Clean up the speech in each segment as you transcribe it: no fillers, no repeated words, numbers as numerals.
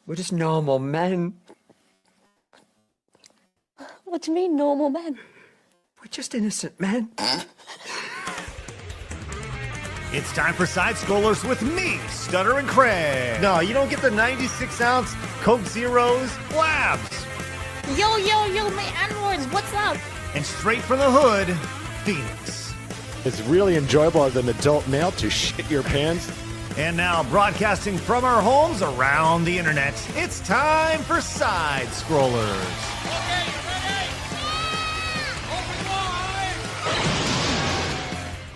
We're just normal men. What do you mean, normal men? We're just innocent men. It's time for Side Scrollers with me, Stutter and Craig. No, you don't get the 96-ounce Coke Zeros Blabs. Yo, my androids, what's up? And straight from the hood, Phoenix. It's really enjoyable as an adult male to shit your pants. And now, broadcasting from our homes around the internet, it's time for Side Scrollers. Okay, you ready? Open wide!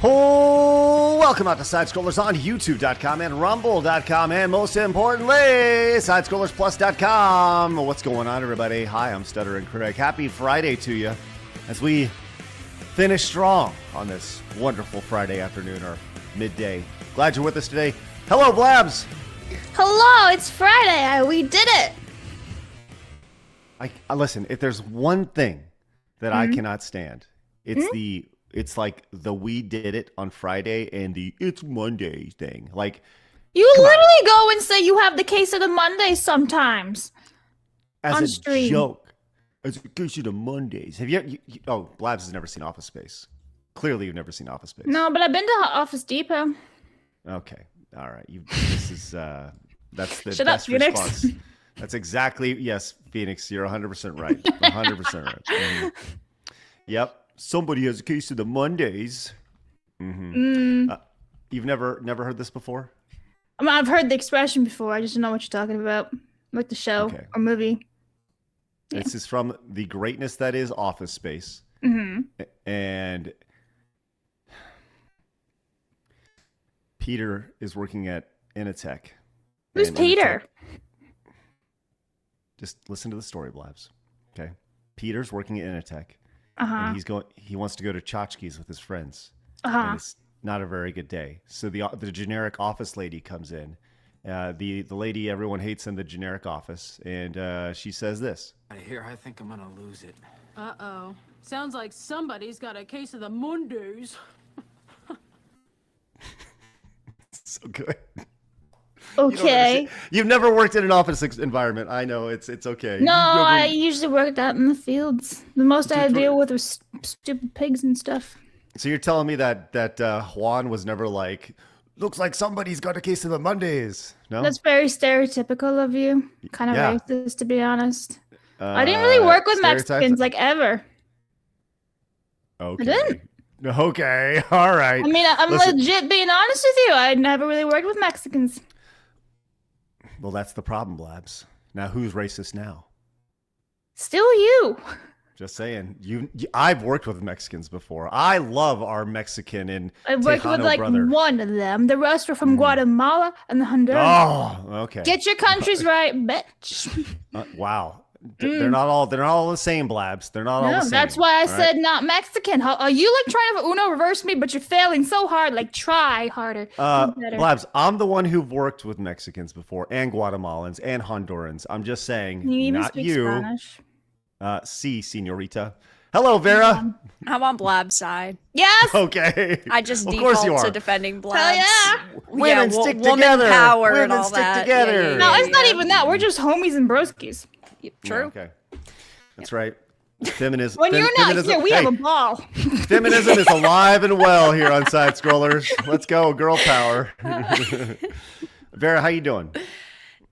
Oh, welcome out to Side Scrollers on YouTube.com and Rumble.com, and most importantly, SideScrollersPlus.com. What's going on, everybody? Hi, I'm Stutter and Craig. Happy Friday to you as we finish strong on this wonderful Friday afternoon or midday. Glad you're with us today. Hello, Blabs. Hello, it's Friday. We did it. I listen, if there's one thing that I cannot stand, it's like the we did it on Friday and the it's Monday thing. Like, You literally go and say you have the case of the Monday sometimes. as on a stream. joke. As a case of the Mondays. Have you oh, Blabs has never seen Office Space. Clearly you've never seen Office Space. No, but I've been to Office Depot. Okay. All right. This is that's the Shut up, best Phoenix. response. That's exactly, yes, Phoenix, you're 100% right. 100% right. Yep. Somebody has a case of the Mondays. You've never heard this before? I mean, I've heard the expression before. I just don't know what you're talking about. Like the show Okay. or movie. Yeah. This is from the greatness that is Office Space. And Peter is working at Initech. Who's And Peter? Just listen to the story, Blabs. Okay. Peter's working at Initech. Uh-huh. And he wants to go to tchotchkes with his friends. Uh-huh. And it's not a very good day. So the generic office lady comes in. The lady everyone hates in the generic office, and she says this. I think I'm gonna lose it. Uh-oh. Sounds like somebody's got a case of the Mondays. So good. Okay. You've never worked in an office environment. I know it's okay. No, I usually worked out in the fields. The most I had to deal with was stupid pigs and stuff. So you're telling me that Juan was never like, looks like somebody's got a case of the Mondays. No, That's very stereotypical of you. Kind of Yeah. racist, to be honest. I didn't really work with stereotypes? Mexicans, like, ever. Okay. I didn't. Okay. All right. I mean, I'm Listen. legit being honest with you. I never really worked with Mexicans. Well, that's the problem, Blabs. Now, who's racist now? Still you. Just saying. I've worked with Mexicans before. I love our Mexican and I worked with Tejano like brother. one of them. The rest were from Guatemala and the Honduras. Oh, okay. Get your countries right, bitch. Wow. They're not all the same, Blabs. They're not all the No, same. that's why I all said right? not Mexican. Are you like trying to Uno reverse me, but you're failing so hard? Like, try harder. Do better. Blabs, I'm the one who worked with Mexicans before, and Guatemalans, and Hondurans. I'm just saying, You even not speak you. Spanish. Si, señorita. Hello, Vera. I'm on Blab's side. Yes. Okay. I just Of course you default are. to defending Blabs. Hell yeah. Women stick woman together. power Women and all stick that. together. No, it's not even that. We're just homies and broskies. True. Okay. That's right. Feminism. When you're not feminism, here, we hey, have a ball. Feminism is alive and well here on Side Scrollers. Let's go, girl power. Vera, how you doing?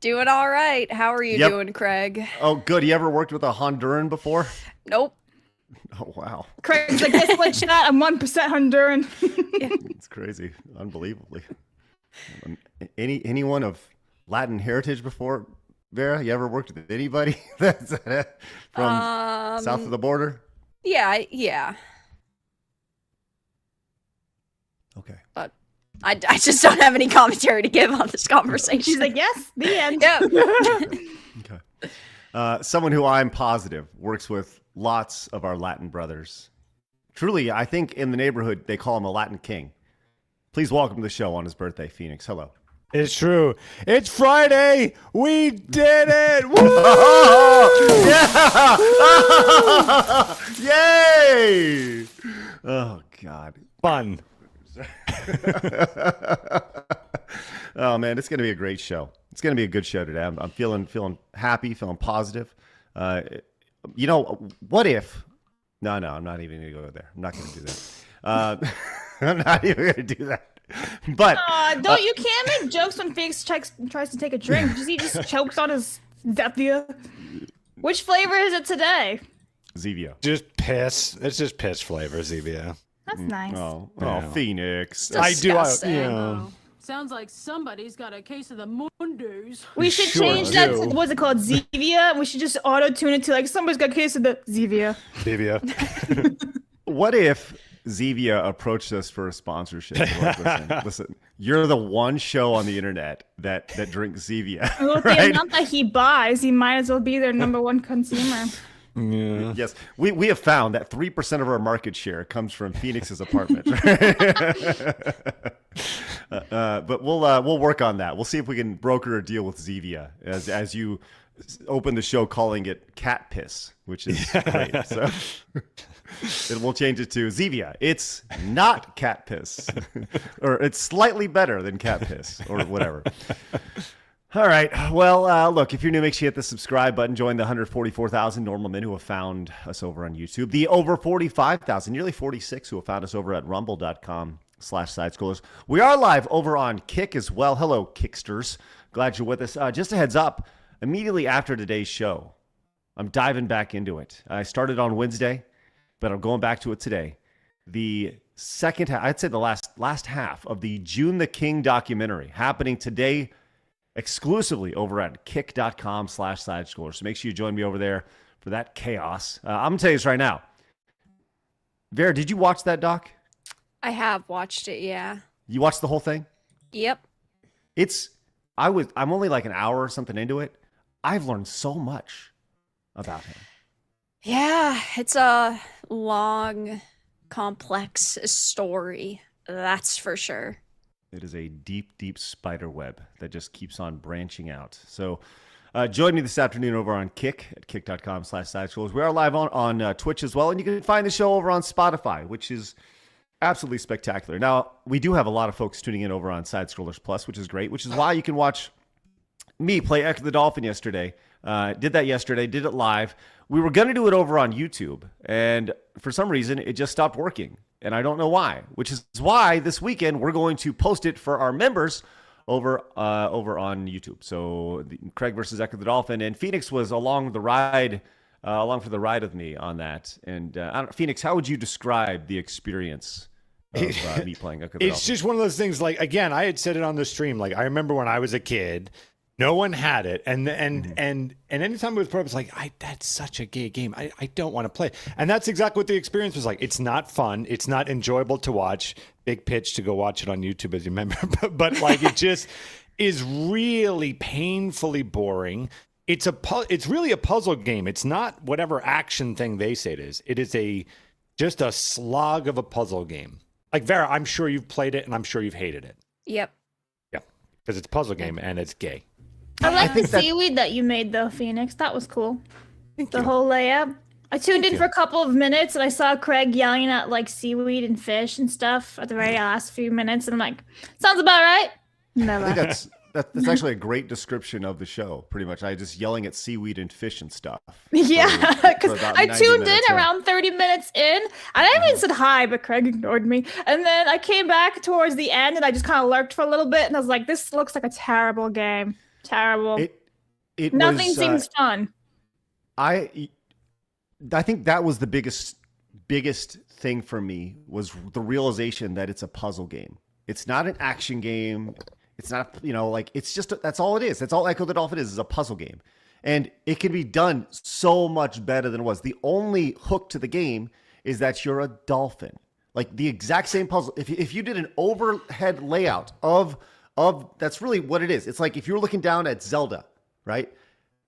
Doing all right. How are you Yep. doing, Craig? Oh, good. You ever worked with a Honduran before? Nope. Oh, wow. Craig's like, guess what, chat? I'm 1% Honduran. It's crazy. Unbelievably. Anyone of Latin heritage before, Vera? You ever worked with anybody that's from south of the border? Yeah. Okay. But I just don't have any commentary to give on this conversation. She's like, yes, the end. yeah. Okay. Someone who I'm positive works with lots of our Latin brothers. Truly, I think in the neighborhood, they call him a Latin king. Please welcome to the show on his birthday, Phoenix. Hello. It's true. It's Friday. We did it. Woo! Yeah! Yay! Oh, God. Fun. Oh, man, it's going to be a great show. It's going to be a good show today. I'm feeling happy, feeling positive. You know, what if? No, I'm not even going to go there. I'm not going to do that. I'm not even going to do that. But you can't make jokes when Phoenix tries to take a drink. He just chokes on his Zevia. Which flavor is it today? Zevia. Just piss. It's just piss flavor, Zevia. That's nice. Oh, Yeah. Phoenix. Disgusting. Sounds like somebody's got a case of the Mondays. We should Sure change that do. to, what's it called, Zevia? We should just auto-tune it to, like, somebody's got a case of the Zevia. Zevia. What if Zevia approached us for a sponsorship? Like, listen, you're the one show on the internet that drinks Zevia. Well, with the amount that he buys, he might as well be their number one consumer. Yeah. Yes, we have found that 3% of our market share comes from Phoenix's apartment. But we'll work on that. We'll see if we can broker a deal with Zevia as you open the show calling it cat piss, which is great. So then we'll change it to Zevia. It's not cat piss, or it's slightly better than cat piss, or whatever. All right. Well, look, if you're new, make sure you hit the subscribe button. Join the 144,000 normal men who have found us over on YouTube. The over 45,000, nearly 46, who have found us over at rumble.com/sidescrollers. We are live over on Kick as well. Hello, Kicksters. Glad you're with us. Just a heads up, immediately after today's show, I'm diving back into it. I started on Wednesday, but I'm going back to it today. The second half, I'd say the last half of the June the King documentary happening today, exclusively over at kick.com/sidescrollers. So make sure you join me over there for that chaos. I'm going to tell you this right now. Vera, did you watch that doc? I have watched it, yeah. You watched the whole thing? Yep. I'm only like an hour or something into it. I've learned so much about him. Yeah, it's a long, complex story. That's for sure. It is a deep, deep spider web that just keeps on branching out. So join me this afternoon over on Kick at kick.com/sidescrollers. We are live on Twitch as well, and you can find the show over on Spotify, which is absolutely spectacular. Now, we do have a lot of folks tuning in over on Sidescrollers Plus, which is great, which is why you can watch me play Echo the Dolphin yesterday. Did that yesterday, did it live. We were going to do it over on YouTube, and for some reason, it just stopped working. And I don't know why, which is why this weekend we're going to post it for our members over on YouTube. So Craig versus Echo the Dolphin, and Phoenix was along for the ride with me on that. And Phoenix, how would you describe the experience of me playing Echo the Dolphin? It's just one of those things. Like, again, I had said it on the stream. Like, I remember when I was a kid, no one had it, and anytime it was put up, it's like, that's such a gay game. I don't want to play. And that's exactly what the experience was like. It's not fun. It's not enjoyable to watch. Big pitch to go watch it on YouTube, as you remember. but like, it just is really painfully boring. It's really a puzzle game. It's not whatever action thing they say it is. It is just a slog of a puzzle game. Like, Vara, I'm sure you've played it, and I'm sure you've hated it. Yep. Yeah, because it's a puzzle game and it's gay. I like the seaweed that you made, though, Phoenix. That was cool. The whole layout. I tuned in for a couple of minutes, and I saw Craig yelling at, like, seaweed and fish and stuff at the very last few minutes, and I'm like, sounds about right. Never. I think that's actually a great description of the show, pretty much. I just yelling at seaweed and fish and stuff. Yeah, because I tuned in yeah. around 30 minutes in, and I even said hi, but Craig ignored me. And then I came back towards the end, and I just kind of lurked for a little bit, and I was like, this looks like a terrible game. Terrible. Nothing seems fun. I think that was the biggest thing for me, was the realization that it's a puzzle game. It's not an action game. It's not, it's just, that's all it is. That's all Echo the Dolphin is a puzzle game. And it can be done so much better than it was. The only hook to the game is that you're a dolphin. Like, the exact same puzzle. If you did an overhead layout of that's really what it is. It's like if you're looking down at Zelda, right?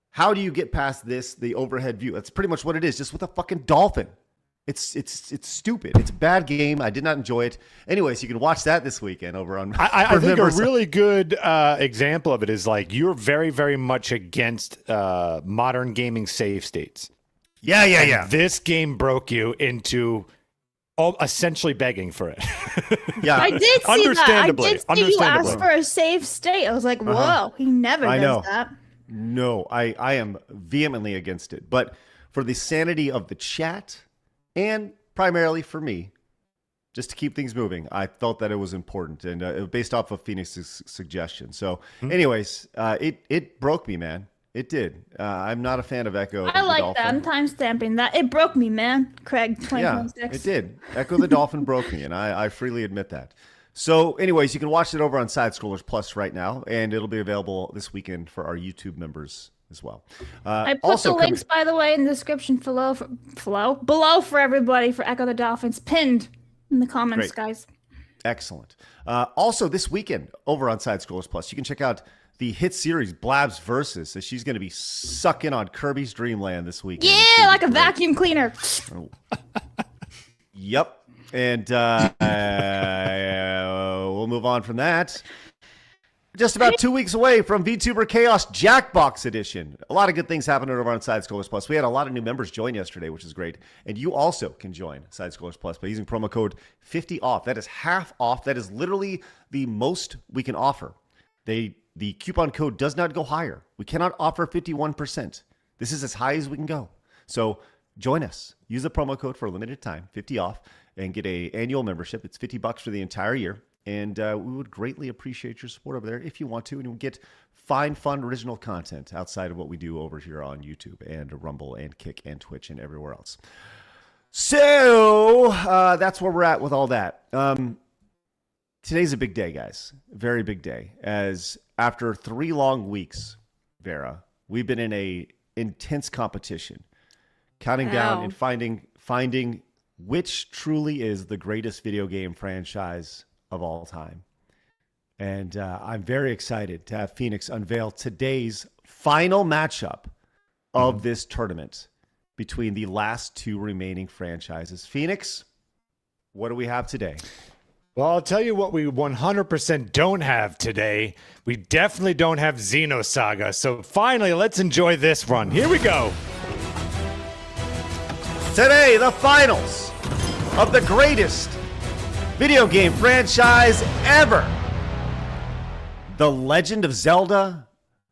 How do you get past the overhead view? That's pretty much what it is, just with a fucking dolphin. It's stupid. It's a bad game. I did not enjoy it. Anyways, you can watch that this weekend over on. I think a really good example of it is, like, you're very, very much against modern gaming save states. Yeah. This game broke you into essentially begging for it. Yeah, I did see that. I Understandably. did see you ask for a safe state. I was like, whoa, he never does that. No, I am vehemently against it. But for the sanity of the chat and primarily for me, just to keep things moving, I felt that it was important and based off of Phoenix's suggestion. So anyways, it broke me, man. It did. I'm not a fan of Echo. I like that. I'm timestamping that. It broke me, man. Craig, 2026. Yeah, it did. Echo the Dolphin broke me, and I freely admit that. So anyways, you can watch it over on Side Scrollers Plus right now, and it'll be available this weekend for our YouTube members as well. I put the links, by the way, in the description below for everybody for Echo the Dolphins, pinned in the comments, guys. Excellent. Also, this weekend over on Side Scrollers Plus, you can check out the hit series Blabs Versus. So she's going to be sucking on Kirby's Dream Land this weekend. Yeah, like a vacuum cleaner. Yep. And we'll move on from that. Just about 2 weeks away from VTuber Chaos Jackbox Edition. A lot of good things happening over on Side Scrollers Plus. We had a lot of new members join yesterday, which is great. And you also can join Side Scrollers Plus by using promo code 50OFF. That is half off. That is literally the most we can offer. The coupon code does not go higher. We cannot offer 51%. This is as high as we can go. So join us. Use the promo code for a limited time, 50 off, and get an annual membership. It's $50 for the entire year. And we would greatly appreciate your support over there if you want to. And you'll get fine, fun, original content outside of what we do over here on YouTube and Rumble and Kick and Twitch and everywhere else. So that's where we're at with all that. Today's a big day, guys. Very big day. As after 3 long weeks, Vara, we've been in a intense competition, counting down and finding which truly is the greatest video game franchise of all time. And I'm very excited to have Phoenix unveil today's final matchup of this tournament between the last 2 remaining franchises. Phoenix, what do we have today? Well, I'll tell you what we 100% don't have today. We definitely don't have Xenosaga. So finally, let's enjoy this run. Here we go. Today, the finals of the greatest video game franchise ever. The Legend of Zelda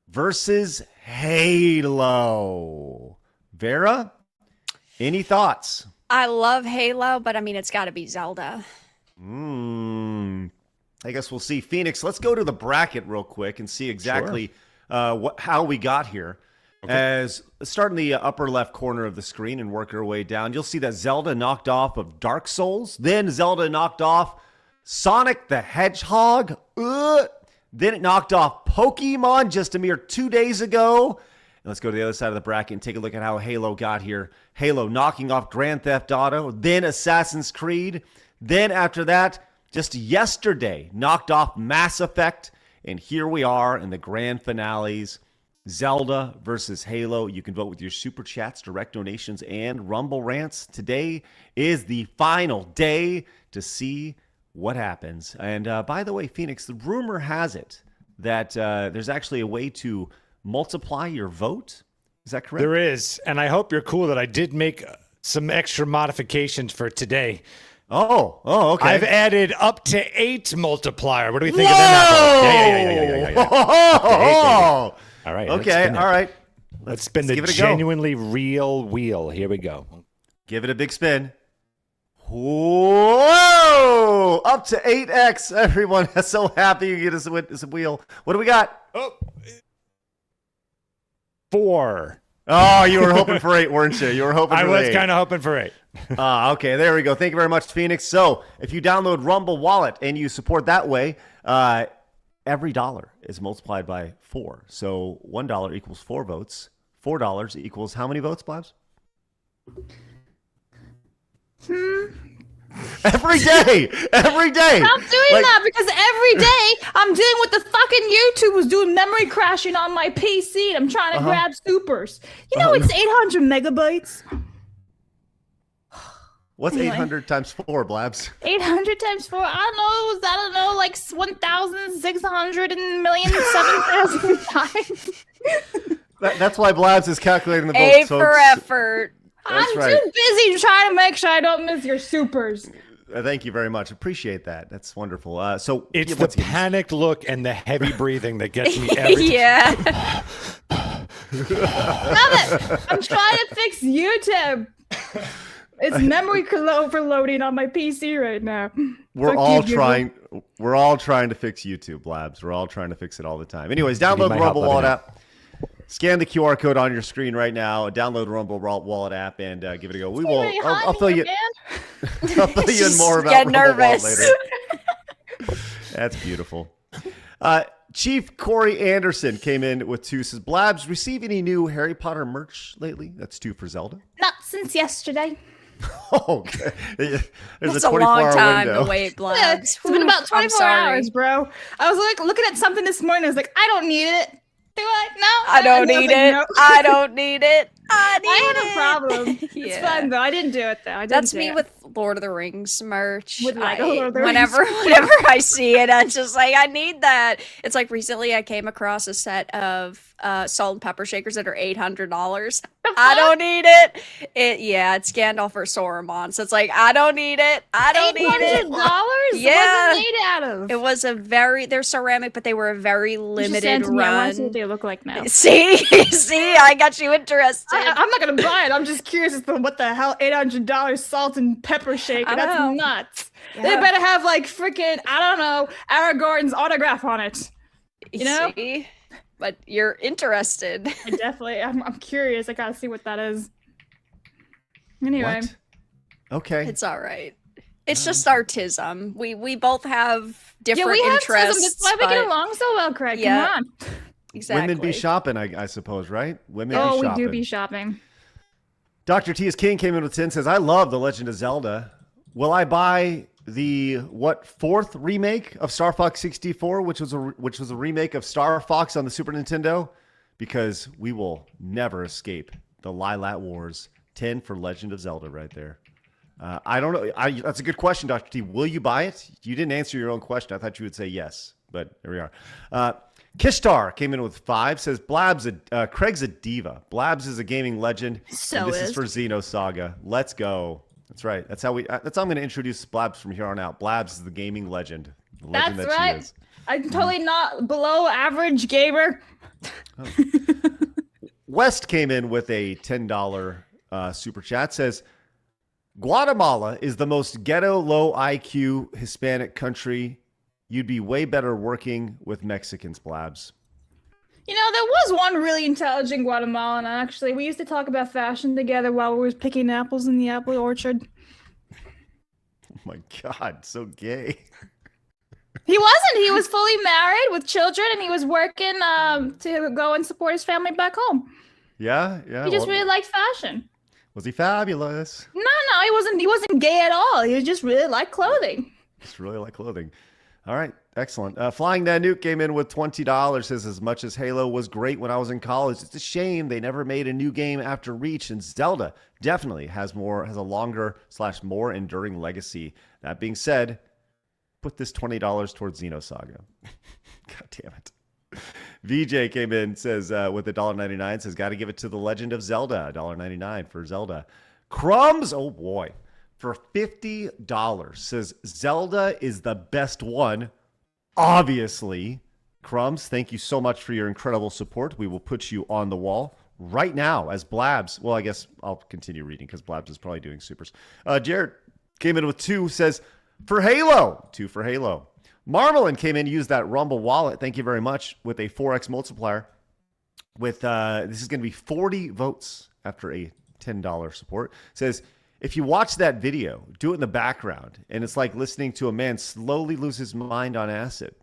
versus Halo. Vara, any thoughts? I love Halo, but I mean, it's got to be Zelda. I guess we'll see. Phoenix, let's go to the bracket real quick and see exactly how we got here. Okay. As start in the upper left corner of the screen and work our way down, you'll see that Zelda knocked off of Dark Souls. Then Zelda knocked off Sonic the Hedgehog. Then it knocked off Pokemon just a mere 2 days ago. And let's go to the other side of the bracket and take a look at how Halo got here. Halo knocking off Grand Theft Auto, then Assassin's Creed. Then after that, just yesterday, knocked off Mass Effect. And here we are in the grand finales. Zelda versus Halo. You can vote with your super chats, direct donations, and Rumble rants. Today is the final day to see what happens. And by the way, Phoenix, the rumor has it that there's actually a way to multiply your vote. Is that correct? There is. And I hope you're cool that I did make some extra modifications for today. Oh, okay. I've added up to 8 multiplier. What do we think of that? Yeah. All right. Okay. All right. Let's spin the genuinely real wheel. Here we go. Give it a big spin. Whoa! Up to 8x. Everyone is so happy you get us a wheel. What do we got? 4. Oh, you were hoping for 8, weren't you? You were hoping for 8. I was kind of hoping for 8. Okay, there we go. Thank you very much, Phoenix. So if you download Rumble Wallet and you support that way, every dollar is multiplied by 4. So $1 equals 4 votes. $4 equals how many votes, Blabs? Every day. Stop doing that, because every day I'm dealing with the fucking YouTubers doing memory crashing on my PC and I'm trying to grab supers. You know, it's 800 megabytes. What's 800 times 4, Blabs? 800 times 4? I don't know, like 1,600,000,007,000 times. That's why Blabs is calculating the vote. A for effort. That's I'm right. too busy trying to make sure I don't miss your supers. Thank you very much. Appreciate that. That's wonderful. So It's the once again, panicked look and the heavy breathing that gets me every time. Yeah. Stop it! I'm trying to fix YouTube. It's memory overloading on my PC right now. we're Fuck all you, trying. We're all trying to fix YouTube, Labs. We're all trying to fix it all the time. Anyways, download the my help, Rumble let me Wallet know. app. Scan the QR code on your screen right now. Download the Rumble Wallet app and give it a go. We will. Wait, I'll fill you. man. I'll fill you in more about Get Rumble Wallet nervous. later. That's beautiful. Chief Corey Anderson came in with 2. Says, Blabs, receive any new Harry Potter merch lately? That's 2 for Zelda. Not since yesterday. Okay. There's That's a a 24-hour long time window. to wait, Yeah, Blabs. it's been about I'm 24 sorry. hours, bro. I was like looking at something this morning. I was like, I don't need it. Do I? No. I don't And was need like, it. no. I don't need it. I need I have it. a problem. It's Yeah. fun though. I didn't do it though. I didn't That's do me it. with Lord of the Rings merch. With Lego Lord of the Rings. Whenever I see it, I'm just like, I need that. It's like recently I came across a set of salt and pepper shakers that are $800. I don't need it. It's Gandalf or Saruman. So it's like, I don't need it. I don't need it. $800? Yeah. What was it made out of? It was they're ceramic, but they were a very You should limited send it to me. I want to see run. what they look like now. See, I got you interested. I'm not gonna buy it. I'm just curious as to what the hell $800 salt and pepper shaker. I That's know. nuts. They Yeah. better have like freaking I don't know Aragorn's autograph on it. You know? See? But you're interested. I definitely. I'm curious. I gotta see what that is. Anyway, What? Okay. It's all right. It's just artism. We both have yeah, different we have interests. some. That's why we get but- along so well, Craig. Yeah. Come on. Exactly. Women be shopping, I suppose, right? Women Oh, be we shopping. do be shopping. Dr. T.S. King came in with 10, says, I love The Legend of Zelda. Will I buy the, 4th remake of Star Fox 64, which was a remake of Star Fox on the Super Nintendo? Because we will never escape the Lilat Wars. 10 for Legend of Zelda right there. I don't know. That's a good question, Dr. T. Will you buy it? You didn't answer your own question. I thought you would say yes, but there we are. Kishtar came in with 5, says, Craig's a diva. Blabs is a gaming legend. So and this is is. for Xenosaga. Let's go. That's right. That's how I'm going to introduce Blabs from here on out. Blabs is the gaming legend. The legend That's that right. she is. I'm totally not below average gamer. West came in with a $10 super chat. Says, Guatemala is the most ghetto, low IQ Hispanic country. You'd be way better working with Mexicans, Blabs. You know, there was one really intelligent Guatemalan, actually. We used to talk about fashion together while we were picking apples in the apple orchard. Oh my God, so gay. He wasn't. He was fully married with children, and he was working to go and support his family back home. Yeah. He just really liked fashion. Was he fabulous? No, he wasn't. He wasn't gay at all. He just really liked clothing. Just really like clothing. All right, excellent. Flying Nanook came in with $20. Says, as much as Halo was great when I was in college, it's a shame they never made a new game after Reach, and Zelda definitely has a longer / more enduring legacy. That being said, put this $20 towards Xenosaga. God damn it. VJ came in, says, with $1.99, says, got to give it to The Legend of Zelda. $1.99 for Zelda. Crumbs, oh boy, for $50, says, Zelda is the best one. Obviously. Crumbs, thank you so much for your incredible support. We will put you on the wall right now as Blabs. Well, I guess I'll continue reading because Blabs is probably doing supers. Jared came in with 2, says, for Halo. 2 for Halo. Marmalin came in, used that Rumble wallet. Thank you very much, with a 4x multiplier. With this is going to be 40 votes after a $10 support. Says, if you watch that video, do it in the background, and it's like listening to a man slowly lose his mind on acid.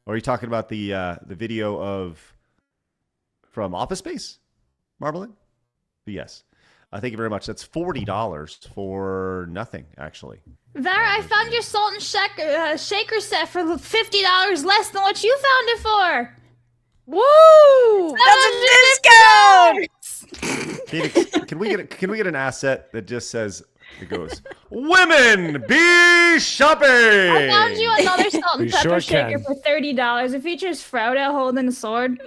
Or are you talking about the video from Office Space, Marmalin? Yes. Thank you very much. That's $40 for nothing, actually. Vara, I found your salt and shaker set for $50 less than what you found it for. Woo! That's a discount. Phoenix, can we get an asset that just says, it goes, women be shopping. I found you another salt and We pepper sure shaker can. for $30. It features Frodo holding a sword.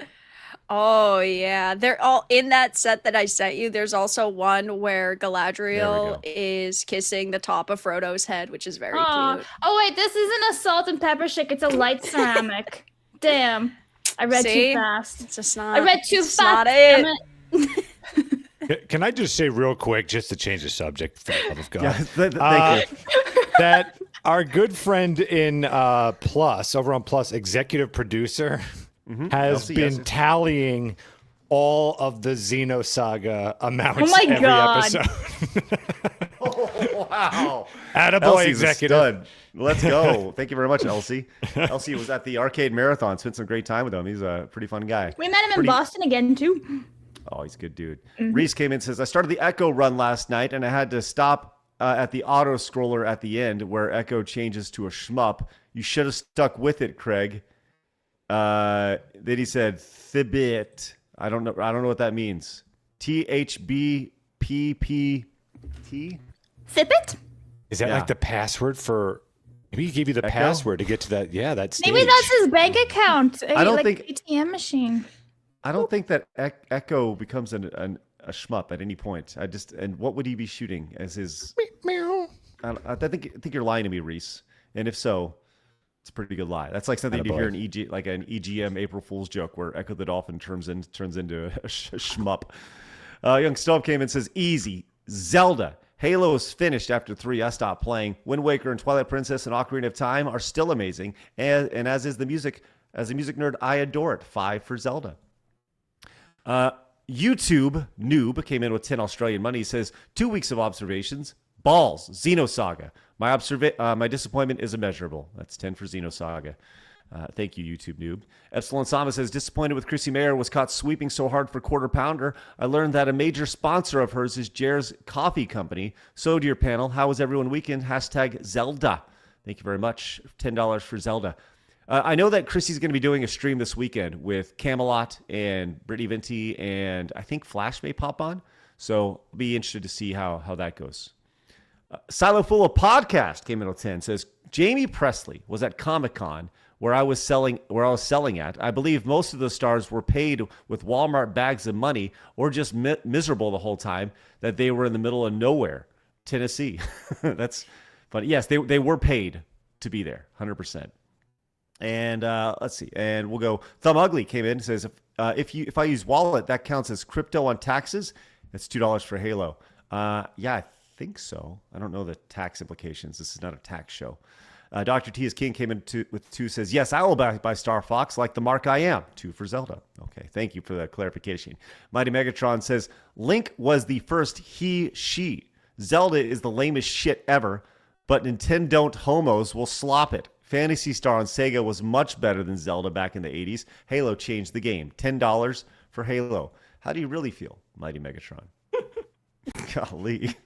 Oh yeah, they're all in that set that I sent you. There's also one where Galadriel is kissing the top of Frodo's head, which is very cute. Oh wait, this isn't a salt and pepper shake. It's a light ceramic. Damn, I read See? too fast. It's just not. I read too it's fast. Not Damn it. it. Can I just say real quick, just to change the subject, for the love of God, Yeah, thank you. that our good friend in Plus, over on Plus, executive producer, has LC, been yes. tallying all of the Xenosaga amounts Oh my every God. episode. Wow. Attaboy, Elsie's a executive. stud. Let's go. Thank you very much, Elsie. Elsie was at the arcade marathon. Spent some great time with him. He's a pretty fun guy. We met him in Boston again too. Oh, he's a good dude. Reese came in and says, I started the Echo run last night and I had to stop at the auto scroller at the end where Echo changes to a shmup. You should have stuck with it, Craig. Then he said, Thibit. I don't know what that means. THBPPT? Thippet? Is that Yeah. like the password for? Maybe he gave you the Echo? password to get to that. Yeah, that stage. Maybe that's his bank account. I don't like think- ATM machine. I don't think that Echo becomes a shmup at any point. And what would he be shooting as his? I think you're lying to me, Reese. And if so, it's a pretty good lie. That's like something you hear in like an EGM April Fool's joke where Echo the Dolphin turns into a shmup. Young Stove came and says, easy. Zelda. Halo is finished after 3. I stopped playing. Wind Waker and Twilight Princess and Ocarina of Time are still amazing. And as is the music, as a music nerd, I adore it. 5 for Zelda. YouTube Noob came in with 10 Australian money. He says, 2 weeks of observations. Balls. Xenosaga. My disappointment is immeasurable. That's 10 for Xenosaga. Thank you, YouTube Noob. Epsilon Sama says, disappointed with Chrissy Mayer, was caught sweeping so hard for Quarter Pounder. I learned that a major sponsor of hers is Jer's Coffee Company. So, dear panel, how was everyone weekend? Hashtag Zelda. Thank you very much. $10 for Zelda. I know that Chrissy's going to be doing a stream this weekend with Camelot and Brittany Venti, and I think Flash may pop on. So I'll be interested to see how that goes. Silo Full of Podcast came in at 10. Says Jamie Pressley was at Comic-Con where I was selling at. I believe most of the stars were paid with Walmart bags of money or just miserable the whole time that they were in the middle of nowhere, Tennessee. That's funny. Yes, they were paid to be there, 100%. And let's see. And we'll go. Thumb Ugly came in and says, if I use wallet, that counts as crypto on taxes. That's $2 for Halo. Yeah, I think so. I don't know the tax implications. This is not a tax show. Dr. T. S. King came in with 2, says, yes, I will buy Star Fox like the mark I am. 2 for Zelda. Okay, thank you for the clarification. Mighty Megatron says, Link was the first she. Zelda is the lamest shit ever, but Nintendo homos will slop it. Phantasy Star on Sega was much better than Zelda back in the 80s. Halo changed the game. $10 for Halo. How do you really feel, Mighty Megatron? Golly.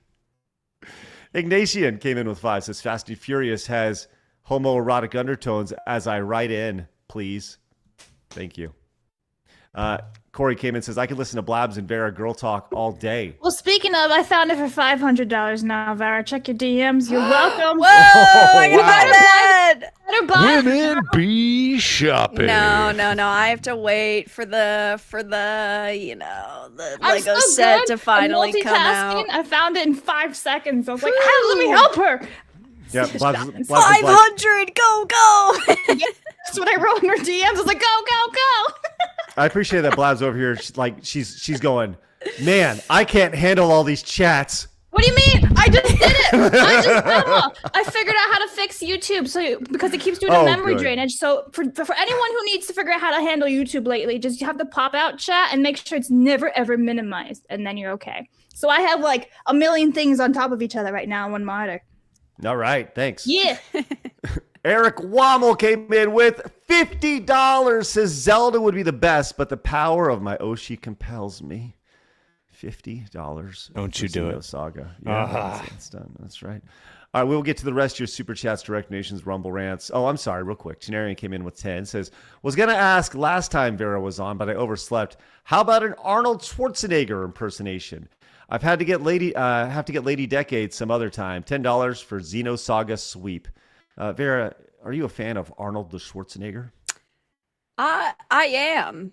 Ignatian came in with 5. Says Fast and Furious has homoerotic undertones as I write in, please. Thank you. Corey came in and says, I can listen to Blabs and Vara girl talk all day. Well, speaking of, I found it for $500 now, Vara. Check your DMs. You're welcome. Whoa! I can buy that. Better buy. Women be shopping. No. I have to wait for the the I'm Lego so set good to at finally come out. multitasking. I found it in 5 seconds. I was like, hey, let me help her. Yeah, Blabs was like, 500, go! That's what I wrote in her DMs. I was like, go. I appreciate that Blabs over here. She's going, man, I can't handle all these chats. What do you mean? I just did it. I figured out how to fix YouTube because it keeps doing a memory good. drainage. So for anyone who needs to figure out how to handle YouTube lately, just you have to pop out chat and make sure it's never ever minimized, and then you're okay. So I have like a million things on top of each other right now in one monitor. All right, thanks. Yeah. Eric Wammel came in with $50. Says Zelda would be the best, but the power of my Oshi compels me. $50. Don't you do it. Saga. Yeah, that's done. That's right. All right, we'll get to the rest of your super chats, direct nations, rumble rants. Oh, I'm sorry, real quick. Generian came in with 10. Says, was gonna ask last time Vera was on, but I overslept. How about an Arnold Schwarzenegger impersonation? I've had to get Lady Decade some other time. $10 for Xenosaga sweep. Vera, are you a fan of Arnold the Schwarzenegger? I am.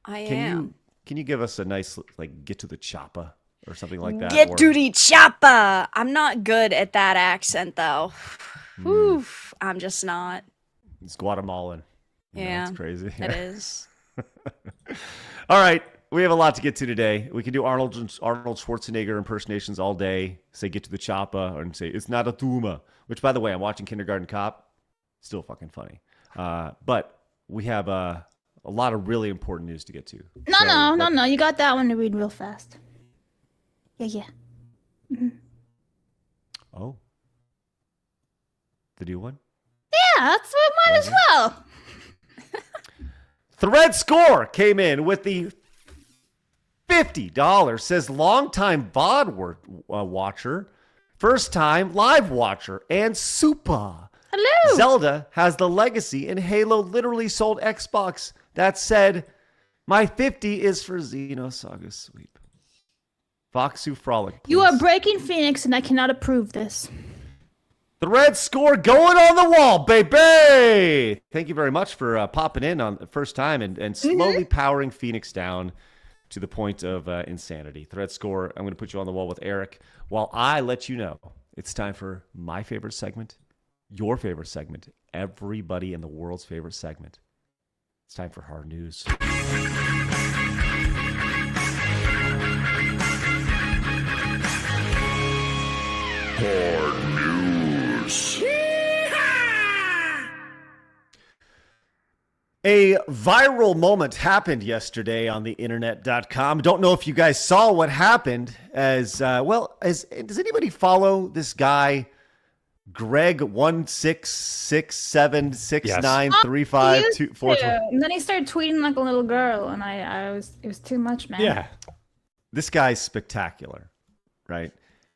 I am. Can you give us a nice get to the choppa or something like that? Get to the choppa. I'm not good at that accent though. Whew, I'm just not. It's Guatemalan. Yeah, it's crazy. It is. All right, we have a lot to get to today. We can do Arnold Schwarzenegger impersonations all day. Say "get to the choppa" and say "it's not a tuma," which, by the way, I'm watching Kindergarten Cop. Still fucking funny. But we have a lot of really important news to get to. No. You got that one to read real fast. Yeah. Mm-hmm. Oh, the new one. Yeah, that's what mine as well. Thread Score came in with the $50, says longtime VOD watcher, first time live watcher, and Supa. Hello. Zelda has the legacy, and Halo literally sold Xbox. That said, my 50 is for Xenosaga Sweep. Foxu Frolic. Please. You are breaking Phoenix, and I cannot approve this. The red score going on the wall, baby! Thank you very much for popping in on the first time and slowly powering Phoenix down to the point of insanity. Thread score, I'm going to put you on the wall with Eric while I let you know it's time for my favorite segment, your favorite segment, everybody in the world's favorite segment. It's time for hard news. Hard news. A viral moment happened yesterday on the internet.com. Don't know if you guys saw what happened does anybody follow this guy, Greg 16676935242? And then he started tweeting like a little girl, and it was too much, man. Yeah. This guy's spectacular, right?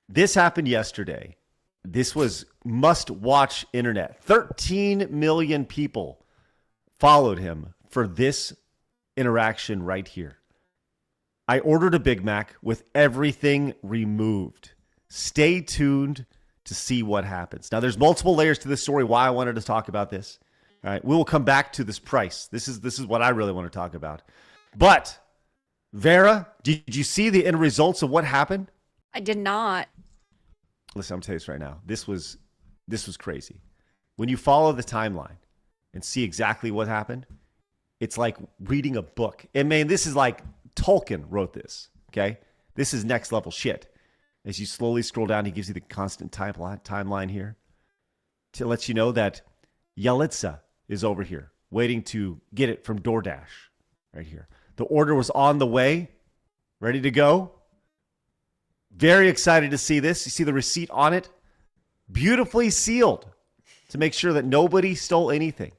This happened yesterday. This was must-watch internet. 13 million people followed him for this interaction right here. I ordered a Big Mac with everything removed. Stay tuned to see what happens. Now, there's multiple layers to this story, why I wanted to talk about this. All right, we will come back to this price. This is what I really want to talk about. But, Vara, did you see the end results of what happened? I did not. Listen, I'm telling you this right now. This was crazy. When you follow the timeline and see exactly what happened, it's like reading a book. And man, this is like Tolkien wrote this, okay? This is next level shit. As you slowly scroll down, he gives you the constant timeline here to let you know that Yalitza is over here waiting to get it from DoorDash right here. The order was on the way, ready to go. Very excited to see this. You see the receipt on it, beautifully sealed to make sure that nobody stole anything.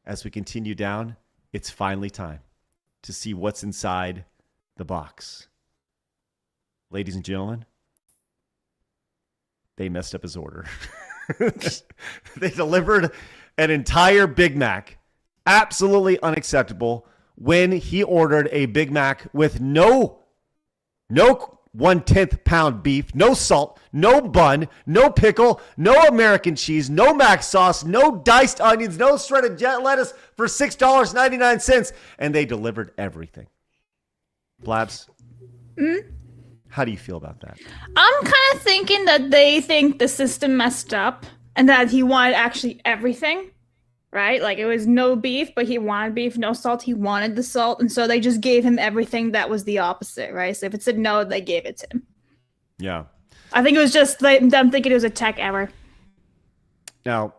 As we continue down, it's finally time to see what's inside the box. Ladies and gentlemen, they messed up his order. They delivered an entire Big Mac. Absolutely unacceptable when he ordered a Big Mac with no 1/10 pound beef, no salt, no bun, no pickle, no American cheese, no mac sauce, no diced onions, no shredded lettuce for $6.99, and they delivered everything. Blabs, how do you feel about that? I'm kind of thinking that they think the system messed up and that he wanted actually everything, right? Like it was no beef, but he wanted beef, no salt, he wanted the salt. And so they just gave him everything that was the opposite, right? So if it said no, they gave it to him. Yeah. I think it was just them thinking it was a tech error. Now,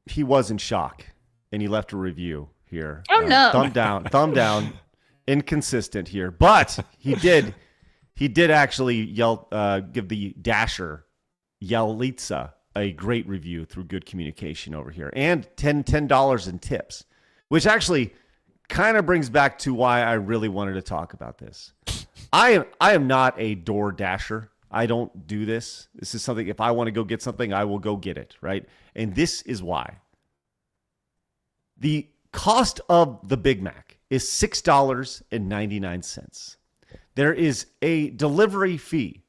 he was in shock and he left a review here. Oh, no. Thumb down, inconsistent here. But he did actually give the Dasher, Yalitza, a great review through good communication over here, and $10 in tips, which actually kind of brings back to why I really wanted to talk about this. I am not a door dasher. I don't do this. This is something, if I want to go get something, I will go get it, right? And this is why. The cost of the Big Mac is $6.99. There is a delivery fee.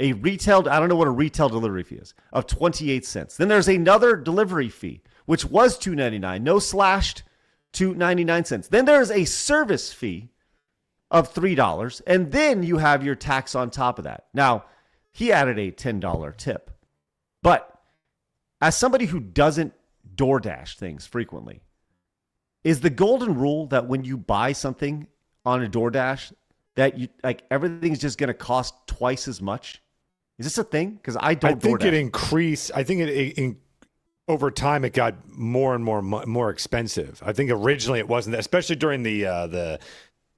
I don't know what a retail delivery fee is, of 28 cents. Then there's another delivery fee, which was $2.99. No slashed, to 99 cents. Then there is a service fee of $3, and then you have your tax on top of that. Now, he added a $10 tip. But as somebody who doesn't DoorDash things frequently, is the golden rule that when you buy something on a DoorDash that you like everything's just going to cost twice as much? Is this a thing? Because I don't. I think DoorDash. it increased. I think it over time it got more and more expensive. I think originally it wasn't, especially during the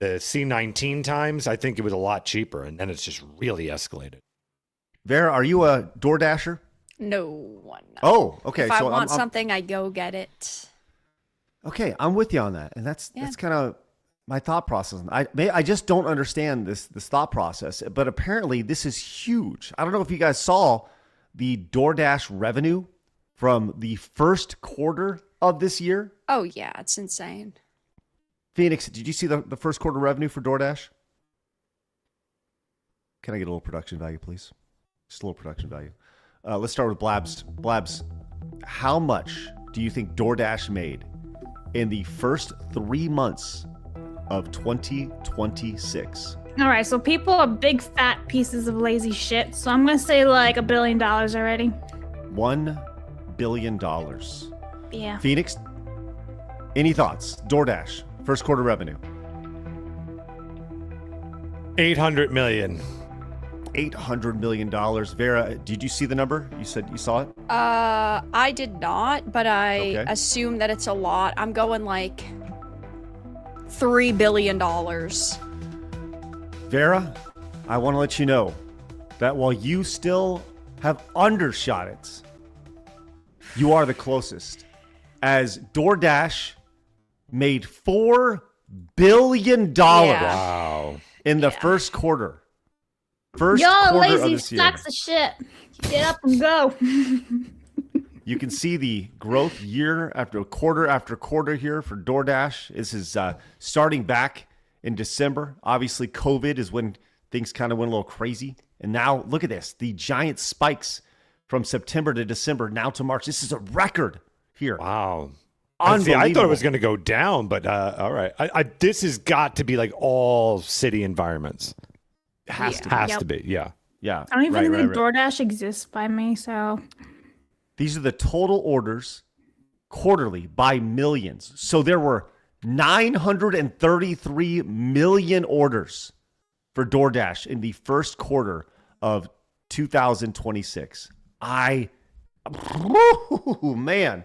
C19 times. I think it was a lot cheaper, and then it's just really escalated. Vera, are you a DoorDasher? No one. Oh, okay. If I so want I'm, something, I go get it. okay, I'm with you on that, and that's kind of my thought process. I just don't understand this thought process, but apparently this is huge. I don't know if you guys saw the DoorDash revenue from the first quarter of this year. Oh yeah, it's insane. Phoenix, did you see the first quarter revenue for DoorDash? Can I get a little production value, please? Just a little production value. Let's start with Blabs. Blabs, how much do you think DoorDash made in the first 3 months of 2026? All right, so people are big fat pieces of lazy shit. So I'm gonna say like $1 billion already. $1 billion. Yeah. Phoenix, any thoughts? DoorDash, first quarter revenue. 800 million. $800 million. Vera, did you see the number? You said you saw it? I did not, but I Okay. assume that it's a lot. I'm going like $3 billion. Vera, I want to let you know that while you still have undershot it, you are the closest. As DoorDash made $4 billion Yeah. Wow. in the first quarter. First Y'all quarter of lazy this year. sacks of shit. Get up and go. You can see the growth year after quarter here for DoorDash. This is starting back in December. Obviously, COVID is when things kind of went a little crazy. And now, look at this. The giant spikes from September to December, now to March. This is a record here. Wow. Unbelievable. I thought it was going to go down, but all right. This has got to be like all city environments. Has to be. Has Yep. to be, yeah. Yeah. I don't even right, think right. DoorDash exists by me, so These are the total orders quarterly by millions. So there were 933 million orders for DoorDash in the first quarter of 2026. Man,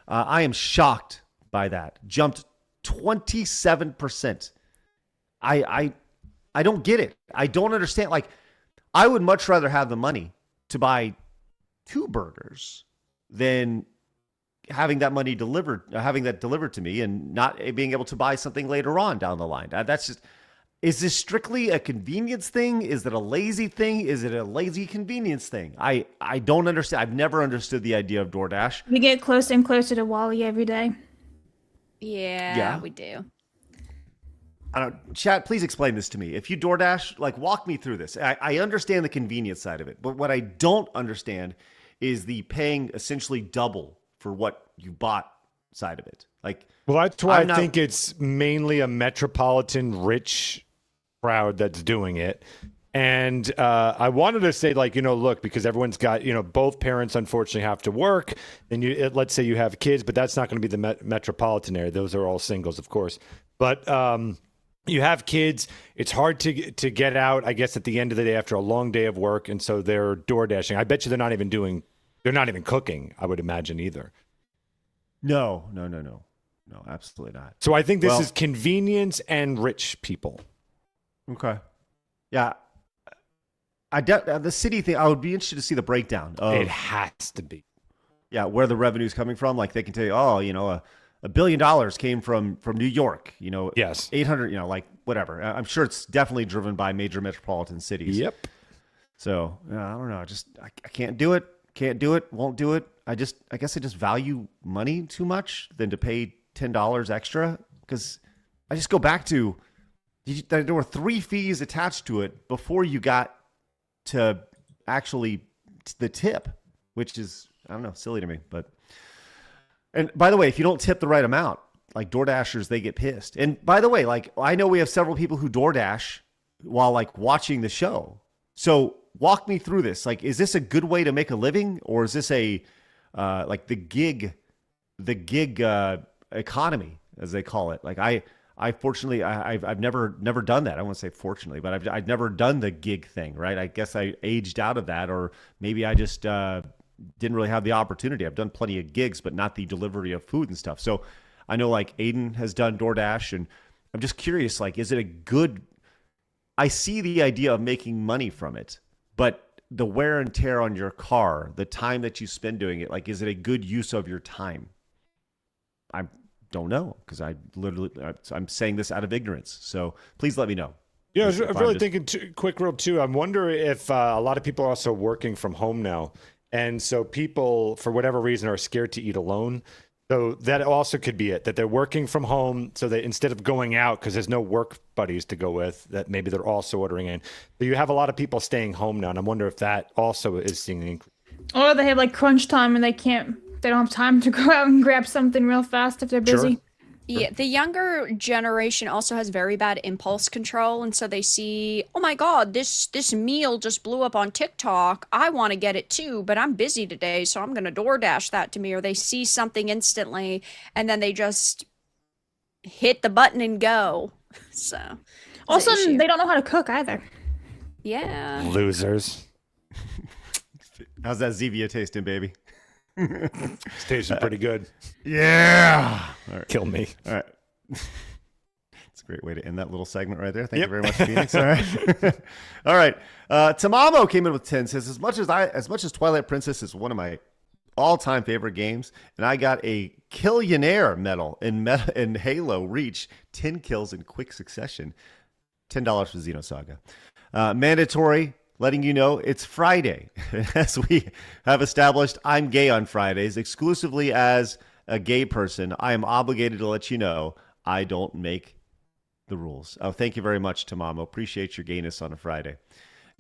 I am shocked by that. Jumped 27%. I don't get it. I don't understand. Like, I would much rather have the money to buy 2 burgers than having that money delivered, having that delivered to me and not being able to buy something later on down the line. That's just, is this strictly a convenience thing? Is it a lazy thing? Is it a lazy convenience thing? I don't understand. I've never understood the idea of DoorDash. we get closer and closer to Wally every day. Yeah, we do. I don't, chat, please explain this to me. If you DoorDash, like, walk me through this. I understand the convenience side of it, but what I don't understand is the paying essentially double for what you bought side of it. Like, Well, that's why I'm I think it's mainly a metropolitan rich crowd that's doing it. And I wanted to say, like, look, because everyone's got, both parents unfortunately have to work. And let's say you have kids, but that's not going to be the metropolitan area. Those are all singles, of course. But you have kids. It's hard to get out, I guess, at the end of the day after a long day of work. And so they're door dashing. I bet you they're not even cooking, I would imagine, either. no, absolutely not. So I think this is convenience and rich people. Okay. Yeah. The city thing, I would be interested to see the breakdown of It has to be. where the revenue is coming from. Like, they can tell you, $1 billion came from New York, Yes. 800, like, whatever. I'm sure it's definitely driven by major metropolitan cities. Yep. So I don't know. I can't do it. Can't do it. Won't do it. I guess I just value money too much than to pay $10 extra, because I just go back to there were 3 fees attached to it before you got to actually the tip, which is, I don't know, silly to me. And by the way, if you don't tip the right amount, like DoorDashers, they get pissed. And by the way, like I know we have several people who DoorDash while like watching the show. So walk me through this. Like, is this a good way to make a living, or is this a like the gig economy, as they call it? Like I fortunately, I've never done that. I won't say fortunately, but I've never done the gig thing, right? I guess I aged out of that, or maybe I just didn't really have the opportunity. I've done plenty of gigs, but not the delivery of food and stuff. So I know like Aiden has done DoorDash, and I'm just curious, like, is it a good, I see the idea of making money from it, but the wear and tear on your car, the time that you spend doing it, like, is it a good use of your time? I don't know, because I'm saying this out of ignorance. So please let me know. Yeah, I was really thinking, quick real too. I'm wondering if a lot of people are also working from home now. And so people, for whatever reason, are scared to eat alone. So that also could be it, that they're working from home. So that instead of going out, because there's no work buddies to go with, that maybe they're also ordering in. So you have a lot of people staying home now. And I wonder if that also is seeing an increase. Or they have like crunch time and they don't have time to go out and grab something real fast if they're busy. Sure. Yeah, the younger generation also has very bad impulse control, and so they see, oh my God, this meal just blew up on TikTok. I want to get it too, but I'm busy today, so I'm going to DoorDash that to me. Or they see something instantly, and then they just hit the button and go. So also, they don't know how to cook either. Yeah. Losers. How's that Zevia tasting, baby? It's tasting pretty good. Yeah. All right. Kill me. All right. It's a great way to end that little segment right there. Thank you very much, Phoenix. All right. All right. Tamamo came in with 10, says, as much as Twilight Princess is one of my all-time favorite games, and I got a Killionaire medal in Halo Reach, 10 kills in quick succession, $10 for Xenosaga. Mandatory, letting you know it's Friday. As we have established, I'm gay on Fridays. Exclusively as a gay person, I am obligated to let you know I don't make the rules. Oh, thank you very much, Tamamo. Appreciate your gayness on a Friday.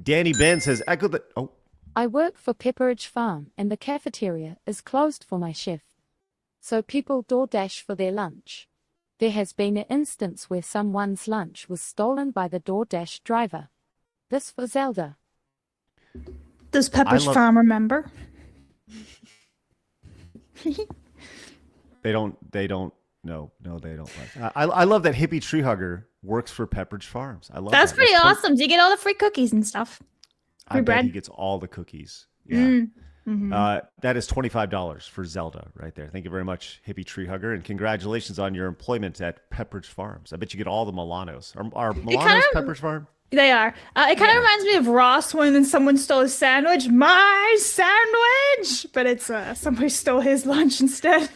Danny Ben says, echo the... Oh. I work for Pepperidge Farm, and the cafeteria is closed for my shift. So people DoorDash for their lunch. There has been an instance where someone's lunch was stolen by the DoorDash driver. This for Zelda. Does Pepperidge Farm remember? They don't. No, they don't. I love that hippie tree hugger works for Pepperidge Farms. I love That's that. pretty awesome. Do you get all the free cookies and stuff? I bet he gets all the cookies. Yeah. That is $25 for Zelda right there. Thank you very much, hippie tree hugger, and congratulations on your employment at Pepperidge Farms. I bet you get all the Milanos. Are Milanos Pepperidge Farm? They are. It kind of reminds me of Ross when someone stole his sandwich. My sandwich! But it's somebody stole his lunch instead.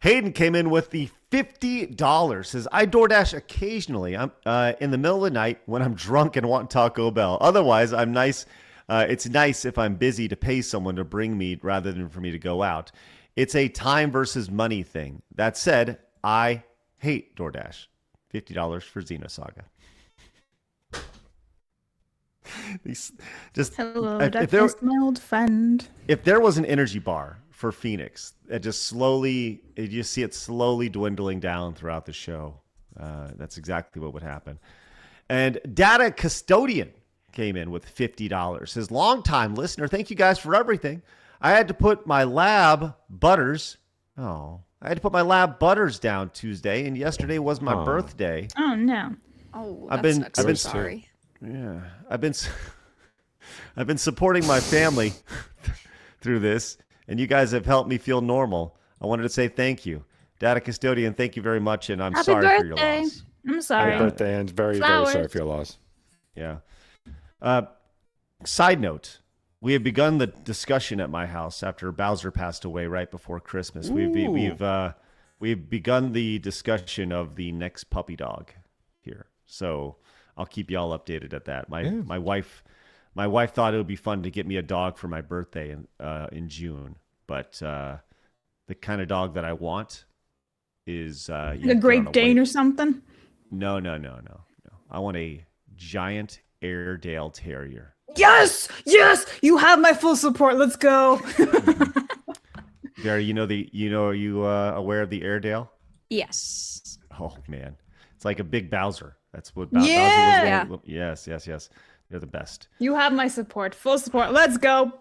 Hayden came in with the $50. Says, I DoorDash occasionally. I'm in the middle of the night when I'm drunk and want Taco Bell. Otherwise, I'm nice. It's nice if I'm busy to pay someone to bring me rather than for me to go out. It's a time versus money thing. That said, I hate DoorDash. $50 for Xenosaga. Hello, darkness, my old friend. If there was an energy bar for Phoenix that just slowly, you see it slowly dwindling down throughout the show, that's exactly what would happen. And Data Custodian came in with $50. His longtime listener, thank you guys for everything. I had to put my lab butters down Tuesday, and yesterday was my birthday. Oh no! Oh, I've been sorry. Yeah, I've been supporting my family through this, and you guys have helped me feel normal. I wanted to say thank you, Data Custodian. Thank you very much, and I'm sorry for your loss. I'm sorry. Happy birthday, and very sorry for your loss. Yeah. Side note: we have begun the discussion at my house after Bowser passed away right before Christmas. We've begun the discussion of the next puppy dog here. So I'll keep y'all updated at that. My wife thought it would be fun to get me a dog for my birthday in June, but the kind of dog that I want is a Great Dane or something. No. I want a giant Airedale Terrier. Yes, you have my full support. Let's go. Gary, are you aware of the Airedale? Yes. Oh man, it's like a big Bowser. That's what Yeah. Bowser was. Yes. They're the best. You have my support, full support. Let's go.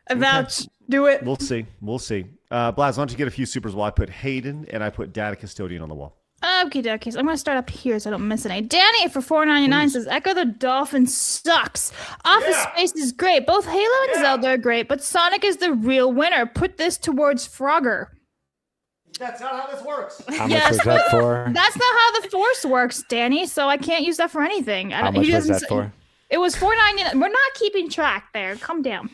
Avouch. Do it. We'll see. Blaz, why don't you get a few supers while I put Hayden and I put Data Custodian on the wall. Okay, so I'm gonna start up here so I don't miss any. Danny for $4.99 says Echo the Dolphin sucks. Office Space is great. Both Halo and Zelda are great, but Sonic is the real winner. Put this towards Frogger. That's not how this works. How much was that for? That's not how the Force works, Danny. So I can't use that for anything. How much was that for? It was $4.99. We're not keeping track there. Calm down.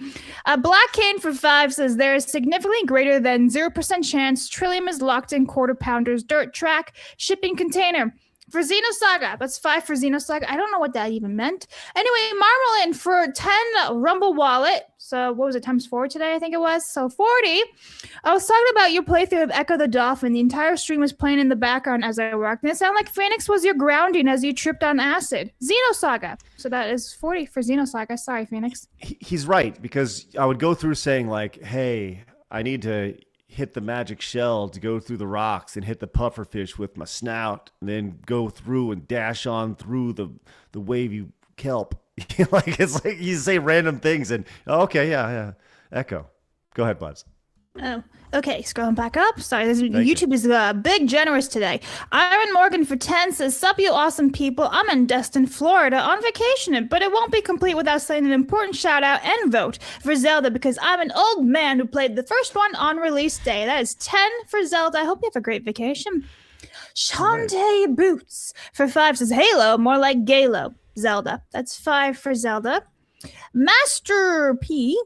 Black Cane for 5 says there is significantly greater than 0% chance Trillium is locked in quarter pounders dirt track shipping container. For Xenosaga, that's 5 for Xenosaga. I don't know what that even meant. Anyway, Marmalin for 10 Rumble Wallet. So what was it, times 4 today, I think it was. So 40. I was talking about your playthrough of Echo the Dolphin. The entire stream was playing in the background as I worked. And it sounded like Phoenix was your grounding as you tripped on acid. Xenosaga. So that is 40 for Xenosaga. Sorry, Phoenix. He's right, because I would go through saying like, hey, I need to hit the magic shell to go through the rocks and hit the pufferfish with my snout and then go through and dash on through the wavy kelp. It's like you say random things and yeah. Echo. Go ahead, Blaz. Oh, okay. Scrolling back up. Sorry, YouTube is big generous today. Iron Morgan for 10 says, sup, you awesome people. I'm in Destin, Florida on vacation, but it won't be complete without saying an important shout out and vote for Zelda because I'm an old man who played the first one on release day. That is 10 for Zelda. I hope you have a great vacation. Shantae Boots for 5 says, Halo, more like Galo. Zelda. That's 5 for Zelda. Master P.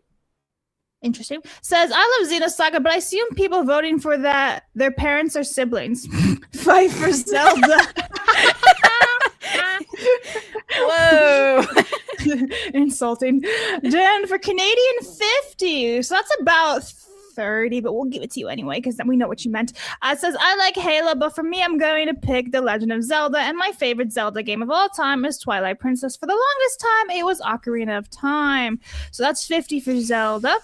Interesting. Says, I love Xenosaga, but I assume people voting for that, their parents are siblings. 5 for Zelda. Whoa. Insulting. Dan for Canadian 50. So that's about 30, but we'll give it to you anyway, because we know what you meant. Says, I like Halo, but for me, I'm going to pick The Legend of Zelda, and my favorite Zelda game of all time is Twilight Princess. For the longest time, it was Ocarina of Time. So that's 50 for Zelda.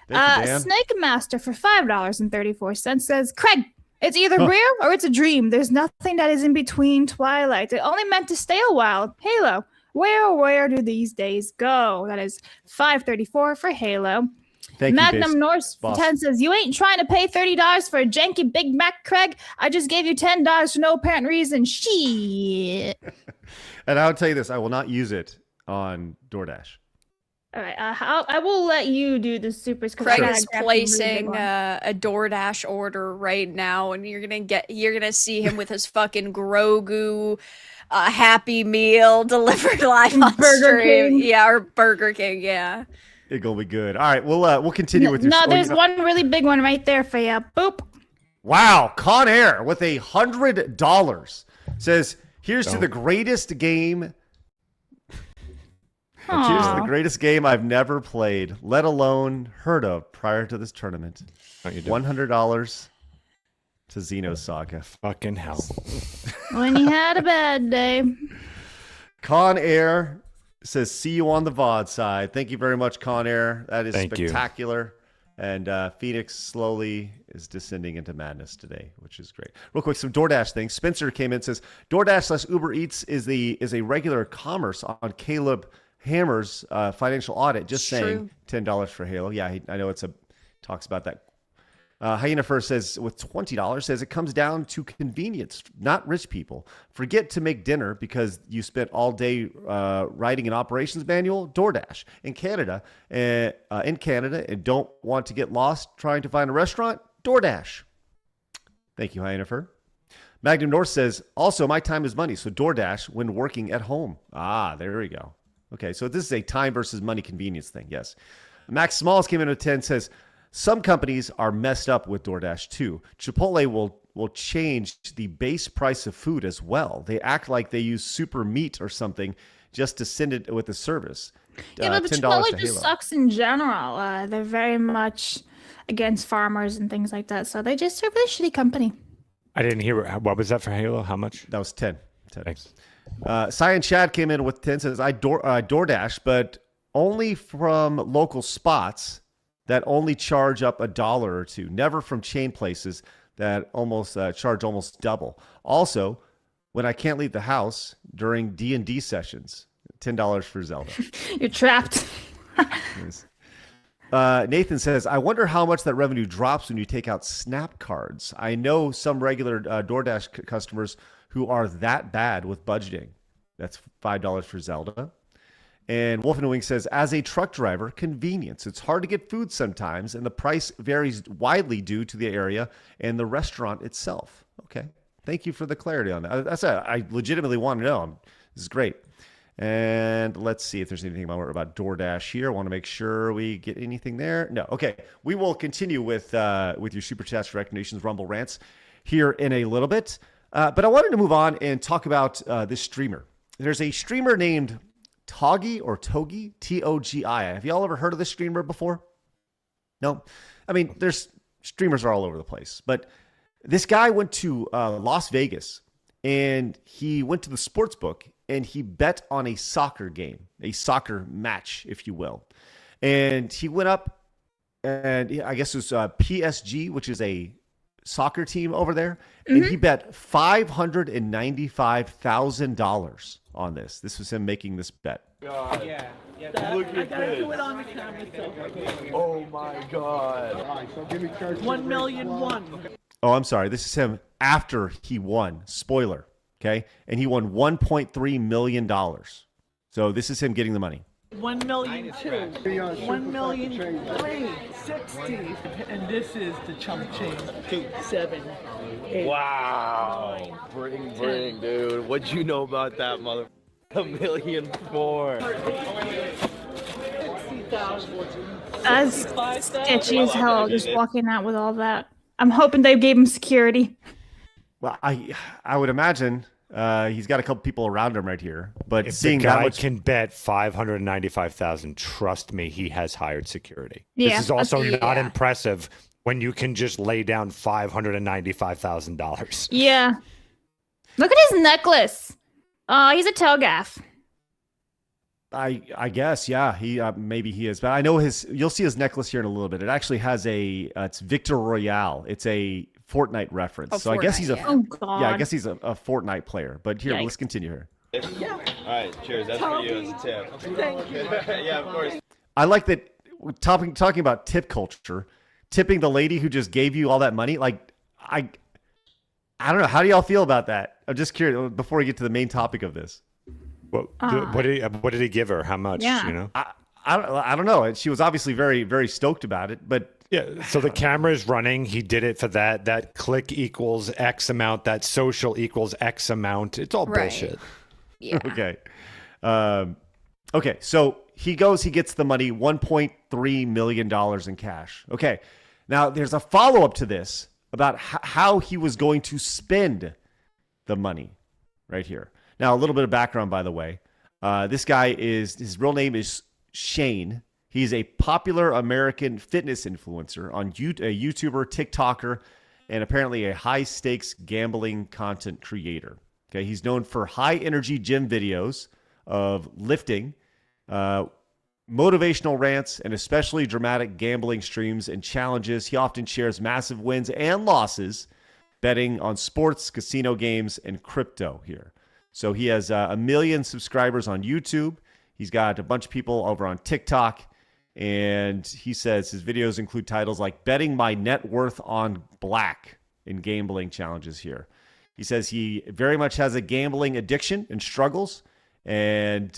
Snake Master for $5.34 says, Craig, it's either real or it's a dream. There's nothing that is in between Twilight. It only meant to stay a while. Halo, where do these days go? That is $5.34 for Halo. Magnum Norse for 10 says, you ain't trying to pay $30 for a janky Big Mac, Craig. I just gave you $10 for no apparent reason. Shit. And I'll tell you this, I will not use it on DoorDash. All right, I will let you do the supers. Craig is placing a DoorDash order right now, and you're gonna see him with his fucking Grogu Happy Meal delivered live on Burger stream. King. Yeah, or Burger King. Yeah, it's gonna be good. All right, we'll continue with your. No, there's one really big one right there for you. Boop. Wow, Con Air with $100 says, "Here's to the greatest game." Here's the greatest game I've never played, let alone heard of prior to this tournament. $100 to Xenosaga. Fucking hell. When you had a bad day. Con Air says, see you on the VOD side. Thank you very much, Con Air. That is spectacular. And Phoenix slowly is descending into madness today, which is great. Real quick, some DoorDash things. Spencer came in and says, DoorDash/Uber Eats is a regular commerce on Caleb Hammer's financial audit. Just saying, $10 for Halo. Yeah, I know talks about that. Hyena First says, with $20, says it comes down to convenience, not rich people. Forget to make dinner because you spent all day writing an operations manual. DoorDash in Canada, and don't want to get lost trying to find a restaurant. DoorDash. Thank you, Hyena First. Magnum North says, also my time is money, so DoorDash when working at home. There we go. Okay, so this is a time versus money convenience thing, yes. Max Smalls came in at 10, says, some companies are messed up with DoorDash too. Chipotle will change the base price of food as well. They act like they use super meat or something just to send it with the service. Yeah, but Chipotle just sucks in general. They're very much against farmers and things like that, so they just are a really shitty company. I didn't hear, what was that for Halo? How much? That was 10. Thanks. Cyan Chad came in with 10, says, I DoorDash, but only from local spots. that only charge up $1 or $2, never from chain places that almost charge almost double. Also, when I can't leave the house during D&D sessions, $10 for Zelda. You're trapped. Nathan says, I wonder how much that revenue drops when you take out snap cards. I know some regular DoorDash customers who are that bad with budgeting. That's $5 for Zelda. And Wolf and Wing says, as a truck driver, convenience. It's hard to get food sometimes, and the price varies widely due to the area and the restaurant itself. Okay. Thank you for the clarity on that. I legitimately want to know. This is great. And let's see if there's anything about DoorDash here. I want to make sure we get anything there. No. Okay. We will continue with your Super Chats, recommendations, Rumble rants here in a little bit. But I wanted to move on and talk about this streamer. There's a streamer named Togi or Togi, T-O-G-I. Have y'all ever heard of this streamer before? No? I mean, there's streamers are all over the place. But this guy went to Las Vegas, and he went to the sports book, and he bet on a soccer game, a soccer match, if you will. And he went up, and I guess it was PSG, which is a soccer team over there, and he bet $595,000 on this. This was him making this bet. God. Yeah. Look at this. Do it on the camera. Oh my God. All right, so give me charge. 1,000,001. Oh, I'm sorry. This is him after he won. Spoiler. Okay. And he won $1.3 million. So this is him getting the money. 1,000,002. 1,000,003. 60. And this is the chump change. 2, 7, 8. Wow. 9, Bring, dude. What'd you know about that, mother? $1,000,004. That's sketchy as hell, just walking out with all that. I'm hoping they gave him security. Well, I would imagine he's got a couple people around him right here. But If seeing the guy that much, can bet $595,000, trust me, he has hired security. Yeah, This is also yeah. not impressive when you can just lay down $595,000. Yeah. Look at his necklace. Oh, he's a Telgaff. I guess, yeah, he maybe he is, but I know you'll see his necklace here in a little bit. It actually has it's Victor Royale. It's a Fortnite reference. Oh, so I guess he's Fortnite, a Oh, God. yeah, I guess he's a Fortnite player. But here, Yikes. let's continue here. All right, cheers. That's for you as a tip. Thank you. Yeah, of course. I like that talking about tip culture, tipping the lady who just gave you all that money. Like I don't know. How do y'all feel about that? I'm just curious before we get to the main topic of this. What did he give her? How much? Yeah. You know? I don't know. She was obviously very, very stoked about it, but Yeah. So the camera is running. He did it for that. That click equals X amount. That social equals X amount. It's all Right. bullshit. Yeah. okay. Okay. So he gets the money, $1.3 million in cash. Okay. Now there's a follow-up to this about how he was going to spend the money right here. Now, a little bit of background, by the way. This guy his real name is Shane. He's a popular American fitness influencer on a YouTuber, TikToker, and apparently a high-stakes gambling content creator. Okay, he's known for high-energy gym videos of lifting, motivational rants, and especially dramatic gambling streams and challenges. He often shares massive wins and losses betting on sports, casino games, and crypto here. So he has 1 million subscribers on YouTube. He's got a bunch of people over on TikTok. And he says his videos include titles like Betting My Net Worth on Black in gambling challenges here. He says he very much has a gambling addiction and struggles. And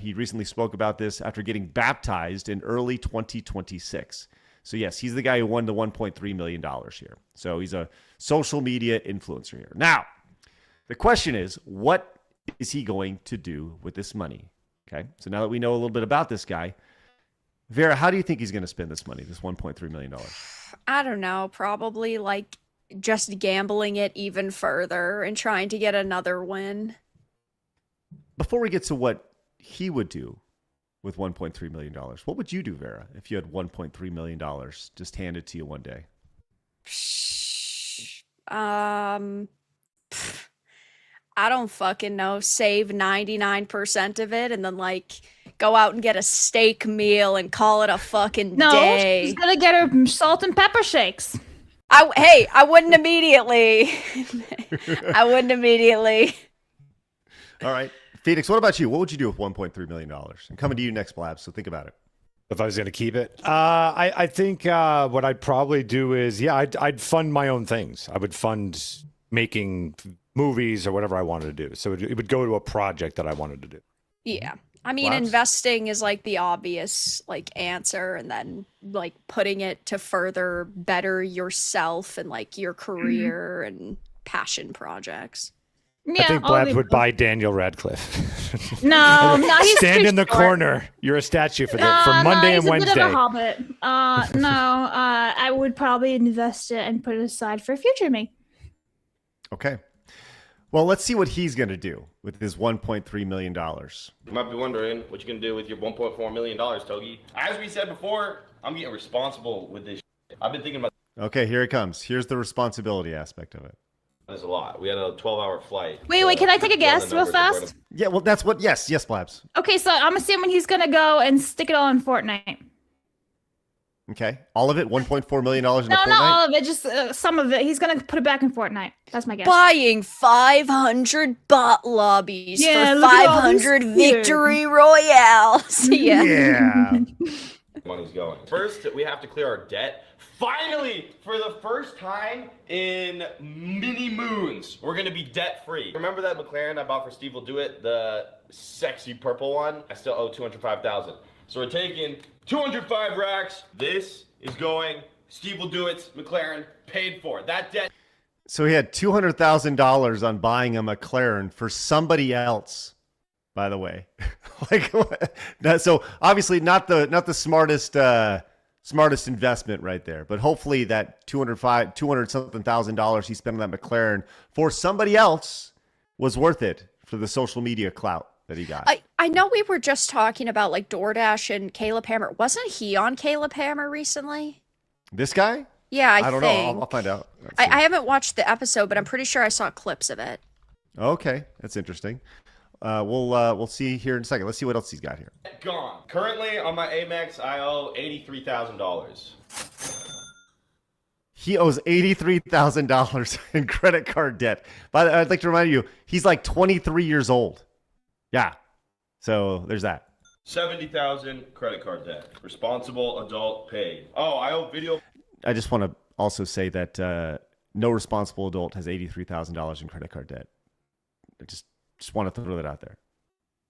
he recently spoke about this after getting baptized in early 2026. So, yes, he's the guy who won the $1.3 million here. So he's a social media influencer here. Now, the question is, what is he going to do with this money? Okay, so now that we know a little bit about this guy, Vera, how do you think he's going to spend this money, this $1.3 million? I don't know. Probably like just gambling it even further and trying to get another win. Before we get to what he would do with $1.3 million, what would you do, Vera, if you had $1.3 million just handed to you one day? I don't fucking know. Save 99% of it and then like Go out and get a steak meal and call it a fucking No, day. she's gonna get her salt and pepper shakes. I wouldn't immediately. I wouldn't immediately. All right. Phoenix, what about you? What would you do with $1.3 million? I'm coming to you next, Blab, so think about it. If I was going to keep it, I think what I'd probably do is, I'd fund my own things. I would fund making movies or whatever I wanted to do. So it would go to a project that I wanted to do. Yeah. I mean, investing is like the obvious like answer, and then like putting it to further better yourself and like your career and passion projects. Yeah, I think Blabs would buy Daniel Radcliffe. No, he's stand in the short. corner. You're a statue for that for Monday and Wednesday. He's a bit of a hobbit. I would probably invest it and put it aside for future me. Okay. Well, let's see what he's going to do with his $1.3 million. You might be wondering what you're going to do with your $1.4 million, Togi. As we said before, I'm getting responsible with this shit. I've been thinking about Okay, here it comes. Here's the responsibility aspect of it. this a lot. We had a 12-hour flight. Wait, can I take a guess real fast? Yeah, well, that's what, yes, Blabs. Okay, so I'm assuming he's gonna go and stick it all in Fortnite. Okay. All of it? $1.4 million in a No, Fortnite? not all of it, just some of it. He's gonna put it back in Fortnite. That's my guess. Buying 500 bot lobbies Yeah, for look at all these 500 here. victory royales. Yeah. Yeah. Money's going. First, we have to clear our debt. Finally, for the first time in many moons, we're gonna be debt free. Remember that McLaren I bought for Steve Will Do It, the sexy purple one? I still owe $205,000. So we're taking 205 racks. This is going. Steve Will Do It. McLaren paid for that debt. So he had $200,000 on buying a McLaren for somebody else, by the way. So obviously not the smartest investment right there, but hopefully that 200 something thousand dollars he spent on that McLaren for somebody else was worth it for the social media clout that he got. I know we were just talking about like DoorDash and Caleb Hammer. Wasn't he on Caleb Hammer recently? This guy? Yeah, I don't think. know. I'll find out. I haven't watched the episode, but I'm pretty sure I saw clips of it. Okay, that's interesting. We'll see here in a second. Let's see what else he's got here. Gone. Currently on my Amex, I owe $83,000. He owes $83,000 in credit card debt. But I'd like to remind you, he's like 23 years old. Yeah. So there's that. $70,000 credit card debt. Responsible adult paid. Oh, I owe video. I just want to also say that no responsible adult has $83,000 in credit card debt. I just want to throw that out there.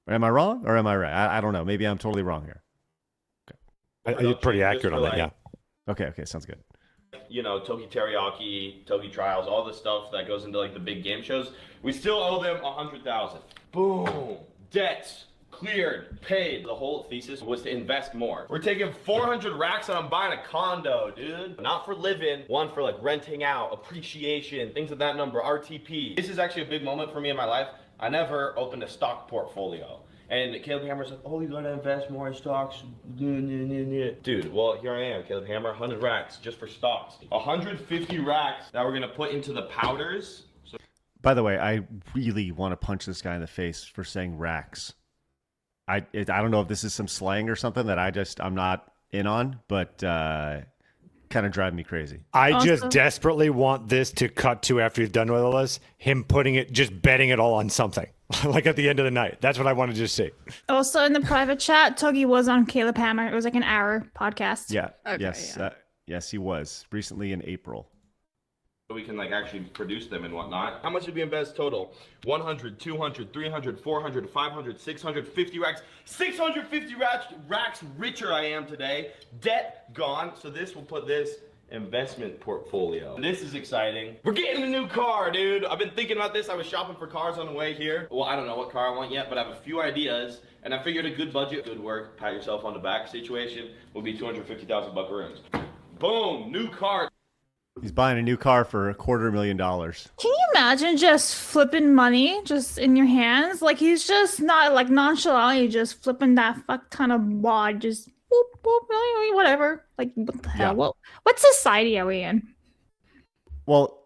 Am I wrong or am I right? I don't know. Maybe I'm totally wrong here. Okay. You're pretty accurate on that, yeah. Okay, sounds good. You know, Togi Teriyaki, Togi Trials, all the stuff that goes into like the big game shows. We still owe them $100,000. Boom. Debts cleared, paid. The whole thesis was to invest more. We're taking 400 racks and I'm buying a condo, dude. Not for living, one for like renting out, appreciation, things of that number, RTP. This is actually a big moment for me in my life. I never opened a stock portfolio. And Caleb Hammer's like, oh, you gotta invest more in stocks. Dude, well, here I am, Caleb Hammer, 100 racks just for stocks. 150 racks that we're gonna put into the powders. By the way, I really want to punch this guy in the face for saying racks. I don't know if this is some slang or something that I'm not in on, but kind of drive me crazy. I just desperately want this to cut to, after you've done with all this, him just betting it all on something. Like at the end of the night. That's what I want to just see. Also in the private chat, Togi was on Caleb Hammer. It was like an hour podcast. Yeah. Okay, yes. yeah. Yes, he was recently in April. We can like actually produce them and whatnot. How much did we invest total? 100, 200, 300, 400, 500, 650 racks. 650 racks richer I am today. Debt gone. So this will put this investment portfolio. This is exciting. We're getting a new car, dude. I've been thinking about this. I was shopping for cars on the way here. Well, I don't know what car I want yet, but I have a few ideas. And I figured a good budget, good work, pat yourself on the back situation will be 250,000 buckaroons. Boom, new car. He's buying a new car for $250,000. Can you imagine just flipping money just in your hands? Like he's just not like nonchalantly just flipping that fuck ton of wad, just boop, boop, whatever. Like what the hell? Yeah. What society are we in? Well,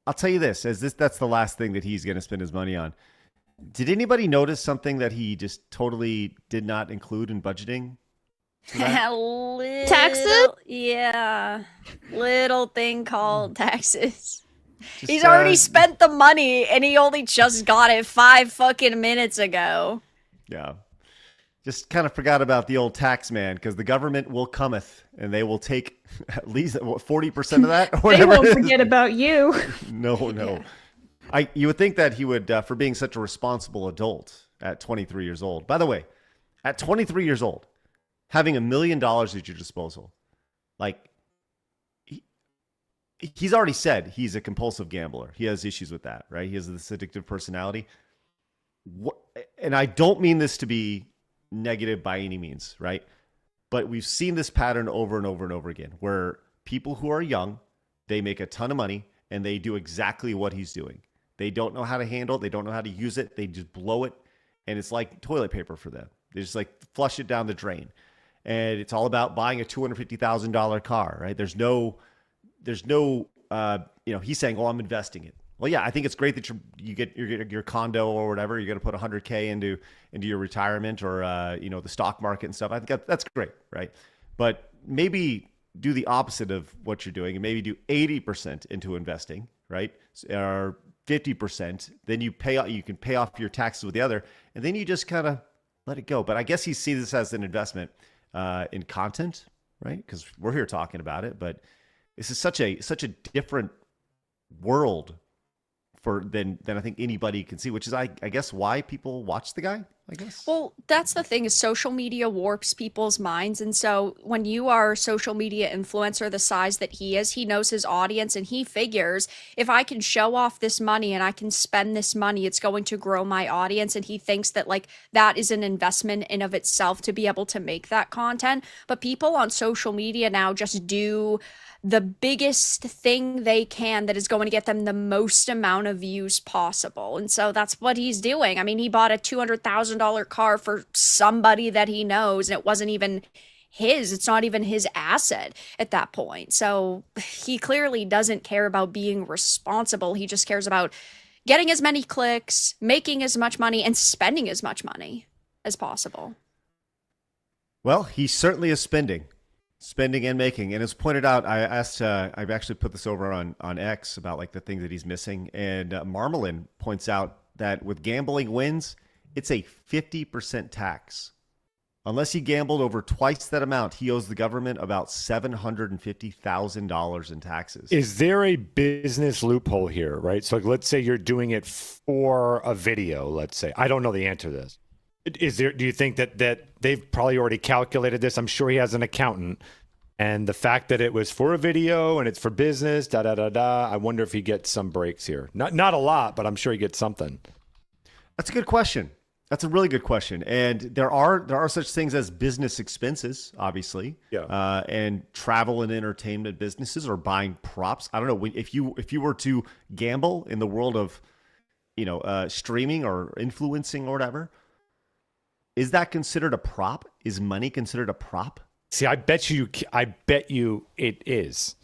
I'll tell you this, that's the last thing that he's going to spend his money on. Did anybody notice something that he just totally did not include in budgeting? Taxes? Yeah. Little thing called taxes. Just, He's already spent the money and he only just got it 5 fucking minutes ago. Yeah. Just kind of forgot about the old tax man because the government will cometh and they will take at least 40% of that. Or They whatever won't it is. forget about you. No. Yeah. You would think that he would, for being such a responsible adult at 23 years old. By the way, at 23 years old, having $1 million at your disposal, like he's already said he's a compulsive gambler. He has issues with that, right? He has this addictive personality. And I don't mean this to be negative by any means, right? But we've seen this pattern over and over and over again where people who are young, they make a ton of money and they do exactly what he's doing. They don't know how to handle it. They don't know how to use it. They just blow it. And it's like toilet paper for them. They just like flush it down the drain. And it's all about buying a $250,000 car, right? There's no, he's saying, oh, I'm investing it. Well, yeah, I think it's great that you get your condo or whatever. You're going to put $100K into your retirement or, the stock market and stuff. I think that's great, right? But maybe do the opposite of what you're doing and maybe do 80% into investing, right? Or 50%. Then you can pay off your taxes with the other, and then you just kind of let it go. But I guess he sees this as an investment in content, right? Because we're here talking about it, but this is such a different world than I think anybody can see, which is I guess why people watch the guy, I guess. Well, that's the thing is social media warps people's minds. And so when you are a social media influencer the size that he is, he knows his audience and he figures if I can show off this money and I can spend this money, it's going to grow my audience. And he thinks that like that is an investment in of itself to be able to make that content. But people on social media now just do the biggest thing they can that is going to get them the most amount of views possible. And so that's what he's doing. I mean, he bought a $200,000 car for somebody that he knows, and it wasn't even his. It's not even his asset at that point. So he clearly doesn't care about being responsible. He just cares about getting as many clicks, making as much money, and spending as much money as possible. Well, he certainly is spending and making. And as pointed out, I asked, I've actually put this over on X about like the things that he's missing. And Marmalin points out that with gambling wins, it's a 50% tax. Unless he gambled over twice that amount, he owes the government about $750,000 in taxes. Is there a business loophole here, right? So like, let's say you're doing it for a video, let's say. I don't know the answer to this. Do you think that they've probably already calculated this? I'm sure he has an accountant. And the fact that it was for a video and it's for business, I wonder if he gets some breaks here. Not a lot, but I'm sure he gets something. That's a good question. That's a really good question. And there are such things as business expenses, obviously. Yeah. And travel and entertainment businesses or buying props. I don't know if you were to gamble in the world of, streaming or influencing or whatever. Is that considered a prop? Is money considered a prop? See, I bet you it is,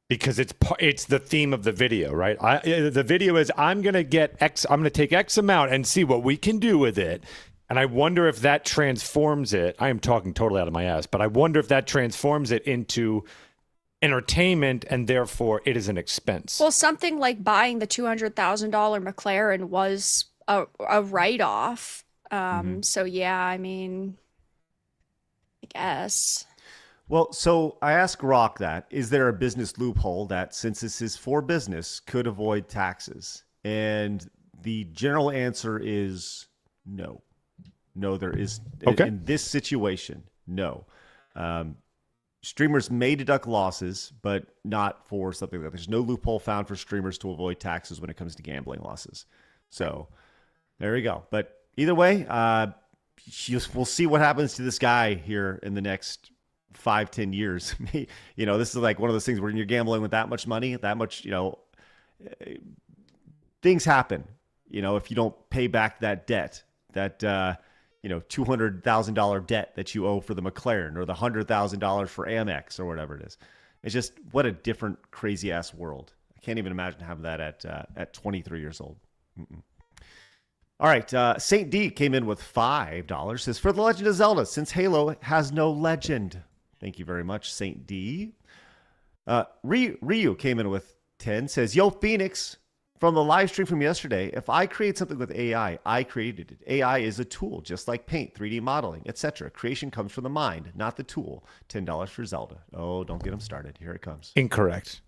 because it's the theme of the video, right? The video is I'm going to take X amount and see what we can do with it. And I wonder if that transforms it. I am talking totally out of my ass, but I wonder if that transforms it into entertainment and therefore it is an expense. Well, something like buying the $200,000 McLaren was a write-off. So yeah, I mean, I guess. Well, so I asked Rock that, is there a business loophole that since this is for business could avoid taxes? And the general answer is no. No, there is. Okay. In this situation, no. Streamers may deduct losses, but not for something like that. There's no loophole found for streamers to avoid taxes when it comes to gambling losses. So there you go. But either way, we'll see what happens to this guy here in the next 5-10 years. This is like one of those things where you're gambling with that much money, that much, things happen. If you don't pay back that debt, that $200,000 debt that you owe for the McLaren or the $100,000 for Amex or whatever it is. It's just what a different crazy ass world. I can't even imagine having that at 23 years old. Mm-mm. All right. Saint D came in with $5. Says, for The Legend of Zelda, since Halo has no legend. Thank you very much, Saint D. Ryu came in with 10. Says, yo, Phoenix, from the live stream from yesterday, if I create something with AI, I created it. AI is a tool, just like paint, 3D modeling, etc. Creation comes from the mind, not the tool. $10 for Zelda. Oh, don't get him started. Here it comes. Incorrect.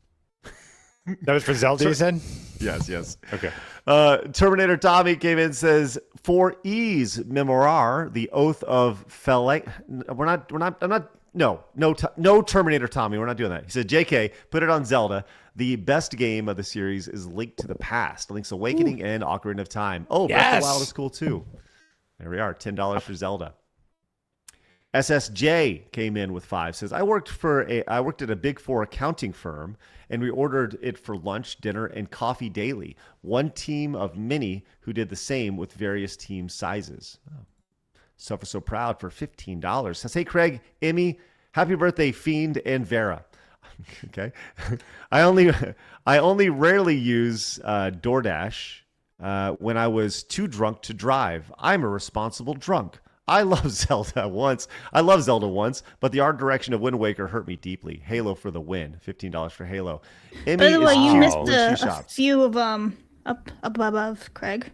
That was for Zelda, you said? Yes. Okay. Terminator Tommy came in and says, for ease, memorar, the oath of Felate. No, Terminator Tommy. We're not doing that. He said, JK, put it on Zelda. The best game of the series is Link to the Past, Link's Awakening, and Ocarina of Time. Oh, Breath of the Wild is cool too. There we are. $10 for Zelda. SSJ came in with 5. Says, I worked at a Big Four accounting firm, and we ordered it for lunch, dinner, and coffee daily. One team of many who did the same with various team sizes. Oh. So proud for $15. Says, hey, Craig, Emmy, happy birthday, Fiend, and Vara. Okay. I only rarely use DoorDash when I was too drunk to drive. I'm a responsible drunk. I love Zelda once, but the art direction of Wind Waker hurt me deeply. Halo for the win. $15 for Halo. Emmy, by the way, you missed a few of up above, Craig.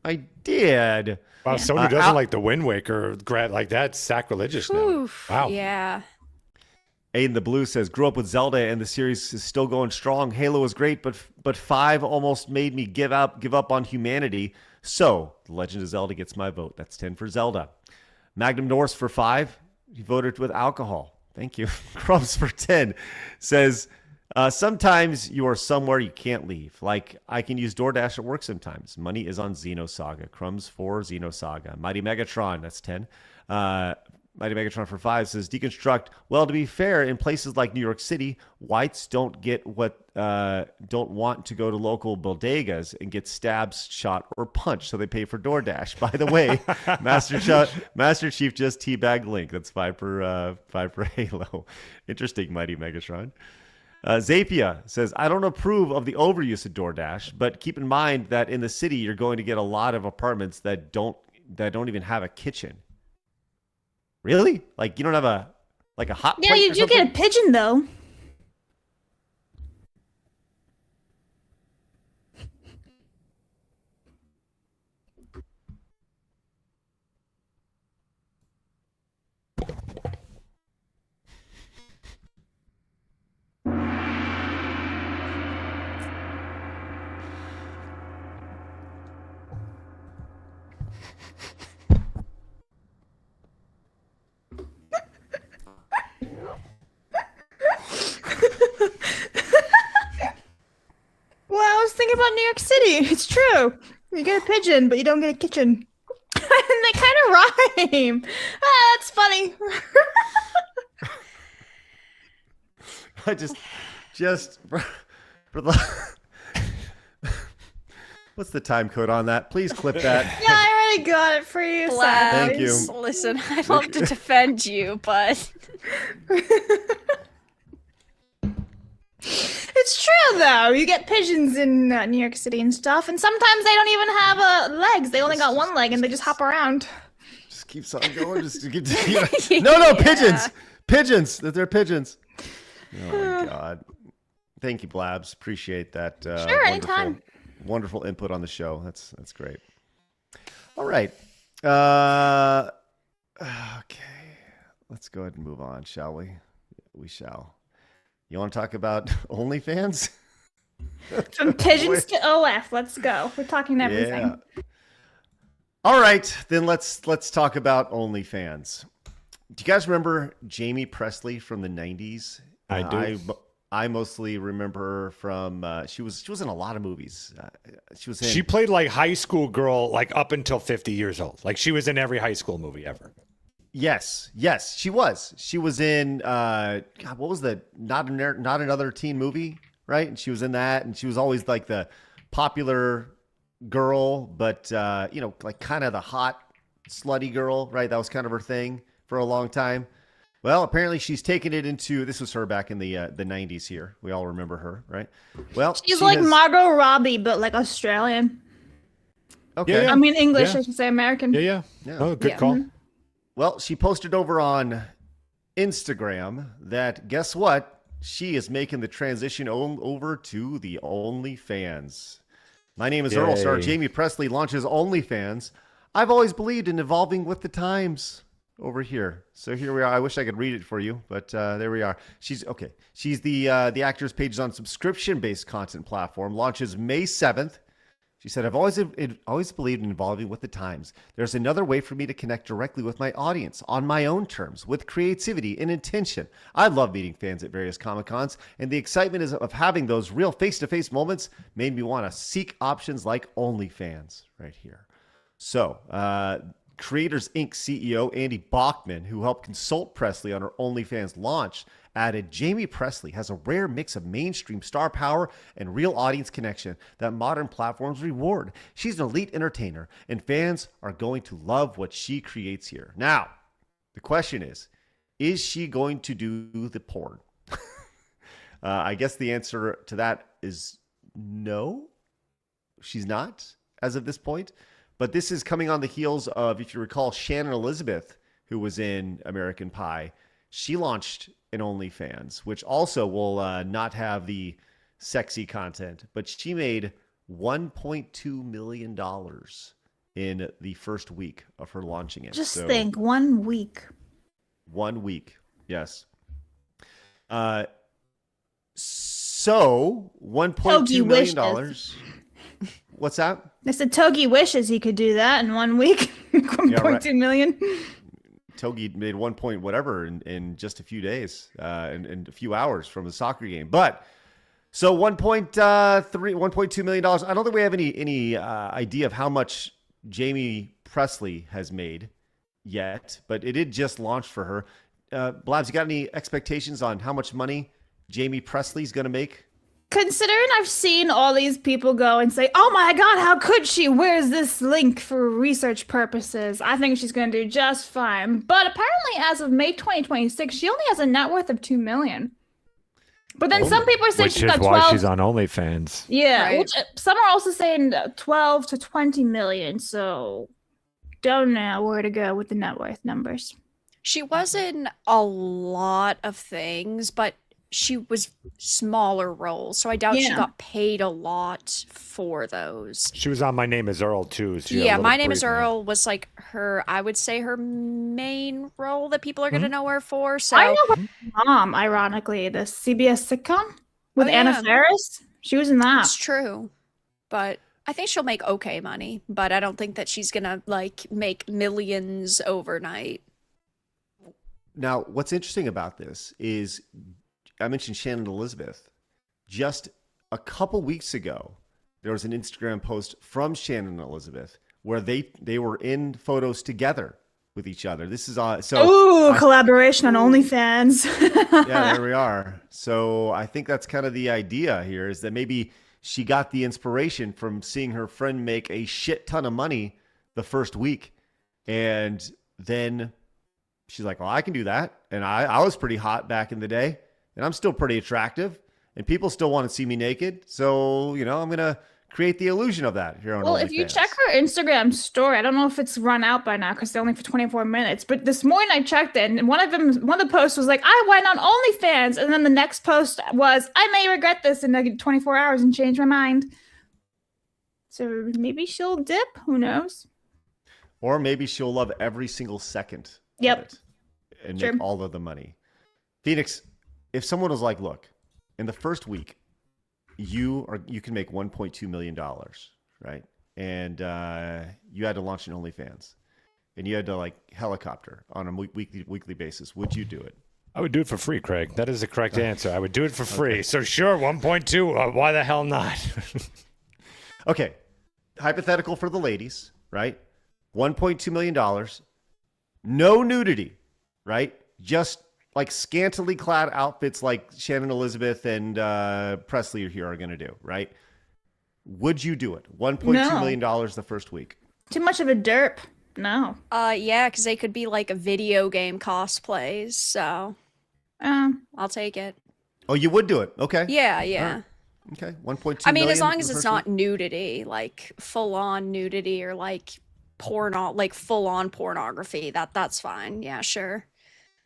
I did. Wow, someone who doesn't like the Wind Waker, like that's sacrilegious now. Oof, wow. Yeah. Aiden the Blue says, grew up with Zelda and the series is still going strong. Halo was great, but 5 almost made me give up on humanity. So The Legend of Zelda gets my vote. That's 10 for Zelda. Magnum Norse for 5. He voted with alcohol. Thank you. Crumbs for 10 says, sometimes you are somewhere you can't leave. Like I can use DoorDash at work sometimes. Money is on Xenosaga. Crumbs for Xenosaga. Mighty Megatron, that's 10. Mighty Megatron for 5 says, deconstruct. Well, to be fair, in places like New York City, whites don't want to go to local bodegas and get stabbed, shot, or punched, so they pay for DoorDash. By the way, Master Chief just teabagged Link. That's 5 for Halo. Interesting, Mighty Megatron. Zapia says, I don't approve of the overuse of DoorDash, but keep in mind that in the city, you're going to get a lot of apartments that don't even have a kitchen. Really? Like you don't have a hot plate? Yeah, you do get a pigeon though. Well, I was thinking about New York City. It's true. You get a pigeon, but you don't get a kitchen. And they kind of rhyme. Ah, that's funny. I just for the what's the time code on that? Please clip that. Yeah, I already got it for you. Blabs, Thank you. Listen, I'd love to defend you, but It's true, though. You get pigeons in New York City and stuff, and sometimes they don't even have legs. They only got one leg, and they just hop around. Just keeps on going. No, pigeons. Pigeons. They're pigeons. Oh my God. Thank you, Blabs. Appreciate that. Sure, anytime. Wonderful input on the show. That's great. All right. Okay. Let's go ahead and move on, shall we? We shall. You want to talk about OnlyFans? From pigeons to OF. Let's go. We're talking everything. Yeah. All right, then let's talk about OnlyFans. Do you guys remember Jamie Pressley from the 90s? I do. I mostly remember her from she was in a lot of movies. She played like high school girl like up until 50 years old. Like she was in every high school movie ever. Yes, she was. She was in God, what was the not another teen movie, right? And she was in that, and she was always like the popular girl, but like kind of the hot slutty girl, right? That was kind of her thing for a long time. Well, apparently she's taken it into, this was her back in the 90s here. We all remember her, right? Well, she's like Margot Robbie, but like Australian. Okay. Yeah. I mean, English, Yeah. I should say American. Yeah. Oh, good call. Well, she posted over on Instagram that guess what? She is making the transition over to the OnlyFans. My name is Earl. Star Yay. Jamie Pressley launches OnlyFans. I've always believed in evolving with the times. Over here. So here we are. I wish I could read it for you, but there we are. She's okay. She's the actors page on subscription-based content platform. Launches May 7th. She said, I've always believed in evolving with the times. There's another way for me to connect directly with my audience on my own terms, with creativity and intention. I love meeting fans at various Comic-Cons, and the excitement of having those real face-to-face moments made me want to seek options like OnlyFans right here. So, Creators Inc. CEO Andy Bachman, who helped consult Pressley on her OnlyFans launch, added, Jamie Pressley has a rare mix of mainstream star power and real audience connection that modern platforms reward. She's an elite entertainer, and fans are going to love what she creates here. Now, the question is she going to do the porn? I guess the answer to that is no, she's not as of this point. But this is coming on the heels of, if you recall, Shannon Elizabeth, who was in American Pie. She launched an OnlyFans, which also will not have the sexy content. But she made $1.2 million in the first week of her launching it. Just think, 1 week. 1 week, yes. So $1.2 million. What's that? I said Togi wishes he could do that in 1 week. 1.2 million. Togi made 1 point whatever in just a few days, in a few hours from the soccer game. But so $1.2 million. I don't think we have any idea of how much Jamie Pressley has made yet, but it did just launch for her. Blabs, you got any expectations on how much money Jamie Presley's going to make? Considering I've seen all these people go and say, oh my God, how could she? Where's this link for research purposes? I think she's going to do just fine. But apparently as of May 2026, she only has a net worth of $2 million. But then some people are saying she's got 12. Which is why she's on OnlyFans. Yeah, Right. which some are also saying 12 to 20 million. So don't know where to go with the net worth numbers. She was in a lot of things, but she was smaller roles, so I doubt she Yeah. got paid a lot for those. She was on My Name is Earl, too. So Yeah, My Name is Earl was like her, I would say her main role that people are going to know her for. So I know her mom, ironically, the CBS sitcom with Oh, Anna yeah. Faris. She was in that. it's true. But I think she'll make okay money, but I don't think that she's going to like make millions overnight. Now, what's interesting about this is I mentioned Shannon Elizabeth. Just a couple weeks ago, there was an Instagram post from Shannon Elizabeth where they were in photos together with each other. This is so. Ooh, collaboration on OnlyFans. Yeah, there we are. So I think that's kind of the idea here, is that maybe she got the inspiration from seeing her friend make a shit ton of money the first week, and then she's like, well, I can do that. And I was pretty hot back in the day, and I'm still pretty attractive, and people still want to see me naked. So, I'm going to create the illusion of that here on Well, OnlyFans. if you check her Instagram story, I don't know if it's run out by now because they're only for 24 minutes. But this morning I checked it, and one of the posts was like, I went on OnlyFans. And then the next post was, I may regret this in like 24 hours and change my mind. So maybe she'll dip. Who knows? Or maybe she'll love every single second Yep. of it and Sure. make all of the money. Phoenix, if someone was like, look, in the first week, you can make $1.2 million, right? And you had to launch an OnlyFans, and you had to like helicopter on a weekly basis. Would you do it? I would do it for free, Craig. That is the correct answer. I would do it for free. Okay. So sure, 1.2. Why the hell not? Okay, hypothetical for the ladies, right? $1.2 million, no nudity, right? Just like scantily clad outfits like Shannon Elizabeth and Pressley here are going to do, right? Would you do it? $1.2 million the first week. Too much of a derp. No. Yeah, because they could be like a video game cosplays. So I'll take it. Oh, you would do it? Okay. Yeah. Right. Okay, 1.2 I mean, as million long in as the it's first not week? nudity, like full on nudity or like like full on pornography, that's fine. Yeah, sure.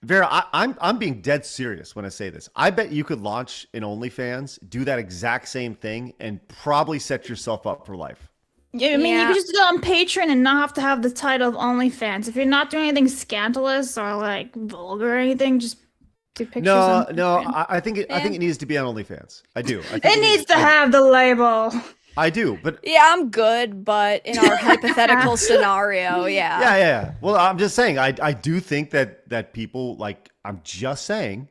Vera, I'm being dead serious when I say this. I bet you could launch an OnlyFans, do that exact same thing, and probably set yourself up for life. Yeah, I mean, you could just do it on Patreon and not have to have the title of OnlyFans. If you're not doing anything scandalous or like vulgar or anything, just do pictures. No, on no, Patreon. I think it needs to be on OnlyFans. I do. I think It needs to have the label. I do, but Yeah, I'm good, but in our hypothetical scenario, yeah. yeah. Well, I'm just saying, I do think that people like. I'm just saying,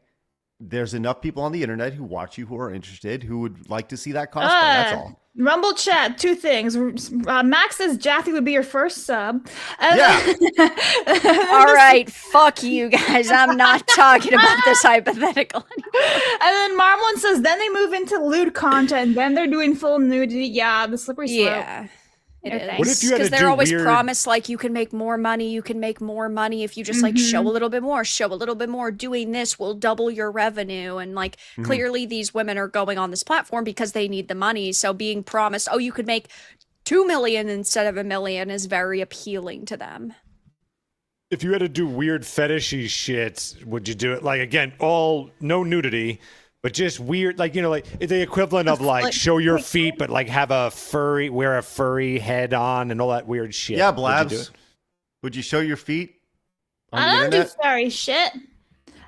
there's enough people on the internet who watch you who are interested who would like to see that cosplay. That's all. Rumble chat, two things. Max says Jathy would be your first sub. And Yeah. All right, fuck you guys. I'm not talking about this hypothetical anymore. And then Marlon says then they move into lewd content, then they're doing full nudity. Yeah, the slippery slope. Yeah. It is. What if you had Because to they're do always weird- promised like you can make more money if you just like show a little bit more. Doing this will double your revenue. And like clearly these women are going on this platform because they need the money. So being promised, oh, you could make 2 million instead of 1 million is very appealing to them. If you had to do weird fetishy shit, would you do it? Like, again, no nudity, but just weird, like, you know, like the equivalent of like show your feet, but like wear a furry head on and all that weird shit. Yeah, Would you do Blabs. it? Would you show your feet on the I don't do internet? furry shit.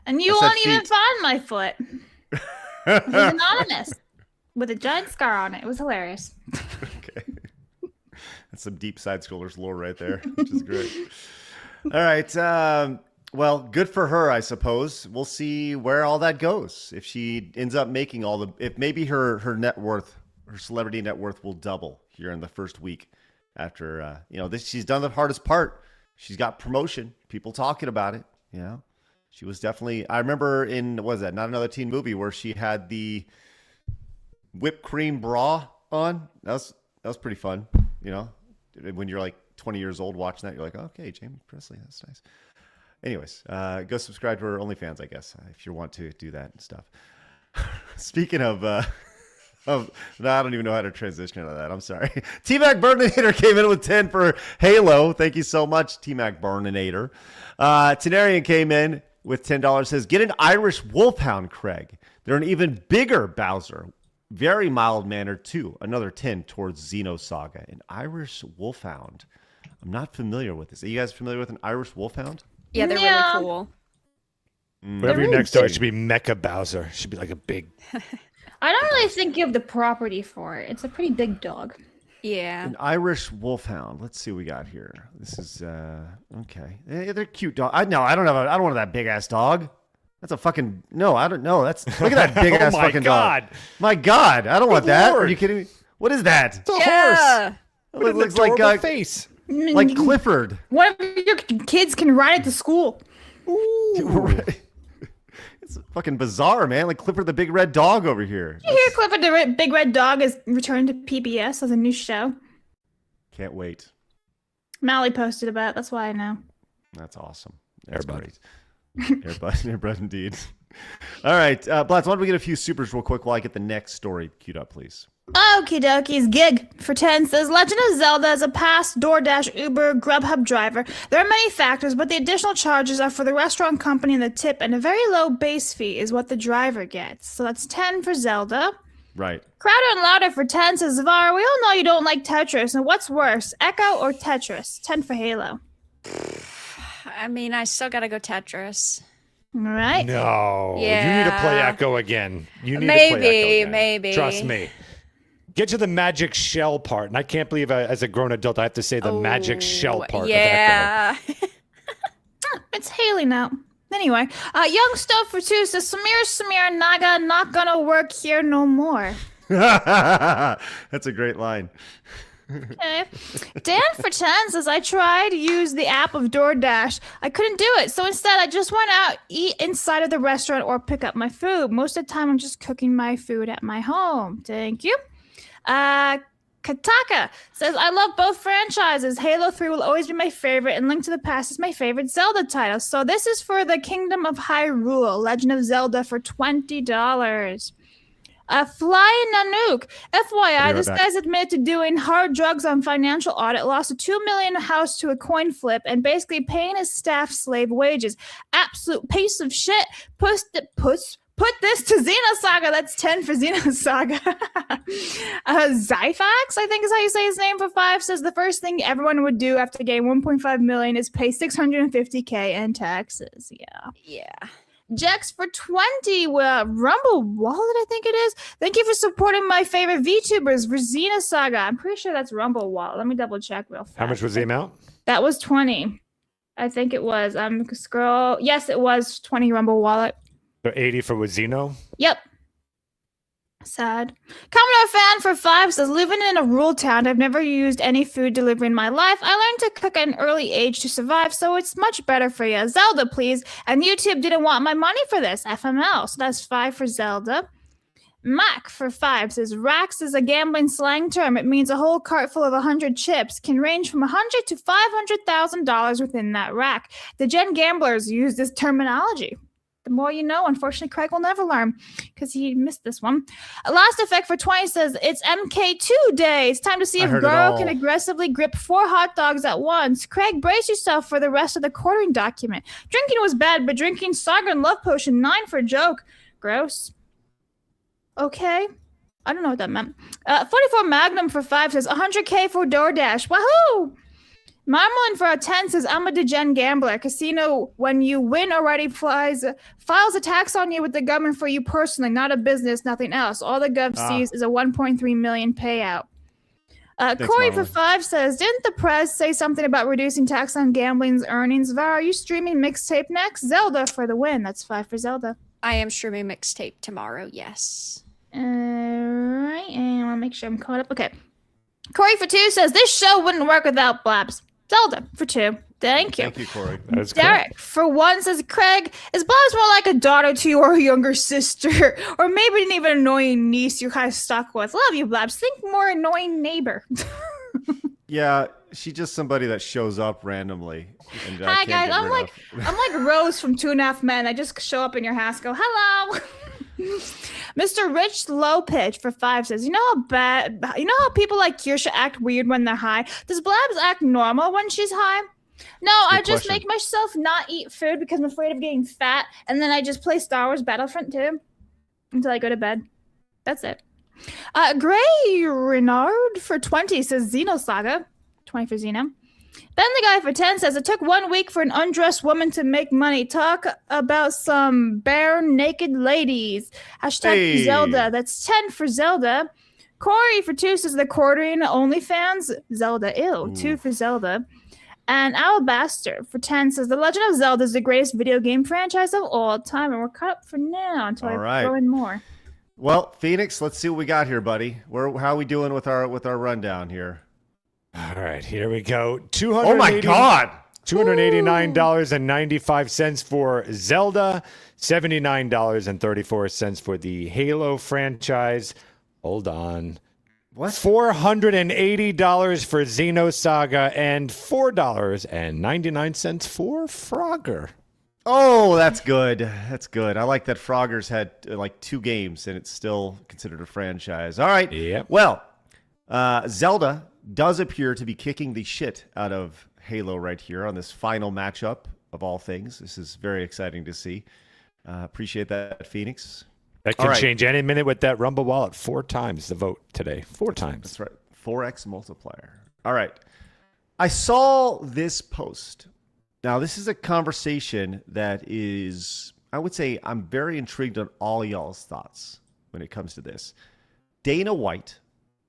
And you I said won't even feet. find my foot. It was anonymous with a giant scar on it. It was hilarious. Okay. That's some deep side scrollers lore right there, which is great. All right. Well, good for her, I suppose. We'll see where all that goes. If she ends up making if maybe her net worth, her celebrity net worth will double here in the first week after, she's done the hardest part. She's got promotion, people talking about it. You know, she was definitely, I remember what was that? Not Another Teen Movie where she had the whipped cream bra on. That was pretty fun. You know, when you're like 20 years old watching that, you're like, okay, Jamie Pressley, that's nice. Anyways, go subscribe to her OnlyFans, I guess, if you want to do that and stuff. Speaking of, no, I don't even know how to transition out of that. I'm sorry. T-Mac Burninator came in with 10 for Halo. Thank you so much, T-Mac Burninator. Tenarian came in with $10, says, get an Irish Wolfhound, Craig. They're an even bigger Bowser. Very mild-mannered, too. Another 10 towards Xenosaga. An Irish Wolfhound. I'm not familiar with this. Are you guys familiar with an Irish Wolfhound? Yeah, they're really cool. Whatever your next dog should be, Mecha Bowser. Should be like a big. I don't really think you have the property for it. It's a pretty big dog. Yeah. An Irish Wolfhound. Let's see what we got here. This is okay. They're cute dog. I don't want that big ass dog. That's a fucking no. I don't know. That's look at that big ass fucking dog. My God, I don't want that. Are you kidding me? What is that? It's a horse. It looks like face. Like Clifford. One of your kids can ride it to school. Ooh. It's fucking bizarre, man. Like Clifford the big red dog over here. Did you hear Clifford the big red dog is returned to PBS as a new show? Can't wait. Mally posted about it. That's why I know. That's awesome. That's great. Airbud indeed. All right, Blatz, why don't we get a few supers real quick while I get the next story queued up, please? Okie dokies. Gig for 10 says Legend of Zelda is a past DoorDash, Uber, Grubhub driver. There are many factors, but the additional charges are for the restaurant company and the tip, and a very low base fee is what the driver gets. So that's 10 for Zelda. Right. Crowder and Louder for 10 says Vara, we all know you don't like Tetris, and what's worse, Echo or Tetris? 10 for Halo. I mean, I still gotta go Tetris. All right. No. Yeah. You need to play Echo again. You need to play Echo again. Maybe. Trust me. Get to the magic shell part. And I can't believe as a grown adult I have to say the magic shell part of Echo. It's Haley now. Anyway, Young Stuff for 2 says Samir Naga not gonna work here no more. That's a great line. Okay. Dan for 10 says I tried to use the app of DoorDash. I couldn't do it. So instead I just went out, eat inside of the restaurant or pick up my food. Most of the time I'm just cooking my food at my home. Thank you. Kataka says I love both franchises. Halo 3 will always be my favorite, and Link to the Past is my favorite Zelda title. So this is for the Kingdom of Hyrule, Legend of Zelda for $20. Flying Nanook. FYI, right this back. guy's admitted to doing hard drugs on financial audit, lost a $2 million house to a coin flip, and basically paying his staff slave wages. Absolute piece of shit. Put this to Xenosaga. That's 10 for Xenosaga. Zyfax, I think is how you say his name, for 5, says the first thing everyone would do after getting 1.5 million is pay $650K in taxes. Yeah. Jex for 20, Rumble Wallet, I think it is. Thank you for supporting my favorite VTubers, Rosina Saga. I'm pretty sure that's Rumble Wallet. Let me double check real fast. How much was the amount? That was 20. I think it was. Scroll. Yes, it was 20 Rumble Wallet. So 80 for Wazino? Yep. Sad. Commodore Fan for 5 says, living in a rural town, I've never used any food delivery in my life. I learned to cook at an early age to survive, so it's much better for you. Zelda, please. And YouTube didn't want my money for this. FML. So that's 5 for Zelda. Mac for 5 says, racks is a gambling slang term. It means a whole cart full of 100 chips can range from $100 to $500,000 within that rack. The Gen gamblers use this terminology. The more you know. Unfortunately, Craig will never learn because he missed this one. Last Effect for 20 says, it's MK2 day. It's time to see if Goro can aggressively grip 4 hot dogs at once. Craig, brace yourself for the rest of the quartering document. Drinking was bad, but drinking Saga and Love Potion, 9 for a joke. Gross. Okay. I don't know what that meant. 44 Magnum for 5 says, 100K for DoorDash. Wahoo! Marmalin for a 10 says, I'm a degen gambler. Casino, when you win already, files a tax on you with the government for you personally, not a business, nothing else. All the gov sees is a 1.3 million payout. Corey for 5 says, didn't the press say something about reducing tax on gambling's earnings? Vara, are you streaming mixtape next? Zelda for the win. That's 5 for Zelda. I am streaming mixtape tomorrow, yes. All right, and I want to make sure I'm caught up. Okay. Corey for 2 says, this show wouldn't work without Blabs. Zelda for 2. Thank you. Thank you, Corey. That's Derek for 1 says, Craig, is Blabs more like a daughter to you or a younger sister? Or maybe an even annoying niece you're kind of stuck with? Love you, Blabs. Think more annoying neighbor. Yeah, she's just somebody that shows up randomly. And, Hi, guys. I'm like Rose from 2.5 Men. I just show up in your house, go, hello. Mr. Rich Low Pitch for 5 says, you know how people like Kirsha act weird when they're high? Does Blabs act normal when she's high? No, I just make myself not eat food because I'm afraid of getting fat, and then I just play Star Wars Battlefront 2 until I go to bed. That's it. Gray Renard for 20 says, Xenosaga. 20 for Xeno. Ben the Guy for 10 says, it took 1 week for an undressed woman to make money. Talk about some bare naked ladies. Hashtag Zelda. That's 10 for Zelda. Corey for 2 says, the quartering OnlyFans. Zelda. Ew. 2 for Zelda. And Alabaster for 10 says, The Legend of Zelda is the greatest video game franchise of all time. And we're cut up for now until I throw in more. Well, Phoenix, let's see what we got here, buddy. How are we doing with our rundown here? All right, here we go. Oh my God! $289.95 for Zelda, $79.34 for the Halo franchise. Hold on. What? $480 for Xenosaga and $4.99 for Frogger. Oh, that's good. That's good. I like that Frogger's had like 2 games and it's still considered a franchise. All right. Yep. Well, Zelda does appear to be kicking the shit out of Halo right here on this final matchup of all things. This is very exciting to see. Appreciate that, Phoenix. That can change any minute with that Rumble Wallet. 4 times the vote today. 4 times. That's right. 4x multiplier. All right. I saw this post. Now, this is a conversation that is, I would say, I'm very intrigued on all y'all's thoughts when it comes to this. Dana White,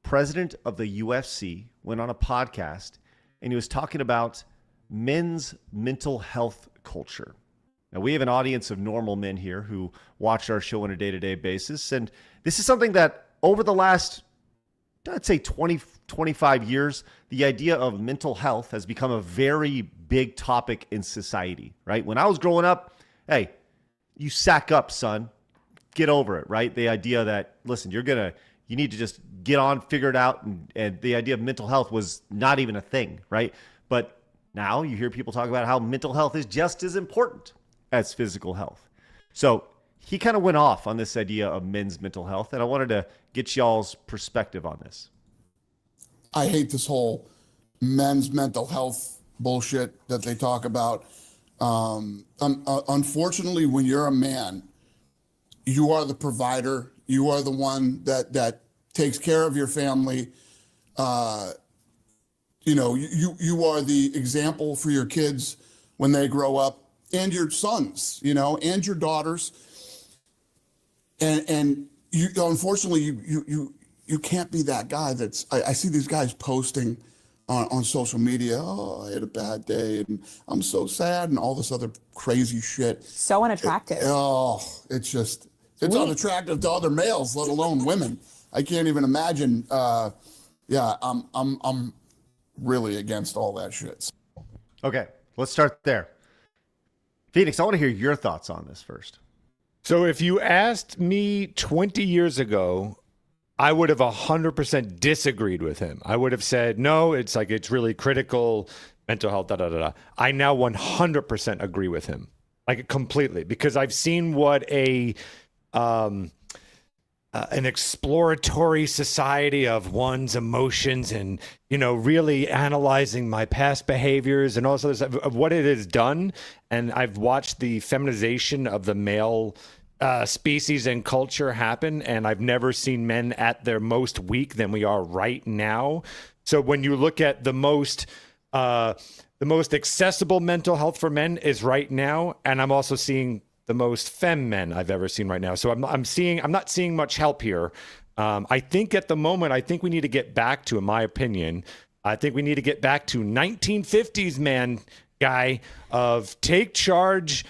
president of the UFC, went on a podcast and he was talking about men's mental health culture. Now, we have an audience of normal men here who watch our show on a day-to-day basis. And this is something that over the last, I'd say 20, 25 years, the idea of mental health has become a very big topic in society, right? When I was growing up, hey, you sack up, son. Get over it, right? The idea that, listen, you need to just get on, figure it out. And the idea of mental health was not even a thing, right? But now you hear people talk about how mental health is just as important as physical health. So he kind of went off on this idea of men's mental health, and I wanted to get y'all's perspective on this. I hate this whole men's mental health bullshit that they talk about. Unfortunately, when you're a man, you are the provider. You are the one that takes care of your family. You know, you are the example for your kids when they grow up, and your sons, you know, and your daughters. And you, unfortunately, you can't be that guy that's, I see these guys posting on social media, oh, I had a bad day and I'm so sad and all this other crazy shit. So unattractive. It's just, it's unattractive to other males, let alone women. I can't even imagine. I'm really against all that shit. Okay, let's start there. Phoenix, I want to hear your thoughts on this first. So if you asked me 20 years ago, I would have 100% disagreed with him. I would have said, no, it's really critical, mental health, da-da-da-da. I now 100% agree with him, like completely, because I've seen what an exploratory society of one's emotions and, you know, really analyzing my past behaviors and all this other stuff of what it has done. And I've watched the feminization of the male species and culture happen, and I've never seen men at their most weak than we are right now. So when you look at the most accessible mental health for men is right now, and I'm also seeing the most femme men I've ever seen right now. So I'm not seeing much help here. I think at the moment, we need to get back to, in my opinion, I think we need to get back to 1950s man guy of take charge.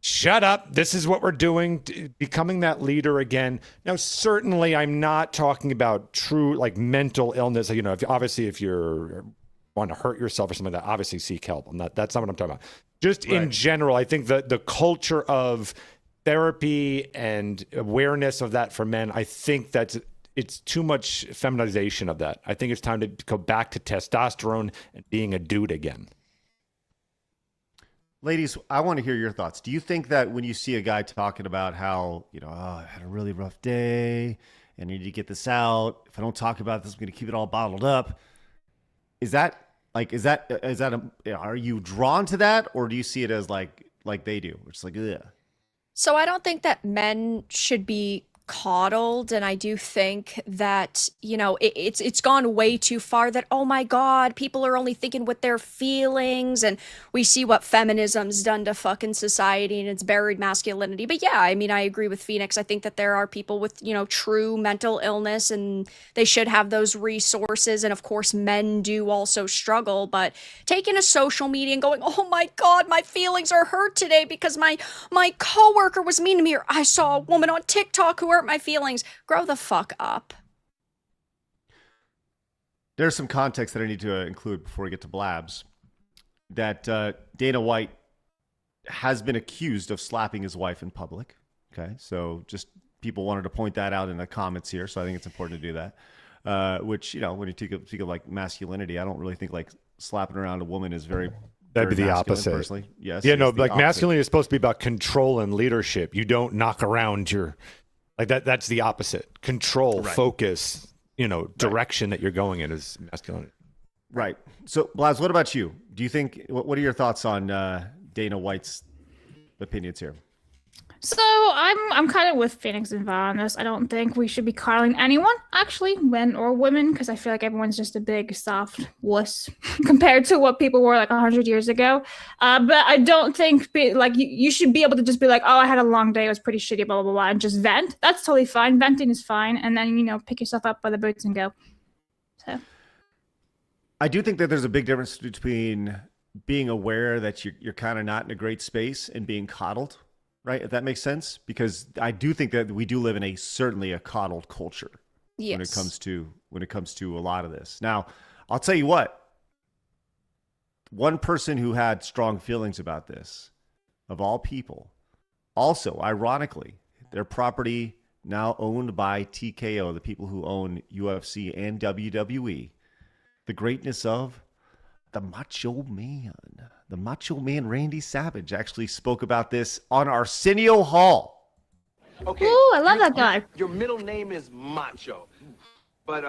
Shut up. This is what we're doing. Becoming that leader again. Now, certainly, I'm not talking about true like mental illness. You know, if you're want to hurt yourself or something like that, obviously seek help. That's not what I'm talking about. Just in general, I think that the culture of therapy and awareness of that for men, I think it's too much feminization of that. I think it's time to go back to testosterone and being a dude again. Ladies, I want to hear your thoughts. Do you think that when you see a guy talking about how, you know, I had a really rough day and I need to get this out. If I don't talk about this, I'm going to keep it all bottled up. Are you drawn to that, or do you see it as like they do? It's like, ugh. So I don't think that men should be coddled, and I do think that, you know, it's gone way too far that, oh my God, people are only thinking with their feelings, and we see what feminism's done to fucking society and it's buried masculinity. But yeah, I mean, I agree with Phoenix. I think that there are people with, you know, true mental illness, and they should have those resources. And of course, men do also struggle, but taking a social media and going, oh my God, my feelings are hurt today because my coworker was mean to me, or I saw a woman on TikTok who hurt my feelings. Grow the fuck up. There's some context that I need to include before we get to blabs. That Dana White has been accused of slapping his wife in public. Okay, so just people wanted to point that out in the comments here, so I think it's important to do that. Which, you know, when you think of like masculinity, I don't really think like slapping around a woman is very. That'd be the opposite. Personally, yes. Yeah, no, like masculinity is supposed to be about control and leadership. You don't knock around your. Like that's the opposite. Control, focus, you know, direction that you're going in is masculinity. Right. So, Blaz, what about you? Do you think, what are your thoughts on Dana White's opinions here? So I'm kind of with Phoenix and Vara on this. I don't think we should be coddling anyone, actually, men or women, because I feel like everyone's just a big soft wuss compared to what people were like 100 years ago. But I don't think you should be able to just be like, oh, I had a long day, it was pretty shitty, blah blah blah, and just vent. That's totally fine. Venting is fine, and then, you know, pick yourself up by the boots and go. So I do think that there's a big difference between being aware that you're kind of not in a great space and being coddled. Right, if that makes sense, because I do think that we do live in certainly a coddled culture when it comes to a lot of this. Now, I'll tell you what. One person who had strong feelings about this, of all people, also ironically, their property now owned by TKO, the people who own UFC and WWE, the greatness of the Macho Man. The Macho Man Randy Savage actually spoke about this on Arsenio Hall. Okay. Ooh, I love that guy. Your middle name is Macho. But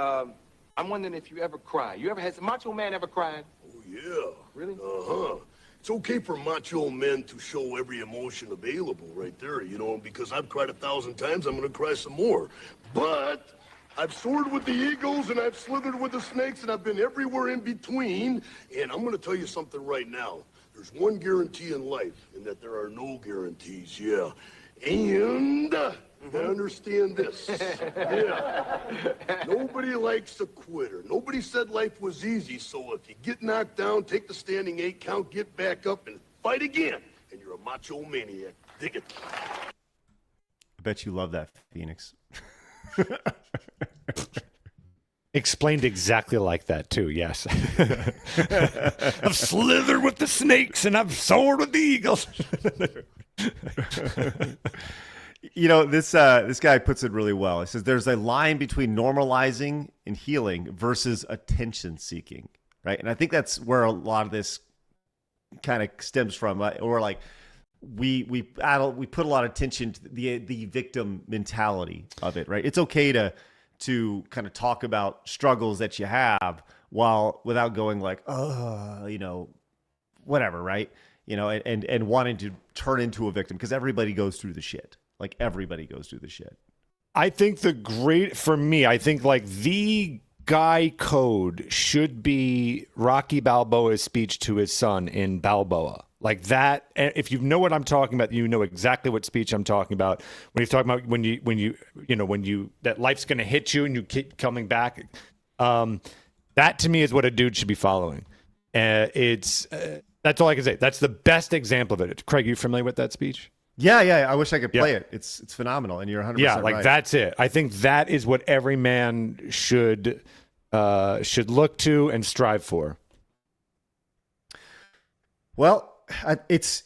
I'm wondering if you ever cry. Has a Macho Man ever cried? Oh, yeah. Really? Uh-huh. It's okay for macho men to show every emotion available right there, you know, because I've cried 1,000 times, I'm gonna cry some more. But I've soared with the eagles and I've slithered with the snakes and I've been everywhere in between. And I'm gonna tell you something right now. There's one guarantee in life, and that there are no guarantees, yeah. And I understand this. Yeah. Nobody likes a quitter. Nobody said life was easy, so if you get knocked down, take the standing 8 count, get back up, and fight again. And you're a macho maniac. Dig it. I bet you love that, Phoenix. Explained exactly like that too. Yes, I've slithered with the snakes and I've soared with the eagles. You know, this guy puts it really well. He says there's a line between normalizing and healing versus attention seeking, right? And I think that's where a lot of this kind of stems from. Or like we put a lot of attention to the victim mentality of it, right? It's okay to kind of talk about struggles that you have without going like, you know, whatever, right? You know, and wanting to turn into a victim, because everybody goes through the shit. Like everybody goes through the shit. I think I think like the guy code should be Rocky Balboa's speech to his son in Balboa. Like that. If you know what I'm talking about, you know exactly what speech I'm talking about. When he's talking about when you that life's going to hit you and you keep coming back. That to me is what a dude should be following. That's all I can say. That's the best example of it. Craig, you familiar with that speech? Yeah. I wish I could play it. It's phenomenal, and you're 100% yeah, like right. That's it. I think that is what every man should look to and strive for. Well, it's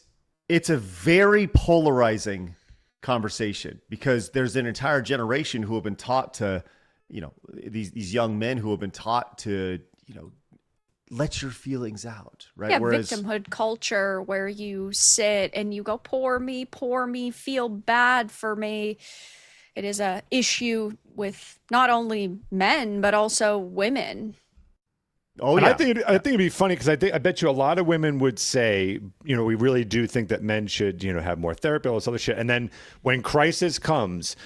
a very polarizing conversation, because there's an entire generation who have been taught to, you know, these young men who have been taught to, you know, let your feelings out, right? Yeah, Whereas, victimhood culture where you sit and you go, poor me, feel bad for me. It is a issue with not only men, but also women. Oh, yeah. I think it'd be funny, because I bet you a lot of women would say, you know, we really do think that men should, you know, have more therapy, all this other shit. And then when crisis comes,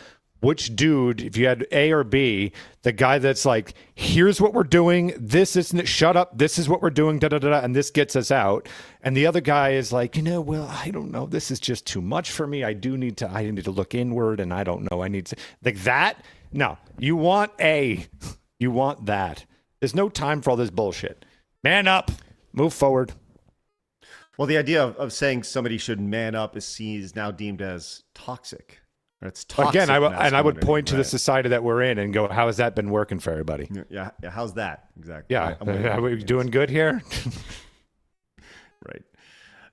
which dude, if you had A or B, the guy that's like, here's what we're doing, this isn't, shut up, this is what we're doing, and this gets us out. And the other guy is like, you know, well, I don't know, this is just too much for me. I need to look inward, and I don't know. I need to, like that. No, you want A, you want that. There's no time for all this bullshit. Man up, move forward. Well, the idea of saying somebody should man up is now deemed as toxic. It's toxic. Again, I would point to the right? society that we're in and go, how has that been working for everybody? Yeah. How's that exactly? Yeah, are we doing good here? Right.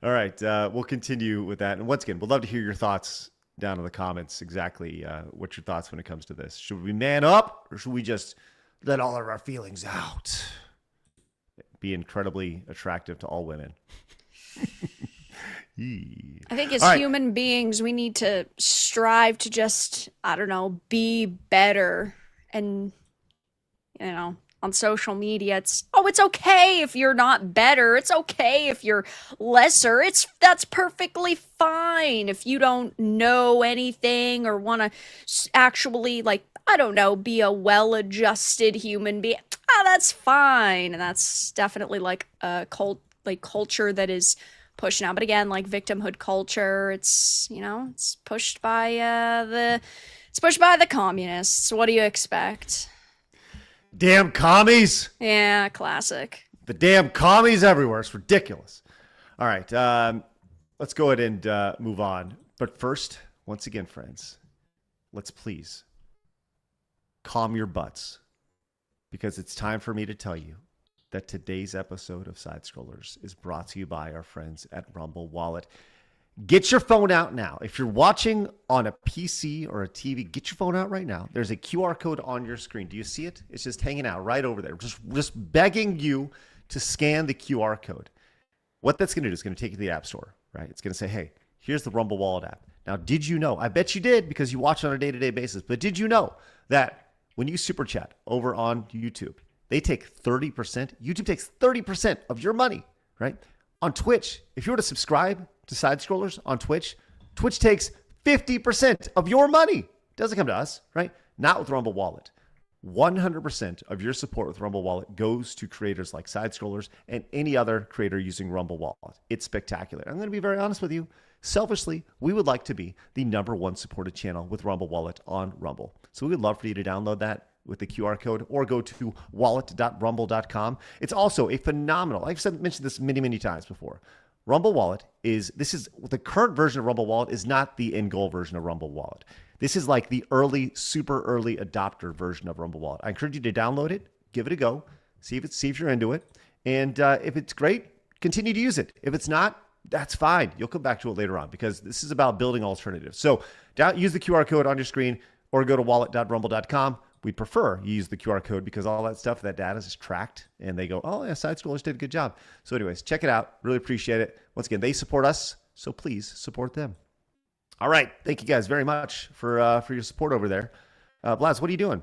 All right. We'll continue with that, and once again, we'd love to hear your thoughts down in the comments. Exactly, what's your thoughts when it comes to this? Should we man up, or should we just let all of our feelings out? Be incredibly attractive to all women. I think as human beings, we need to strive to just, I don't know, be better. And, you know, on social media, it's okay if you're not better. It's okay if you're lesser. That's perfectly fine. If you don't know anything or want to actually, like, I don't know, be a well-adjusted human being, that's fine. And that's definitely like a culture that is pushed now. But again, like victimhood culture, it's pushed by the communists. What do you expect? Damn commies. Yeah, classic. The damn commies everywhere. It's ridiculous. All right. Let's go ahead and move on. But first, once again, friends, let's please calm your butts, because it's time for me to tell you that today's episode of Side Scrollers is brought to you by our friends at Rumble Wallet. Get your phone out now. If you're watching on a PC or a TV, get your phone out right now. There's a QR code on your screen. Do you see it? It's just hanging out right over there. Just begging you to scan the QR code. What that's going to do is going to take you to the App Store, right? It's going to say, hey, here's the Rumble Wallet app. Now, did you know? I bet you did because you watch on a day-to-day basis. But did you know that when you super chat over on YouTube, they take 30%? YouTube takes 30% of your money, right? On Twitch, if you were to subscribe to Side Scrollers on Twitch, Twitch takes 50% of your money. It doesn't come to us, right? Not with Rumble Wallet. 100% of your support with Rumble Wallet goes to creators like Side Scrollers and any other creator using Rumble Wallet. It's spectacular. I'm going to be very honest with you. Selfishly, we would like to be the #1 supported channel with Rumble Wallet on Rumble. So we would love for you to download that with the QR code or go to wallet.rumble.com. It's also a phenomenal, I've mentioned this many, many times before. Rumble Wallet the current version of Rumble Wallet is not the end goal version of Rumble Wallet. This is like the super early adopter version of Rumble Wallet. I encourage you to download it, give it a go, see if you're into it. And if it's great, continue to use it. If it's not, that's fine. You'll come back to it later on because this is about building alternatives. So use the QR code on your screen or go to wallet.rumble.com. We'd prefer you use the QR code because all that stuff, that data is tracked and they go, oh yeah, Side Scrollers did a good job. So anyways, check it out. Really appreciate it. Once again, they support us, so please support them. All right. Thank you guys very much for your support over there. Blaz, what are you doing?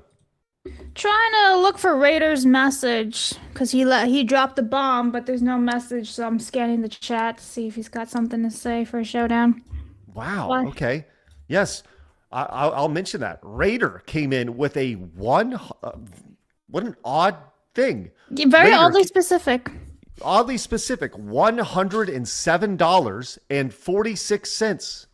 Trying to look for Raider's message because he dropped the bomb, but there's no message, so I'm scanning the chat to see if he's got something to say for a showdown. Wow. What? Okay. Yes. I'll mention that. Raider came in with a what an odd thing. Very oddly specific. Oddly specific. $107.46.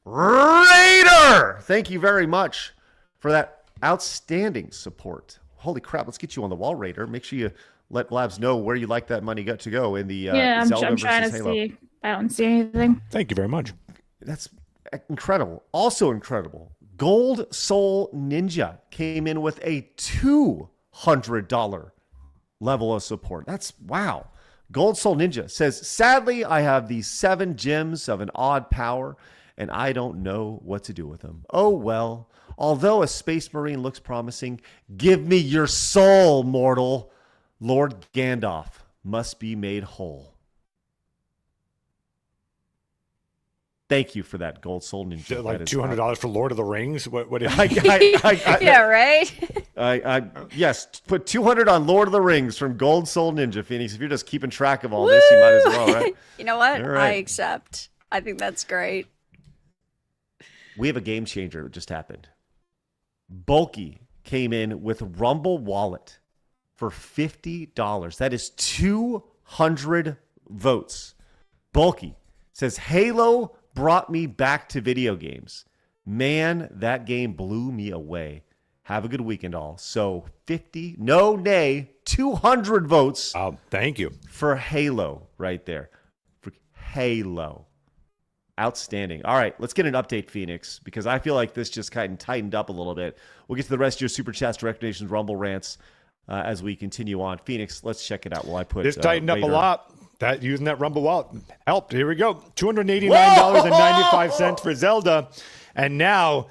Raider! Thank you very much for that outstanding support. Holy crap, let's get you on the wall, Raider. Make sure you let Blabs know where you like that money to go in the Zelda I'm versus trying to Halo. see. I don't see anything. Thank you very much. That's incredible. Also incredible. Gold Soul Ninja came in with a $200 level of support. That's wow. Gold Soul Ninja says, sadly, I have these 7 gems of an odd power, and I don't know what to do with them. Oh, well, although a Space Marine looks promising, give me your soul, mortal. Lord Gandalf must be made whole. Thank you for that, Gold Soul Ninja. Like $200 for Lord of the Rings? What is yeah, right? Yes, put $200 on Lord of the Rings from Gold Soul Ninja, Phoenix. If you're just keeping track of all this, you might as well, right? You know what? Right. I accept. I think that's great. We have a game changer that just happened. Bulky came in with Rumble Wallet for $50. That is 200 votes. Bulky says, Halo brought me back to video games. Man, that game blew me away. Have a good weekend, all. So 50, no, nay, 200 votes. Oh, thank you. For Halo right there. For Halo. Outstanding. All right, let's get an update, Phoenix, because I feel like this just kind of tightened up a little bit. We'll get to the rest of your Super Chats, recommendations, Rumble rants as we continue on. Phoenix, let's check it out while I put this tightened up a lot. That using that Rumble Wallet helped. Here we go. $289.95 for Zelda. And now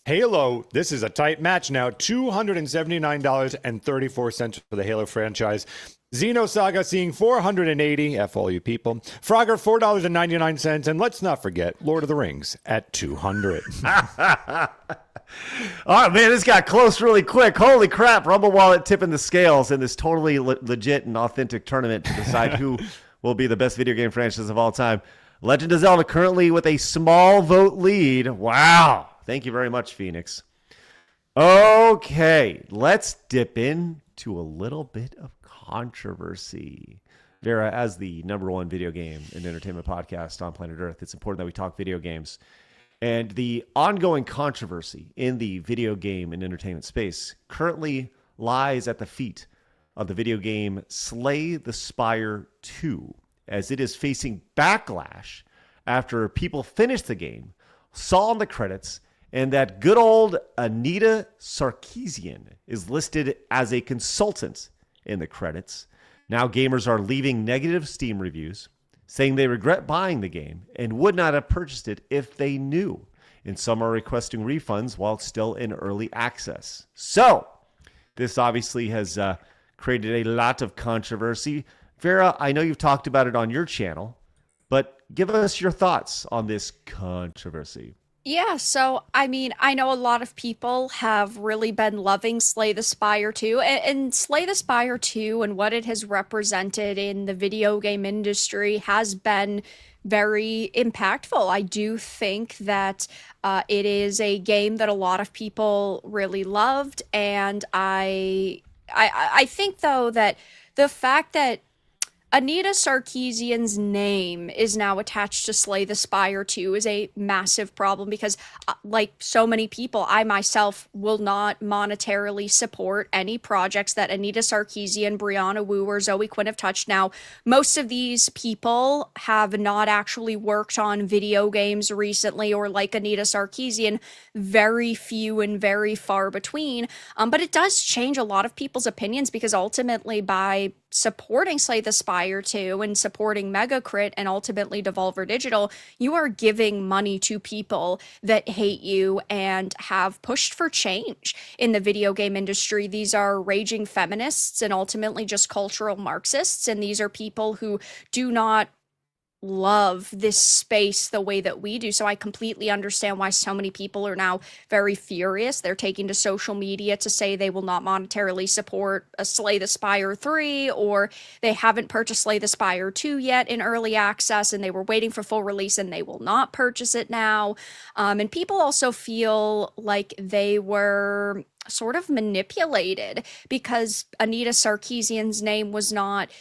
Halo, this is a tight match now. $279.34 for the Halo franchise. Xenosaga seeing $480. F all you people. Frogger, $4.99. And let's not forget Lord of the Rings at $200. All right, man, this got close really quick. Holy crap. Rumble Wallet tipping the scales in this totally legit and authentic tournament to decide who will be the best video game franchise of all time. Legend of Zelda currently with a small vote lead. Wow. Thank you very much, Phoenix. Okay, let's dip into a little bit of controversy. Vara, as the #1 video game and entertainment podcast on planet Earth, it's important that we talk video games. And the ongoing controversy in the video game and entertainment space currently lies at the feet of the video game Slay the Spire 2, as it is facing backlash after people finished the game, saw in the credits, and that good old Anita Sarkeesian is listed as a consultant in the credits. Now gamers are leaving negative Steam reviews, saying they regret buying the game and would not have purchased it if they knew. And some are requesting refunds while it's still in early access. So, this obviously has created a lot of controversy. Vara, I know you've talked about it on your channel, But give us your thoughts on this controversy. Yeah, so I mean, I know a lot of people have really been loving Slay the Spire 2, and Slay the Spire 2 and what it has represented in the video game industry has been very impactful. I do think that it is a game that a lot of people really loved, and I think though that the fact that Anita Sarkeesian's name is now attached to Slay the Spire 2 is a massive problem because, like so many people, I myself will not monetarily support any projects that Anita Sarkeesian, Brianna Wu, or Zoe Quinn have touched. Now, most of these people have not actually worked on video games recently, or like Anita Sarkeesian, very few and very far between. But it does change a lot of people's opinions because ultimately by supporting Slay the Spire 2 and supporting Megacrit and ultimately Devolver Digital, you are giving money to people that hate you and have pushed for change in the video game industry. These are raging feminists and ultimately just cultural Marxists, and these are people who do not love this space the way that we do. So I completely understand why so many people are now very furious. They're taking to social media to say they will not monetarily support a Slay the Spire 3, or they haven't purchased Slay the Spire 2 yet in early access and they were waiting for full release and they will not purchase it now. And people also feel like they were sort of manipulated because Anita Sarkeesian's name was not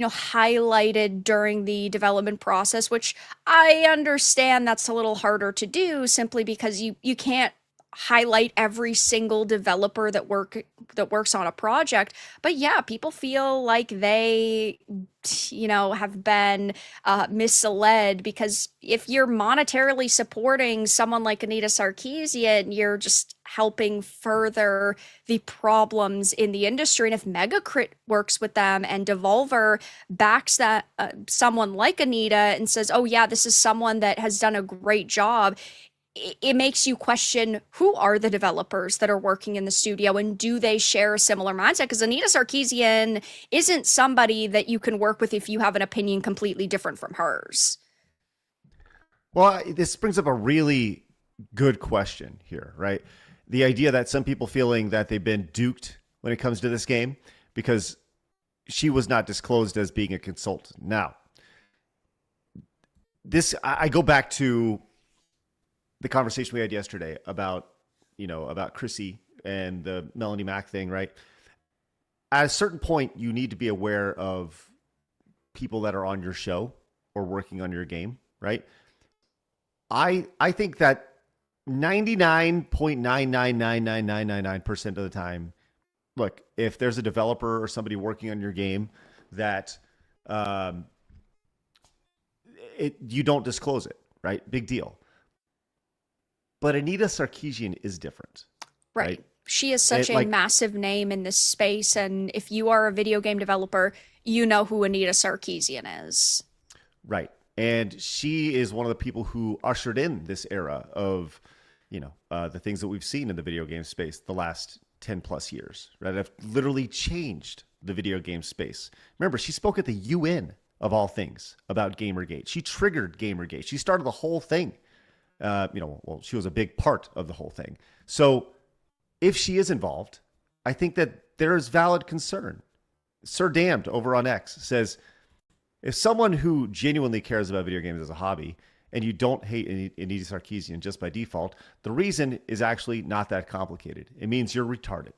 highlighted during the development process, which I understand that's a little harder to do simply because you can't highlight every single developer that works on a project. But yeah, people feel like they have been misled, because if you're monetarily supporting someone like Anita Sarkeesian, you're just helping further the problems in the industry. And if Megacrit works with them and Devolver backs that someone like Anita and says, oh yeah, this is someone that has done a great job, it makes you question, who are the developers that are working in the studio and do they share a similar mindset? Because Anita Sarkeesian isn't somebody that you can work with if you have an opinion completely different from hers. Well, this brings up a really good question here, right? The idea that some people feeling that they've been duped when it comes to this game because she was not disclosed as being a consultant. Now, I go back to the conversation we had yesterday about Chrissy and the Melanie Mack thing, right? At a certain point, you need to be aware of people that are on your show or working on your game, right? I think that 99.9999999% of the time, look, if there's a developer or somebody working on your game that you don't disclose it, right? Big deal. But Anita Sarkeesian is different. Right. She is such a massive name in this space. And if you are a video game developer, you know who Anita Sarkeesian is. Right. And she is one of the people who ushered in this era of, the things that we've seen in the video game space the last 10 plus years, right? Have literally changed the video game space. Remember, she spoke at the UN of all things about Gamergate. She triggered Gamergate. She started the whole thing. She was a big part of the whole thing. So if she is involved, I think that there is valid concern. Sir Damned over on X says, if someone who genuinely cares about video games as a hobby and you don't hate Anita Sarkeesian just by default, the reason is actually not that complicated. It means you're retarded.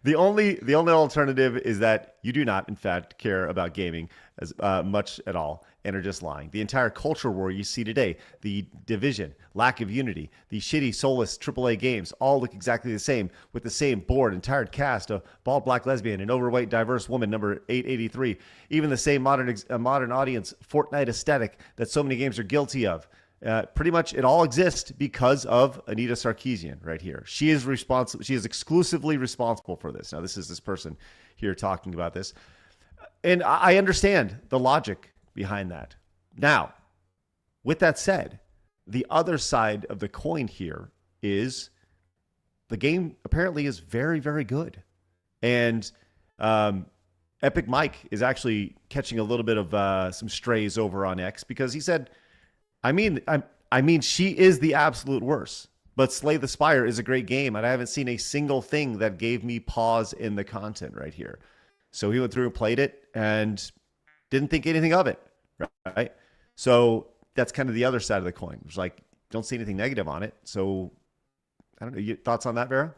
The only alternative is that you do not, in fact, care about gaming as much at all and are just lying. The entire culture war you see today, the division, lack of unity, the shitty, soulless AAA games all look exactly the same with the same bored and tired cast of bald black lesbian and overweight diverse woman number 883. Even the same modern audience Fortnite aesthetic that so many games are guilty of. Pretty much it all exists because of Anita Sarkeesian right here. She is responsible. She is exclusively responsible for this. Now, this is this person here talking about this. And I understand the logic behind that. Now, with that said, the other side of the coin here is the game apparently is very, very good. And Epic Mike is actually catching a little bit of some strays over on X because he said, I mean, she is the absolute worst, but Slay the Spire is a great game, and I haven't seen a single thing that gave me pause in the content right here. So he went through and played it and didn't think anything of it, right? So that's kind of the other side of the coin. It's like, don't see anything negative on it. So I don't know. Your thoughts on that, Vera?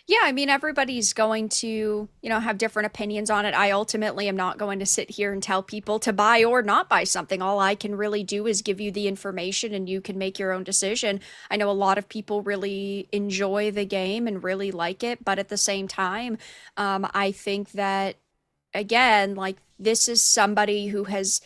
Yeah, I mean, everybody's going to, have different opinions on it. I ultimately am not going to sit here and tell people to buy or not buy something. All I can really do is give you the information and you can make your own decision. I know a lot of people really enjoy the game and really like it, but at the same time, I think that, again, like, this is somebody who has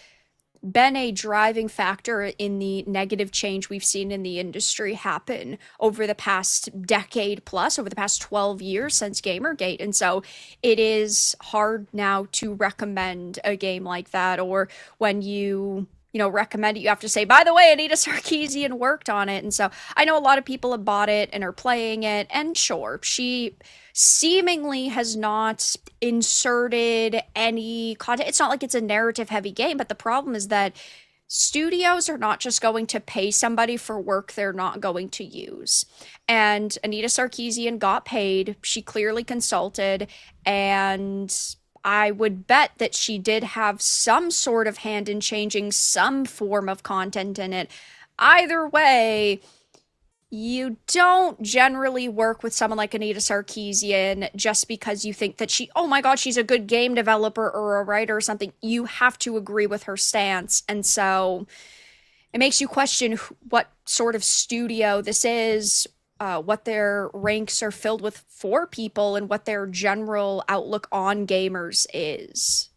been a driving factor in the negative change we've seen in the industry happen over the past decade plus, over the past 12 years since Gamergate. And so it is hard now to recommend a game like that, or when you recommend it, you have to say, by the way, Anita Sarkeesian worked on it. And so I know a lot of people have bought it and are playing it, and sure, she seemingly has not inserted any content. It's not like it's a narrative heavy game, but the problem is that studios are not just going to pay somebody for work they're not going to use. And Anita Sarkeesian got paid. She clearly consulted, and I would bet that she did have some sort of hand in changing some form of content in it. Either way, you don't generally work with someone like Anita Sarkeesian just because you think that oh my God, she's a good game developer or a writer or something. You have to agree with her stance. And so it makes you question what sort of studio this is, what their ranks are filled with for people, and what their general outlook on gamers is.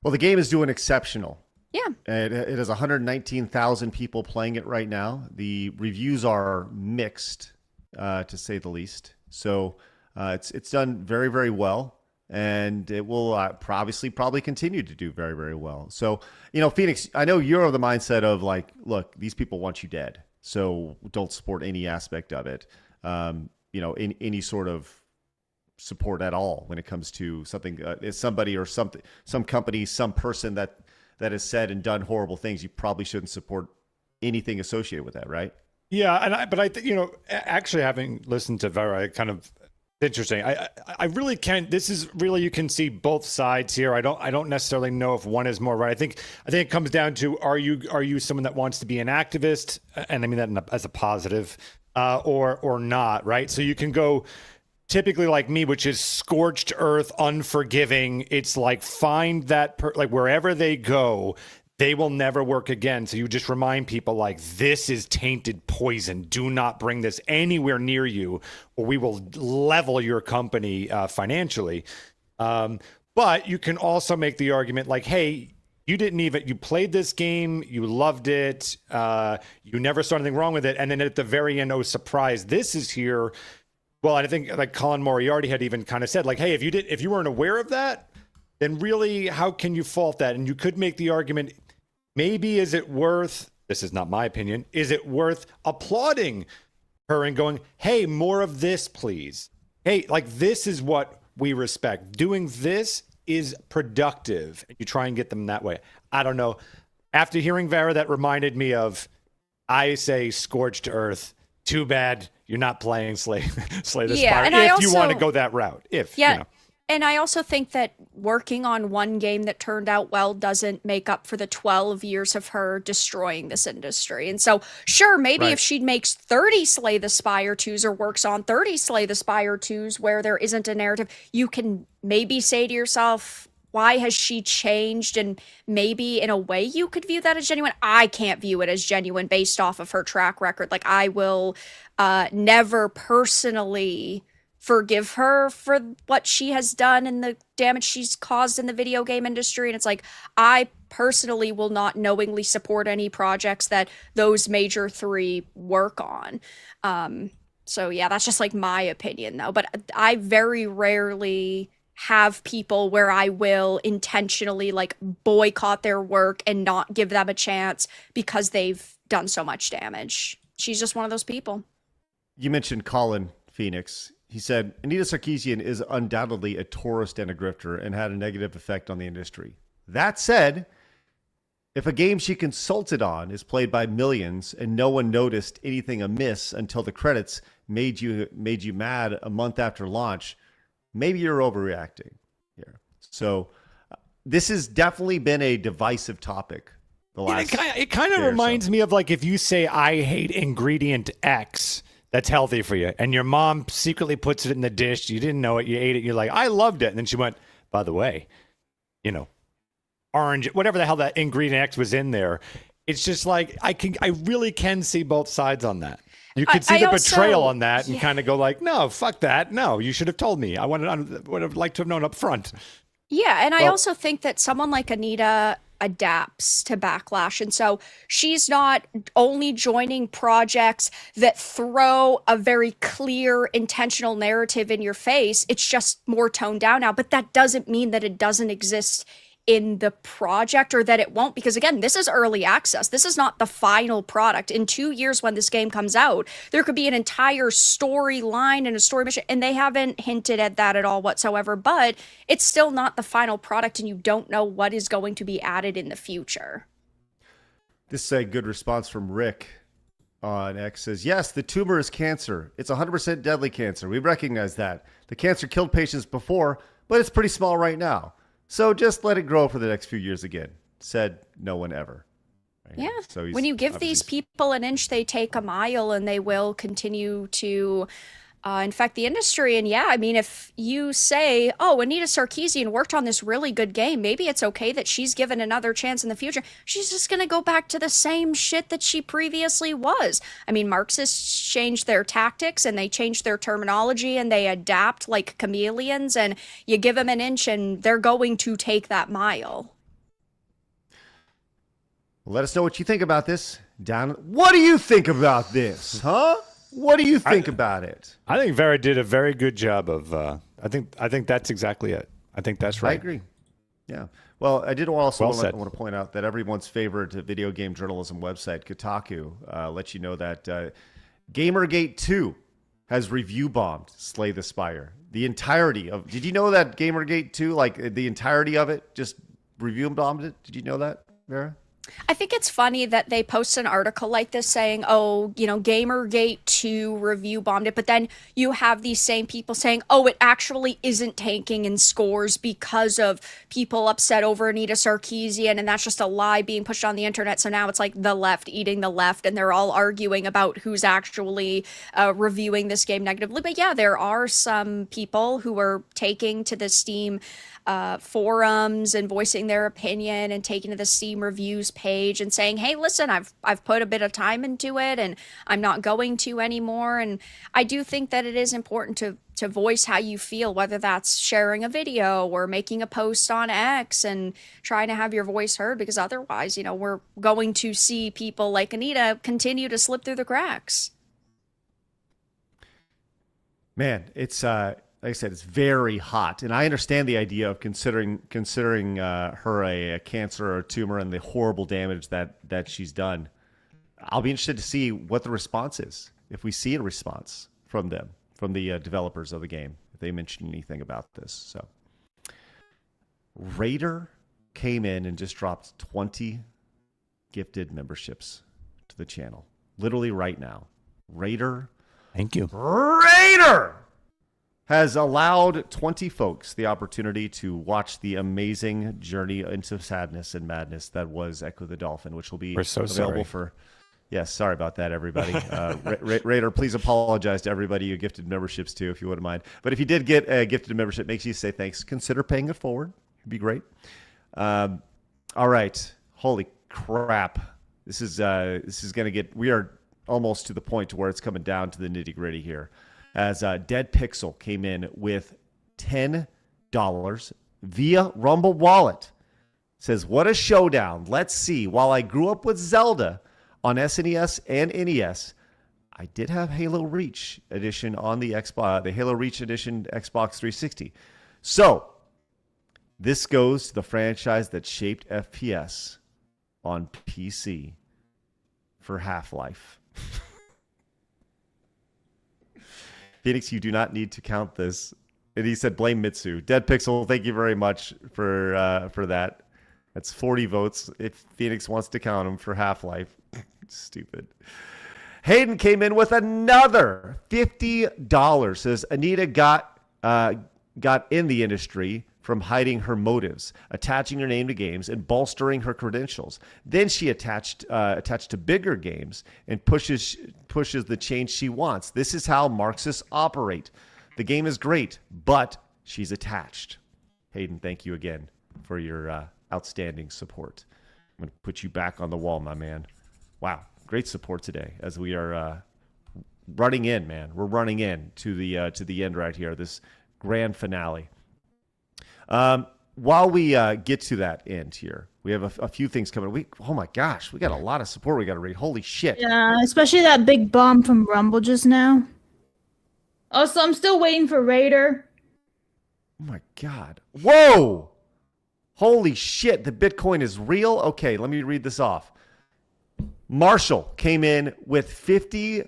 Well, the game is doing exceptional. Yeah. It has 119,000 people playing it right now. The reviews are mixed, to say the least. So it's done very, very well, and it will probably continue to do very, very well. So, Phoenix, I know you're of the mindset of like, look, these people want you dead, so don't support any aspect of it. Any sort of support at all when it comes to something, somebody or something, some company, some person that has said and done horrible things. You probably shouldn't support anything associated with that, right? Yeah, but I think, actually having listened to Vara, kind of interesting. I really can. This is really, you can see both sides here. I don't necessarily know if one is more right. I think it comes down to, are you someone that wants to be an activist, and I mean that as a positive, or not, right? So you can go typically like me, which is scorched earth, unforgiving. It's like, find that like wherever they go, they will never work again. So you just remind people like, this is tainted poison. Do not bring this anywhere near you, or we will level your company financially. But you can also make the argument like, hey, you played this game, you loved it, you never saw anything wrong with it, and then at the very end, oh surprise, this is here. Well, I think like Colin Moriarty had even kind of said like, hey, if you weren't aware of that, then really, how can you fault that? And you could make the argument, maybe is it worth, this is not my opinion, is it worth applauding her and going, hey, more of this, please. Hey, like, this is what we respect. Doing this is productive. And you try and get them that way. I don't know. After hearing Vara, that reminded me of, I say scorched earth. Too bad you're not playing Slay the Spire, if you want to go that route. And I also think that working on one game that turned out well doesn't make up for the 12 years of her destroying this industry. And so, sure, maybe if she makes 30 Slay the Spire 2s or works on 30 Slay the Spire 2s where there isn't a narrative, you can maybe say to yourself, why has she changed? And maybe in a way you could view that as genuine. I can't view it as genuine based off of her track record. Like, I will never personally forgive her for what she has done and the damage she's caused in the video game industry. And it's like, I personally will not knowingly support any projects that those major three work on. So yeah, that's just like my opinion though. But I very rarely have people where I will intentionally like boycott their work and not give them a chance because they've done so much damage. She's just one of those people. You mentioned Colin, Phoenix. He said, Anita Sarkeesian is undoubtedly a tourist and a grifter and had a negative effect on the industry. That said, if a game she consulted on is played by millions and no one noticed anything amiss until the credits made you mad a month after launch, maybe you're overreacting here. So this has definitely been a divisive topic. It kind of reminds me of like if you say, I hate ingredient X that's healthy for you, and your mom secretly puts it in the dish, you didn't know it, you ate it, you're like, I loved it. And then she went, by the way, orange, whatever the hell that ingredient X was in there. It's just like, I really can see both sides on that. You could see the betrayal on that and kind of go like, no, fuck that. No, you should have told me. I would have liked to have known up front. Yeah, and I also think that someone like Anita adapts to backlash. And so she's not only joining projects that throw a very clear, intentional narrative in your face. It's just more toned down now. But that doesn't mean that it doesn't exist in the project or that it won't, because again, this is early access. This is not the final product. In 2 years when this game comes out, there could be an entire storyline and a story mission, and they haven't hinted at that at all whatsoever, but it's still not the final product, and you don't know what is going to be added in the future. This is a good response from Rick on X. Says, yes, the tumor is cancer. It's 100% deadly cancer. We recognize that. The cancer killed patients before, but it's pretty small right now. So just let it grow for the next few years again. Said no one ever. Right? Yeah. So when you give these people an inch, they take a mile, and they will continue to infect the industry. And yeah, I mean, if you say, oh, Anita Sarkeesian worked on this really good game, maybe it's okay that she's given another chance in the future. She's just going to go back to the same shit that she previously was. I mean, Marxists change their tactics and they change their terminology and they adapt like chameleons, and you give them an inch and they're going to take that mile. Let us know what you think about this. What do you think about this, huh? What do you think about it? I think Vara did a very good job of. I think that's exactly it. I think that's right. I agree. Yeah. Well, I did also want to point out that everyone's favorite video game journalism website, Kotaku, lets you know that Gamergate 2 has review bombed Slay the Spire. The entirety of. Did you know that Gamergate 2, like the entirety of it, just review bombed it? Did you know that, Vara? I think it's funny that they post an article like this saying, oh, Gamergate 2 review bombed it, but then you have these same people saying, oh, it actually isn't tanking in scores because of people upset over Anita Sarkeesian, and that's just a lie being pushed on the internet. So now it's like the left eating the left, and they're all arguing about who's actually reviewing this game negatively. But yeah, there are some people who are taking to the Steam forums and voicing their opinion and taking to the Steam reviews page and saying, hey, listen, I've put a bit of time into it and I'm not going to anymore. And I do think that it is important to voice how you feel, whether that's sharing a video or making a post on X and trying to have your voice heard, because otherwise, we're going to see people like Anita continue to slip through the cracks. Man, it's like I said, it's very hot, and I understand the idea of considering her a cancer or a tumor and the horrible damage that she's done. I'll be interested to see what the response is, if we see a response from them, from the developers of the game, if they mention anything about this. So, Raider came in and just dropped 20 gifted memberships to the channel, literally right now. Raider, thank you. Raider has allowed 20 folks the opportunity to watch the amazing journey into sadness and madness that was Echo the Dolphin, which will be available for... Yes, sorry about that, everybody. Raider, please apologize to everybody you gifted memberships to, if you wouldn't mind. But if you did get a gifted membership, make sure you say thanks. Consider paying it forward. It'd be great. All right. Holy crap. This is going to get... We are almost to the point to where it's coming down to the nitty-gritty here. As Dead Pixel came in with $10 via Rumble Wallet. Says, what a showdown. Let's see. While I grew up with Zelda on SNES and NES, I did have Halo Reach Edition on the Xbox, the Halo Reach Edition Xbox 360. So, this goes to the franchise that shaped FPS on PC for Half-Life. Phoenix, you do not need to count this. And he said, blame Mitsu. Dead Pixel, thank you very much for that. That's 40 votes if Phoenix wants to count them for Half-Life. Stupid. Hayden came in with another $50. Says Anita got in the industry from hiding her motives, attaching her name to games, and bolstering her credentials. Then she attached to bigger games and pushes the change she wants. This is how Marxists operate. The game is great, but she's attached. Hayden, thank you again for your outstanding support. I'm going to put you back on the wall, my man. Wow, great support today as we are running in, man. We're running in to the end right here, this grand finale. While we get to that end here, we have a few things coming. Oh my gosh, we got a lot of support we got to read. Holy shit. Yeah, especially that big bomb from Rumble just now. Also, I'm still waiting for Raider. Oh my God. Whoa! Holy shit, the Bitcoin is real? Okay, let me read this off. Marshall came in with $50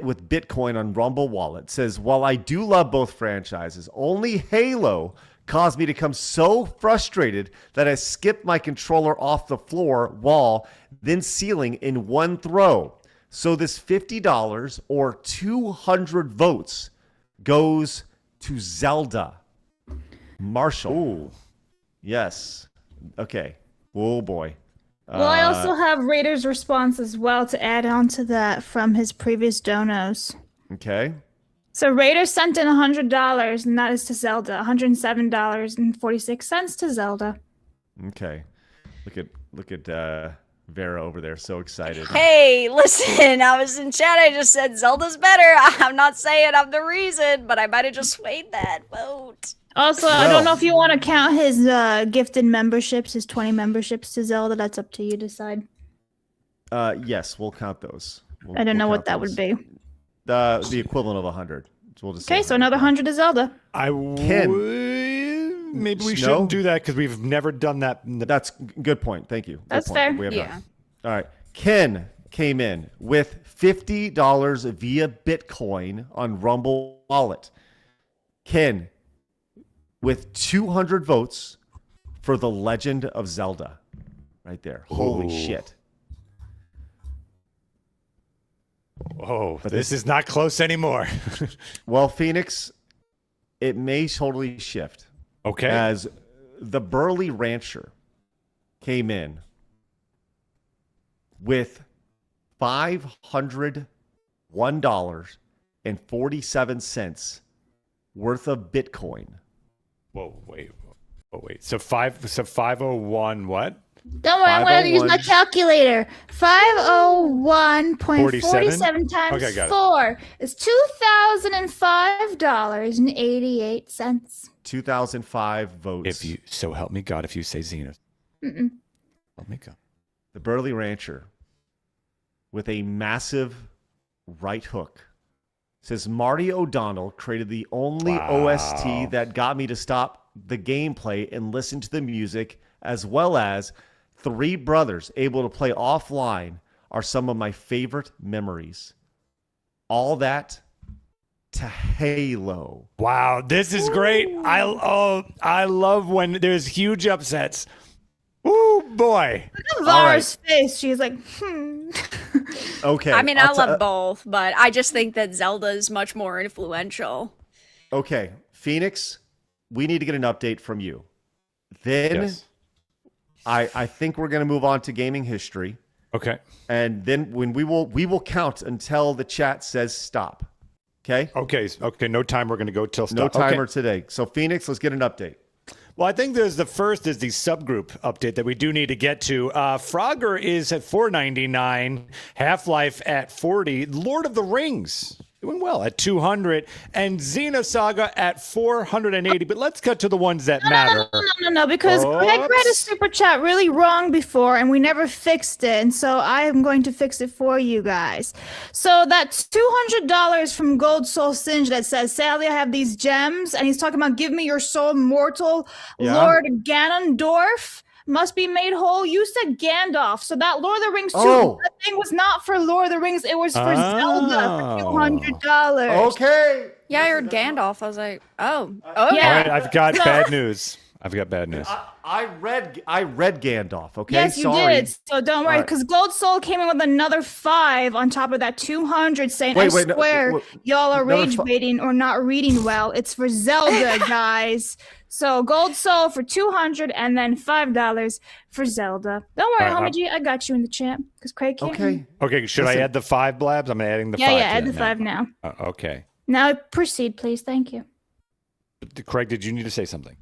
with Bitcoin on Rumble Wallet. Says, while I do love both franchises, only Halo caused me to become so frustrated that I skipped my controller off the floor, wall, then ceiling in one throw. So this $50 or 200 votes goes to Zelda. Marshall. Ooh. Yes. Okay. Oh boy. Well, I also have Raider's response as well to add on to that from his previous donos. Okay. So Raider sent in $100, and that is to Zelda. $107.46 to Zelda. Okay. Look at Vara over there, so excited. Hey, listen, I was in chat. I just said Zelda's better. I'm not saying I'm the reason, but I might have just swayed that vote. Also, I don't know if you want to count his gifted memberships, his 20 memberships to Zelda. That's up to you to decide. Yes, we'll count those. I don't know what that would be. The equivalent of 100. So we'll just okay, so another 100 to Zelda. Maybe we shouldn't do that because we've never done that. That's good point. Thank you. That's fair. Yeah. All right. Ken came in with $50 via Bitcoin on Rumble Wallet. Ken, with 200 votes for The Legend of Zelda. Right there. Holy shit. Oh, this is not close anymore. Well, Phoenix, it may totally shift. Okay. As the Burly Rancher came in with $501.47 worth of Bitcoin. Whoa, wait. So 501 what? Don't worry, I'm going to use my calculator. 501.47 times Okay, got it. 4 is $2,005.88. 2005 votes. If you so help me God, if you say Zenith. Help me God. The Burly Rancher with a massive right hook says Marty O'Donnell created the only OST that got me to stop the gameplay and listen to the music, as well as Three Brothers able to play offline are some of my favorite memories. All that to Halo. Wow, this is great. I love when there's huge upsets. Ooh, boy. Look at Vara's face. She's like, Okay. I mean, I love both, but I just think that Zelda is much more influential. Okay, Phoenix, we need to get an update from you. Then Yes. I think we're going to move on to gaming history. Okay. And then when we will count until the chat says stop. Okay? Okay. No time. We're going to go till stop. No timer Okay. today. So Phoenix, let's get an update. Well, I think the first is the subgroup update that we do need to get to. Frogger is at $4.99, Half-Life at $40, Lord of the Rings doing well at $200, and Xenosaga at $480. But let's cut to the ones that matter. No, because Greg read a super chat really wrong before, and we never fixed it, and so I am going to fix it for you guys. So that's $200 from Gold Soul Singe that says, sadly, I have these gems, and he's talking about give me your soul mortal, Yeah. Lord Ganondorf. must be made whole. You said Gandalf, so that Lord of the Rings 2 that thing was not for Lord of the Rings. It was for Zelda for $200. Okay. Yeah, I heard Gandalf. I was like, oh, Yeah. All right, I've got bad news. I read Gandalf. Okay, Yes, you sorry. did. So don't worry, because Gold Soul came in with another 5 on top of that 200, saying, "I swear, y'all are rage baiting or not reading well. It's for Zelda, guys." So Gold Soul for 200, and then $5 for Zelda. Don't worry, homie G, I got you in the chat because Craig can't. Okay. Should I add the 5, Blabs? I'm adding the 5. Yeah, add the 5 now. Okay. Now proceed, please. Thank you. Craig, did you need to say something?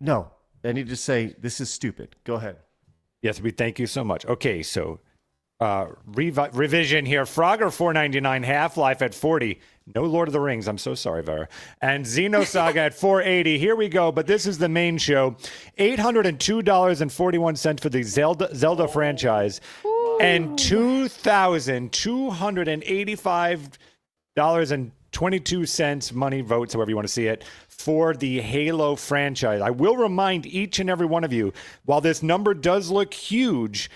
No, I need to say this is stupid. Go ahead. Yes, we thank you so much. Okay, so revision here. Frogger $4.99, Half-Life at $40. No Lord of the Rings. I'm so sorry, Vara. And Xenosaga at $4.80. Here we go. But this is the main show. $802.41 for the Zelda franchise, and $2,285.22 money votes, however you want to see it, for the Halo franchise. I will remind each and every one of you, while this number does look huge,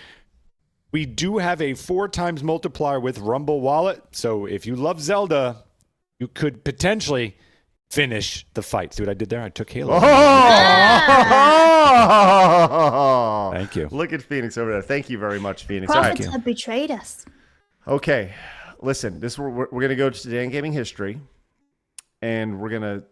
we do have a 4 times multiplier with Rumble Wallet. So if you love Zelda, you could potentially finish the fight. See what I did there? I took Halo. Thank you. Look at Phoenix over there. Thank you very much, Phoenix. Prophets have betrayed us. Okay, listen. We're going to go to today in gaming history, and we're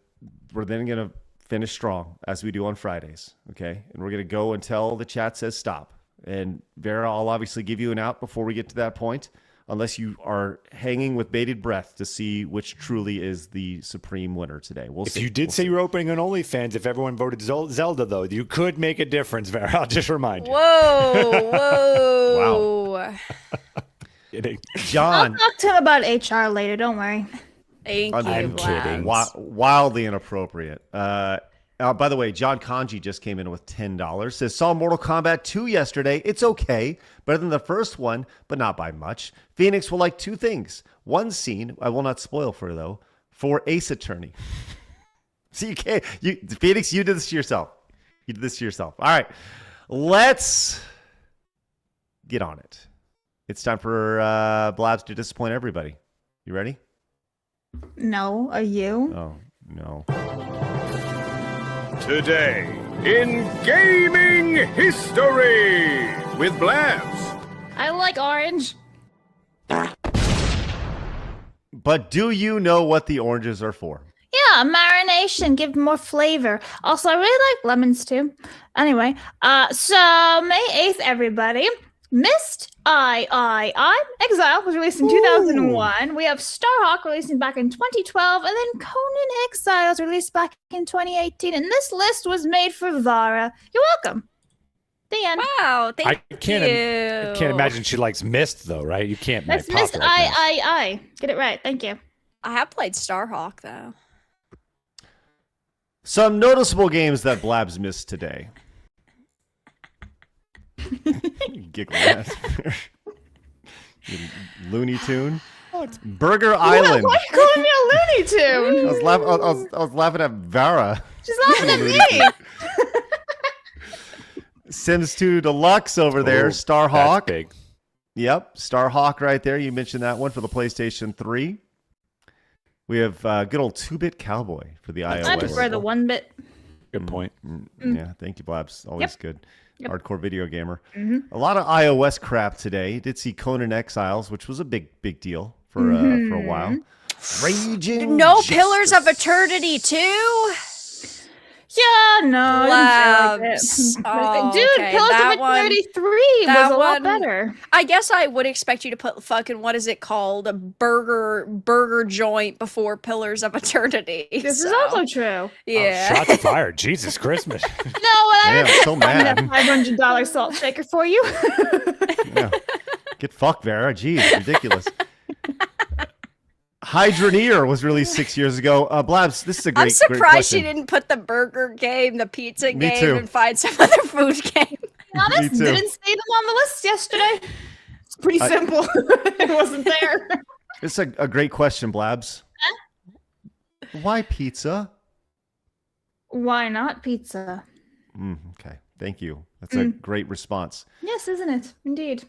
then gonna finish strong as we do on Fridays. Okay, and we're gonna go until the chat says stop. And Vara, I'll obviously give you an out before we get to that point, unless you are hanging with bated breath to see which truly is the supreme winner today. We'll see. If you did say you were opening an OnlyFans, if everyone voted Zelda, though, you could make a difference, Vara. I'll just remind you. Whoa. Wow. Kidding. John. I'll talk to him about HR later. Don't worry. I'm kidding. Wildly inappropriate. By the way, John Kanji just came in with $10. Says, saw Mortal Kombat 2 yesterday. It's okay. Better than the first one, but not by much. Phoenix will like 2 things. One scene, I will not spoil for Ace Attorney. See, you can't. Phoenix, you did this to yourself. All right. Let's get on it. It's time for Blabs to disappoint everybody. You ready? No, are you? Oh, no. Today, in gaming history, with Blabs. I like orange. But do you know what the oranges are for? Yeah, marination, give more flavor. Also, I really like lemons too. Anyway, so May 8th, everybody. Myst Exile was released in 2001. We have Starhawk releasing back in 2012, and then Conan Exiles released back in 2018. And this list was made for Vara. You're welcome. The end. Wow, thank you. I can't imagine she likes Myst, though, right? You can't. That's Myst I. Get it right. Thank you. I have played Starhawk, though. Some noticeable games that Blabs missed today. Giggle at Looney Tune. Burger Island. Why are you calling me a Looney Tune? I was laughing at Vara. She's laughing at me. Sims 2 Deluxe over there. Starhawk. Big. Yep, Starhawk right there. You mentioned that one for the PlayStation 3. We have good old 2-bit Cowboy for the iOS. I prefer the 1-bit. Good point. Yeah, thank you, Blabs. Always good. Yep. Hardcore video gamer. Mm-hmm. A lot of iOS crap today. Did see Conan Exiles, which was a big deal for a while. Raging No Justice. Pillars of Eternity too. Yeah, no, I didn't Labs. feel Oh, like it. Dude, okay, Pillars that of one- Eternity 3 was a lot better. I guess I would expect you to put fucking, what is it called, a burger joint before Pillars of Eternity. This is also true. Yeah. Oh, shots fired. Jesus Christmas. No, I I'm so mad. that $500 salt shaker for you. Yeah. Get fucked, Vara. Jeez, ridiculous. Hydroneer was released 6 years ago. Blabs, this is a great I'm surprised great she question. didn't put the burger game, the pizza Me game, too. and find some other food game. Honest, Me too. didn't see them on the list yesterday. It's pretty simple. It wasn't there. It's a great question, Blabs. Why pizza? Why not pizza? Okay. Thank you. That's a great response. Yes, isn't it? Indeed.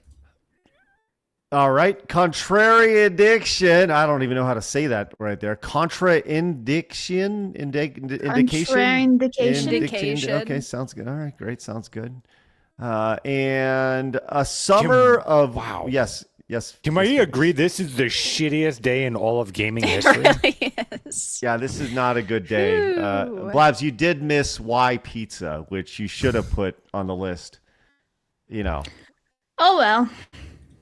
All right. Contraindication. I don't even know how to say that right there. Contraindication. Contraindication. Okay, sounds good. All right, great. Sounds good. And a summer of... Wow. Yes. Do you agree this is the shittiest day in all of gaming history? It really is. Yeah, this is not a good day. Blabs, you did miss Why Pizza, which you should have put on the list. You know. Oh, well.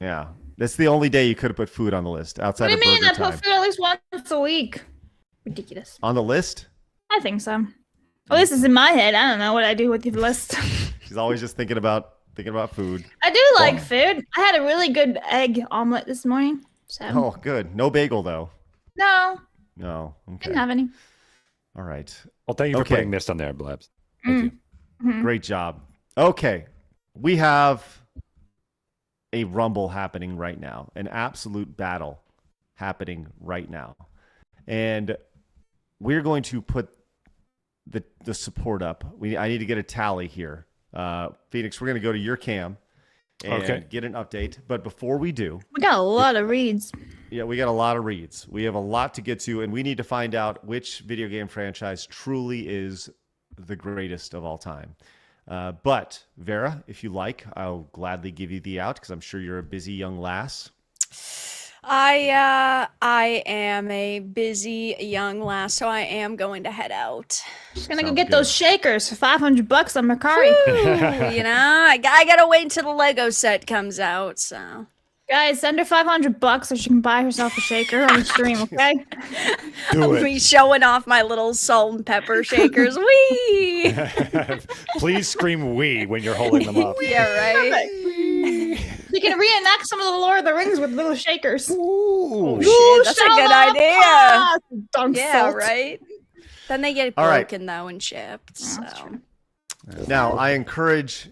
Yeah. That's the only day you could have put food on the list outside What of do you mean? burger I time. put food at least once a week. Ridiculous. On the list? I think so. Well, this is in my head. I don't know what I do with the list. She's always just thinking about food. I do like food. I had a really good egg omelet this morning. So. Oh, good. No bagel, though. No. No. Okay. Didn't have any. All right. Well, thank you for putting this on there, Blabs. Thank you. Mm-hmm. Great job. Okay. We have a rumble happening right now, an absolute battle happening right now. And we're going to put the support up. I need to get a tally here. Phoenix, we're going to go to your cam and get an update. But before we do... We got a lot of reads. Yeah, we got a lot of reads. We have a lot to get to, and we need to find out which video game franchise truly is the greatest of all time. But, Vara, if you like, I'll gladly give you the out because I'm sure you're a busy young lass. I am a busy young lass, so I am going to head out. Just gonna go get those shakers for $500 on Mercari. You know, I gotta wait until the Lego set comes out, so. Guys, send her $500 so she can buy herself a shaker on the stream, okay? Do it. Me showing off my little salt and pepper shakers. Wee! Please scream "wee" when you're holding them up. Yeah, right. You can reenact some of the Lord of the Rings with little shakers. Oh, shit, that's a good idea. Dunk Yeah, salt. right? Then they get All right. broken, though, and shipped, so. Now, I encourage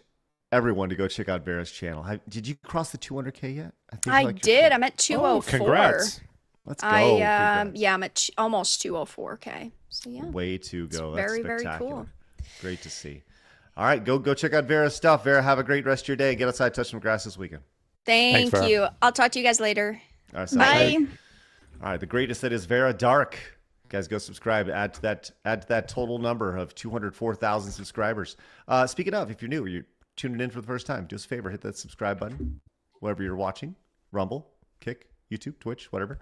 everyone to go check out Vara's channel. Did you cross the 200K yet? I did. I'm at 204. Congrats. Let's go. I'm at almost 204K. So, yeah. Way to go. It's That's very, very spectacular. cool. Great to see. All right, go check out Vara's stuff. Vara, have a great rest of your day. Get outside, touch some grass this weekend. Thanks, Vara. you. I'll talk to you guys later. All right, Bye. All right, the greatest that is Vara Dark. Guys, go subscribe. Add to that total number of 204,000 subscribers. Speaking of, if you're new or you're tuning in for the first time, do us a favor, hit that subscribe button wherever you're watching. Rumble, Kick, YouTube, Twitch, whatever.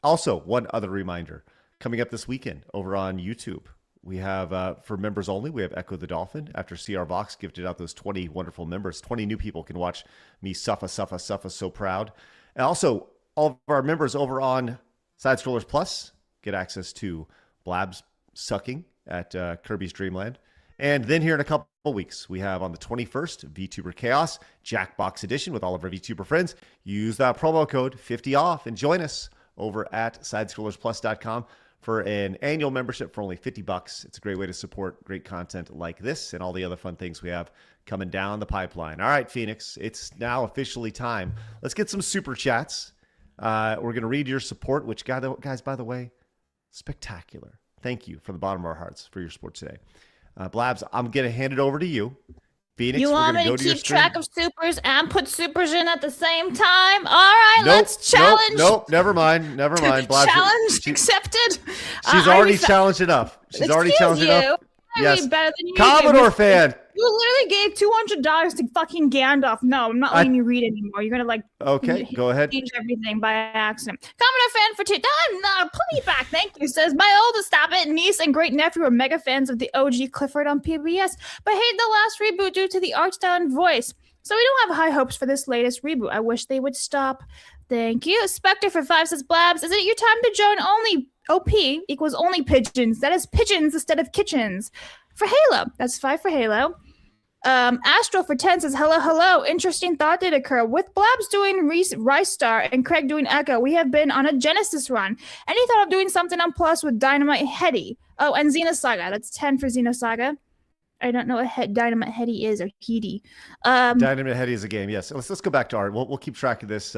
Also, one other reminder. Coming up this weekend over on YouTube, we have, for members only, we have Echo the Dolphin. After CR Vox gifted out those 20 wonderful members, 20 new people can watch me suffer, so proud. And also, all of our members over on Side Scrollers Plus get access to Blabs sucking at Kirby's Dream Land. And then here in a couple weeks, we have on the 21st, VTuber Chaos, Jackbox Edition with all of our VTuber friends. Use that promo code 50 off and join us over at sidescrollersplus.com for an annual membership for only $50. It's a great way to support great content like this and all the other fun things we have coming down the pipeline. All right, Phoenix, it's now officially time. Let's get some super chats. We're going to read your support, which, guys, by the way, spectacular. Thank you from the bottom of our hearts for your support today. Blabs, I'm going to hand it over to you. Phoenix, You we're want going me to to go to your keep stream. track of supers and put supers in at the same time? All right, let's challenge. Nope, never mind. Blabs, Challenge accepted. She's already challenged enough. She's already challenged enough. I read better than you. Commodore fan. You literally gave $200 to fucking Gandalf. No, I'm not letting you read anymore. You're gonna Okay, go ahead. change everything by accident. Commodore fan for two. No, put me back. Thank you. Says my oldest stop it niece and great nephew are mega fans of the OG Clifford on PBS, but hate the last reboot due to the art style and voice. So we don't have high hopes for this latest reboot. I wish they would stop. Thank you. Spectre for 5 says Blabs. Is it your time to join only OP equals only pigeons? That is pigeons instead of kitchens. For Halo, that's 5 for Halo. Astro for 10 says, hello. Interesting thought did occur. With Blabs doing Rice Star and Craig doing Echo, we have been on a Genesis run. Any thought of doing something on Plus with Dynamite Heady? Oh, and Xenosaga. That's 10 for Xenosaga. I don't know what Dynamite Heady is or Heedy. Dynamite Heady is a game. Yes. Let's go back to art. We'll keep track of this,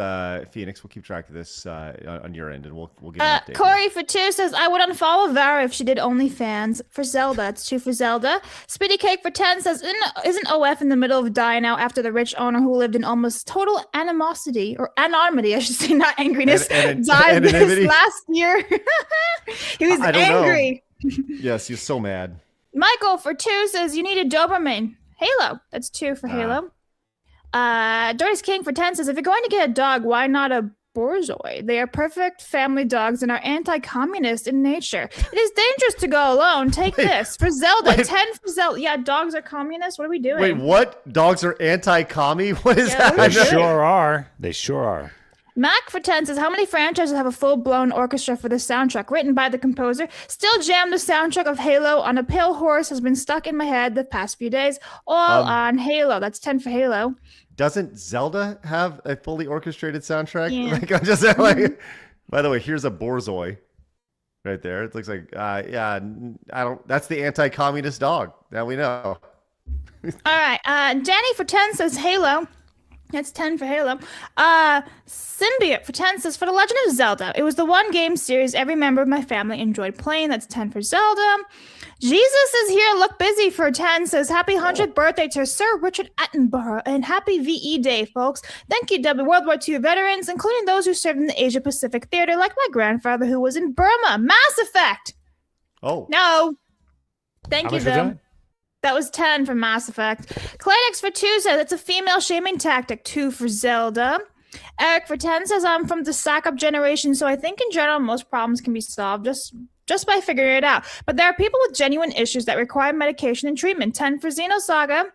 Phoenix. We'll keep track of this on your end, and we'll get an update. Corey for 2 says I would unfollow Vara if she did OnlyFans. For Zelda, it's 2 for Zelda. Speedy Cake for 10 says isn't OF in the middle of dying out after the rich owner who lived in almost total animosity or anonymity, I should say, not angriness, died this last year. He was angry. Yes, he's so mad. Michael for 2 says you need a Doberman. Halo. That's 2 for Halo. Doris King for 10 says if you're going to get a dog, why not a Borzoi? They are perfect family dogs and are anti-communist in nature. It is dangerous to go alone. Take this. For Zelda, 10 for Zelda. Yeah, dogs are communist. What are we doing? Wait, what? Dogs are anti-commie? What is that? They sure are. They sure are. Mac for 10 says, how many franchises have a full-blown orchestra for the soundtrack written by the composer? Still jam the soundtrack of Halo on a pale horse has been stuck in my head the past few days. All on Halo. That's 10 for Halo. Doesn't Zelda have a fully orchestrated soundtrack? Yeah. Like, I'm just like, by the way, here's a Borzoi right there. It looks like, yeah, I don't, that's the anti-communist dog. Now we know. All right. Danny for 10 says Halo. That's 10 for Halo. Symbiote for 10 says, for The Legend of Zelda, it was the one game series every member of my family enjoyed playing. That's 10 for Zelda. Jesus is here. Look busy for 10 says, happy 100th birthday to Sir Richard Attenborough and happy VE Day, folks. Thank you, World War II veterans, including those who served in the Asia Pacific Theater, like my grandfather who was in Burma. Mass Effect. Oh. No. Thank How you, much was though. that? That was 10 for Mass Effect. Claydex for 2 says it's a female shaming tactic. 2 for Zelda. Eric for 10 says I'm from the sack-up generation, so I think in general most problems can be solved just by figuring it out. But there are people with genuine issues that require medication and treatment. 10 for Xenosaga.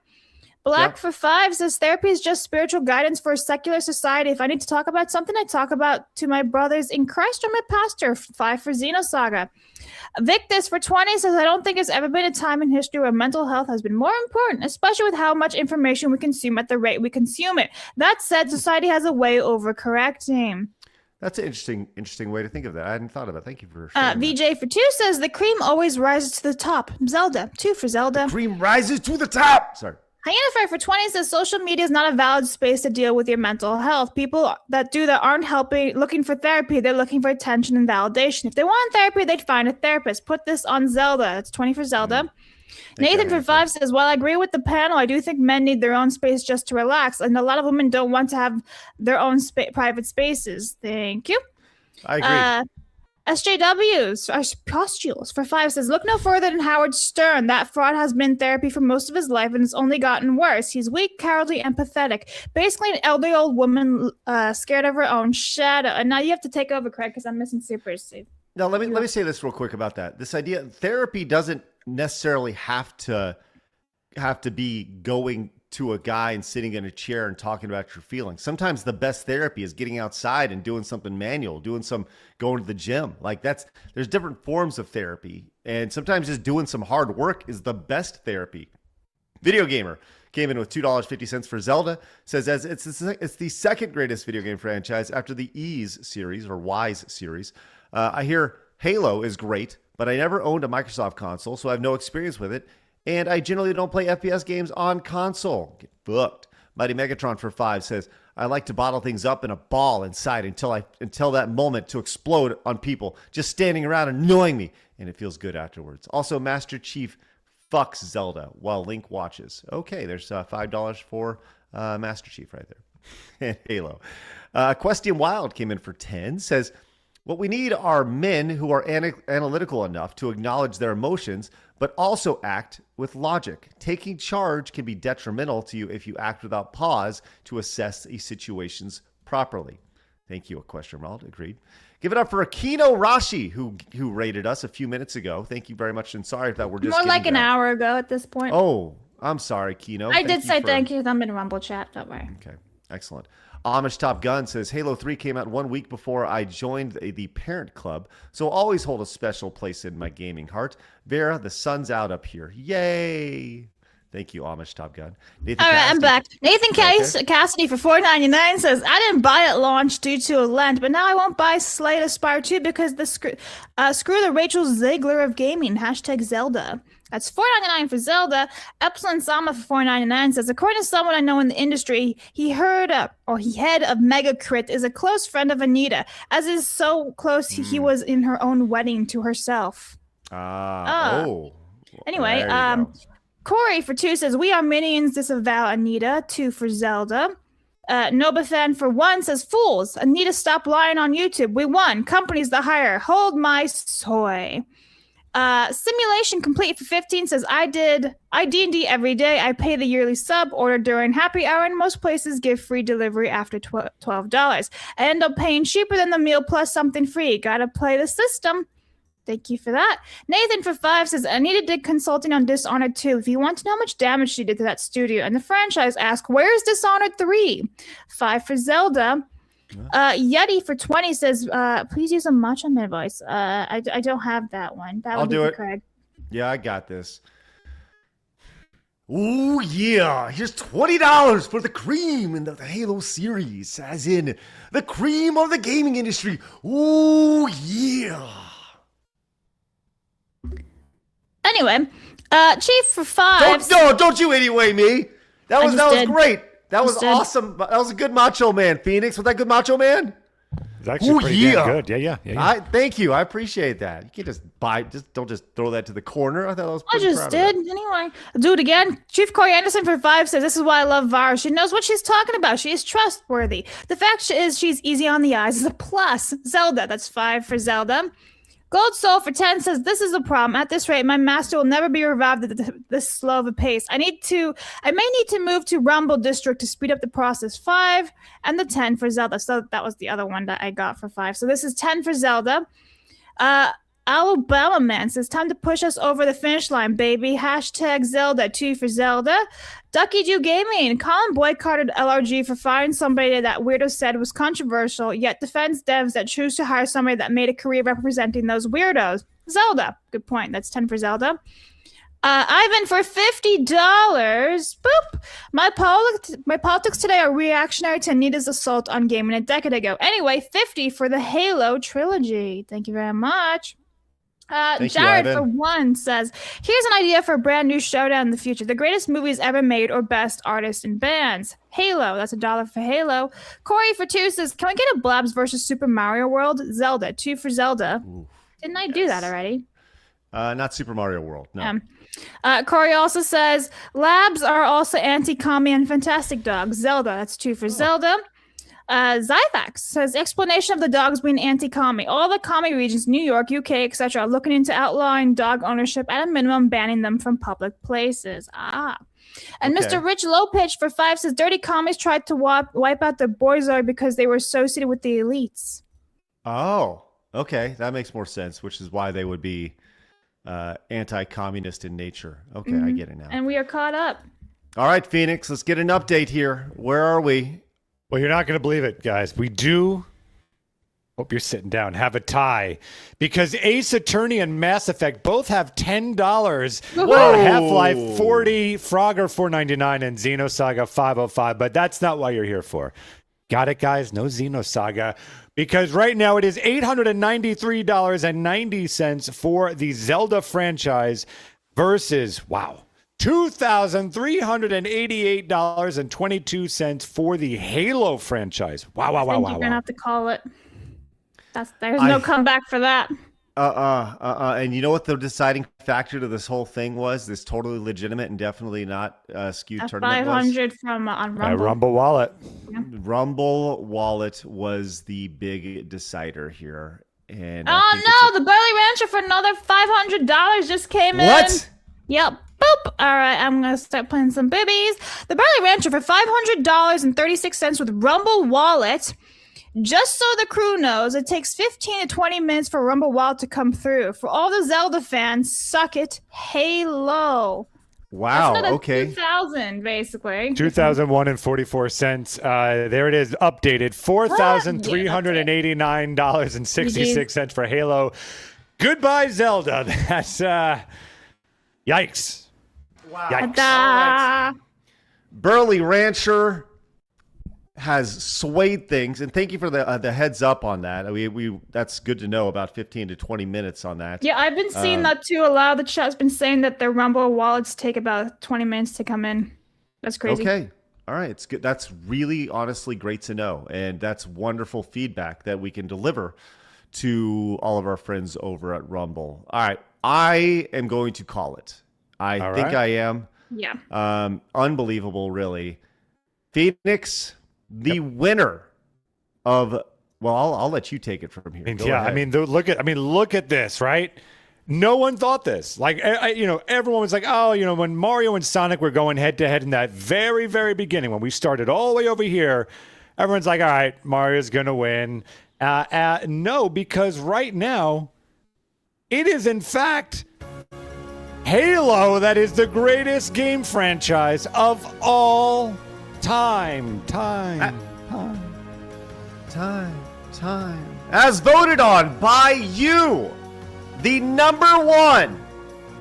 Black for 5 says therapy is just spiritual guidance for a secular society. If I need to talk about something, I talk about to my brothers in Christ or my pastor. 5 for Xenosaga. Victus for 20 says I don't think there's ever been a time in history where mental health has been more important, especially with how much information we consume at the rate we consume it. That said, society has a way over correcting. That's an interesting way to think of that. I hadn't thought of it. Thank you for sharing VJ for 2 says the cream always rises to the top. Zelda. 2 for Zelda. The cream rises to the top. Sorry. Hyena for 20 says social media is not a valid space to deal with your mental health. People that aren't looking for therapy. They're looking for attention and validation. If they want therapy, they'd find a therapist. Put this on Zelda. That's 20 for Zelda. Nathan for 5 says, while I agree with the panel, I do think men need their own space just to relax. And a lot of women don't want to have their own private spaces. Thank you. I agree. SJWs, Pustules for 5 says, look no further than Howard Stern. That fraud has been in therapy for most of his life and it's only gotten worse. He's weak, cowardly, and pathetic. Basically an elderly old woman scared of her own shadow. And now you have to take over, Craig, because I'm missing supers. Now, let me say this real quick about that. This idea, therapy doesn't necessarily have to be going to a guy and sitting in a chair and talking about your feelings. Sometimes the best therapy is getting outside and doing something manual, going to the gym. Like there's different forms of therapy. And sometimes just doing some hard work is the best therapy. Video Gamer came in with $2.50 for Zelda. Says as it's the second greatest video game franchise after the Ys series or Wise series. I hear Halo is great, but I never owned a Microsoft console, so I have no experience with it. And I generally don't play FPS games on console. Get booked. Mighty Megatron for 5 says, I like to bottle things up in a ball inside until that moment to explode on people just standing around annoying me. And it feels good afterwards. Also, Master Chief fucks Zelda while Link watches. Okay, there's $5 for Master Chief right there. And Halo. Question Wild came in for 10. Says, what we need are men who are analytical enough to acknowledge their emotions, but also act with logic. Taking charge can be detrimental to you if you act without pause to assess the situations properly. Thank you, Question Wild. Agreed. Give it up for Akino Rashi, who rated us a few minutes ago. Thank you very much, and sorry that we're just more like an hour ago at this point. Oh, I'm sorry, Kino. I did say thank you. I'm in Rumble chat. Don't worry. Okay, excellent. Amish Top Gun says, Halo 3 came out 1 week before I joined the parent club, so always hold a special place in my gaming heart. Vera, the sun's out up here. Yay! Thank you, Amish Top Gun. Nathan All right, Cassidy. I'm back. Nathan Cassidy for $4.99 says, I didn't buy it launch due to a Lent, but now I won't buy Slay to Spire 2 because screw the Rachel Ziegler of gaming. #Zelda. That's $4.99 for Zelda. Epsilon Sama for $4.99 says, according to someone I know in the industry, he head of Mega Crit is a close friend of Anita, as is so close he was in her own wedding to herself. Anyway, Corey for 2 says, we are minions, disavow Anita. 2 for Zelda. Nobothan for 1 says, fools. Anita, stop lying on YouTube. We won. Companies the hire. Hold my soy. Simulation complete for 15 says, I D&D every day. I pay the yearly sub, order during happy hour, and most places give free delivery after $12. I end up paying cheaper than the meal plus something free. Gotta play the system. Thank you for that. Nathan for 5 says, Anita did consulting on Dishonored 2. If you want to know how much damage she did to that studio and the franchise, ask, where's Dishonored 3? 5 for Zelda. Yeti for 20 says, please use a Macho Man voice. I don't have that one. I'll do it. Craig. Yeah, I got this. Ooh, yeah. Here's $20 for the cream in the Halo series, as in the cream of the gaming industry. Ooh, yeah. Anyway, Chief for 5. Don't you anyway me. That was great. That was awesome. That was a good Macho Man, Phoenix. Was that good Macho Man? It's actually pretty damn good. Yeah. Thank you. I appreciate that. You can't don't just throw that to the corner. I thought that was pretty I just did. Anyway, I'll do it again. Chief Corey Anderson for 5 says, this is why I love Vara. She knows what she's talking about. She is trustworthy. The fact is she's easy on the eyes is a plus. Zelda, that's 5 for Zelda. Gold Soul for 10 says, this is a problem. At this rate, my master will never be revived at this slow of a pace. I may need to move to Rumble District to speed up the process. 5 and the 10 for Zelda. So that was the other one that I got for 5. So this is 10 for Zelda. Alabama Man says, time to push us over the finish line, baby. Hashtag Zelda. 2 for Zelda. Ducky Jew Gaming. Colin boycotted LRG for firing somebody that Weirdo said was controversial, yet defends devs that choose to hire somebody that made a career representing those weirdos. Zelda. Good point. That's 10 for Zelda. Ivan for $50. Boop. My politics today are reactionary to Anita's assault on gaming a decade ago. Anyway, 50 for the Halo trilogy. Thank you very much. Jared for 1 says, here's an idea for a brand new Showdown in the future. The greatest movies ever made or best artists and bands. Halo. That's $1 for Halo. Corey for 2 says, can we get a Blabs versus Super Mario World? Zelda. 2 for Zelda. Ooh, Didn't I do that already? Not Super Mario World. No. Corey also says, labs are also anti-commie and fantastic dogs. Zelda. That's 2 for Zelda. Zyvax says, explanation of the dogs being anti-commie. All the commie regions, New York, UK, etc., are looking into outlawing dog ownership, at a minimum banning them from public places. And okay. Mr. Rich Lopitch for 5 says, dirty commies tried to wipe out the Borzoi because they were associated with the elites. Oh, okay. That makes more sense, which is why they would be anti-communist in nature. Okay, I get it now. And we are caught up. All right, Phoenix, let's get an update here. Where are we? Well, you're not going to believe it, guys. We do, hope you're sitting down, have a tie. Because Ace Attorney and Mass Effect both have $10. Whoa! Half-Life 40, Frogger $4.99, and Xenosaga $5.05. But that's not what you're here for. Got it, guys? No Xenosaga. Because right now it is $893.90 for the Zelda franchise versus, wow, $2,388.22 for the Halo franchise. Wow. You're going to have to call it. There's no comeback for that. And you know what the deciding factor to this whole thing was? This totally legitimate and definitely not skewed tournament 500 from on Rumble. Rumble Wallet. Yeah. Rumble Wallet was the big decider here. And the Burly Rancher for another $500 just came in. What? Yep. Boop. All right, I'm going to start playing some boobies. The Burly Rancher for $500.36 with Rumble Wallet. Just so the crew knows, it takes 15 to 20 minutes for Rumble Wallet to come through. For all the Zelda fans, suck it, Halo. Wow, That's okay. 2,000, basically. 2,001.44 cents. There it is, updated. $4,389.66 for Halo. Goodbye, Zelda. That's, yikes. Wow. Yikes. Right. Burly Rancher has swayed things, and thank you for the heads up on that. We that's good to know, about 15 to 20 minutes on that. Yeah, I've been seeing that too. A lot of the chat's been saying that the Rumble wallets take about 20 minutes to come in. That's crazy. Okay. All right. It's good. That's really honestly great to know. And that's wonderful feedback that we can deliver to all of our friends over at Rumble. All right. I am going to call it. I think I am. Yeah. Unbelievable, really. Phoenix, the winner of, well, I'll let you take it from here. Go ahead. Look at this, right? No one thought this. Like, everyone was like, oh, when Mario and Sonic were going head to head in that very, very beginning, when we started all the way over here, everyone's like, all right, Mario's going to win. No, because right now, it is, in fact, Halo that is the greatest game franchise of all time. Time. As voted on by you, the number one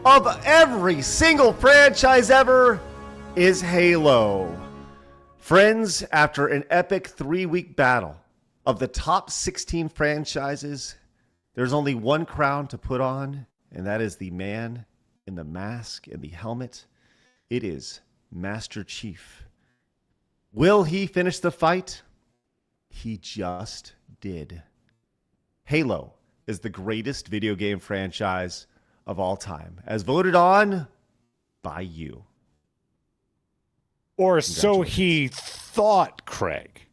of every single franchise ever is Halo. Friends, after an epic 3-week battle of the top 16 franchises, there's only one crown to put on, and that is the man in the mask and the helmet. It is Master Chief. Will he finish the fight? He just did. Halo is the greatest video game franchise of all time, as voted on by you. Or so he thought, Craig.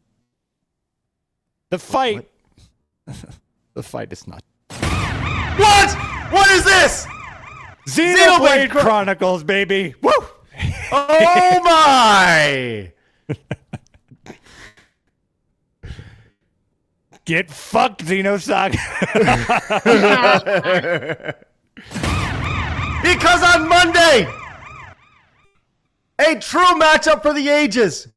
The fight is not. What? What is this? Xenoblade Chronicles, baby. Woo! Oh my! Get fucked, Xenosaga. Because on Monday, a true matchup for the ages,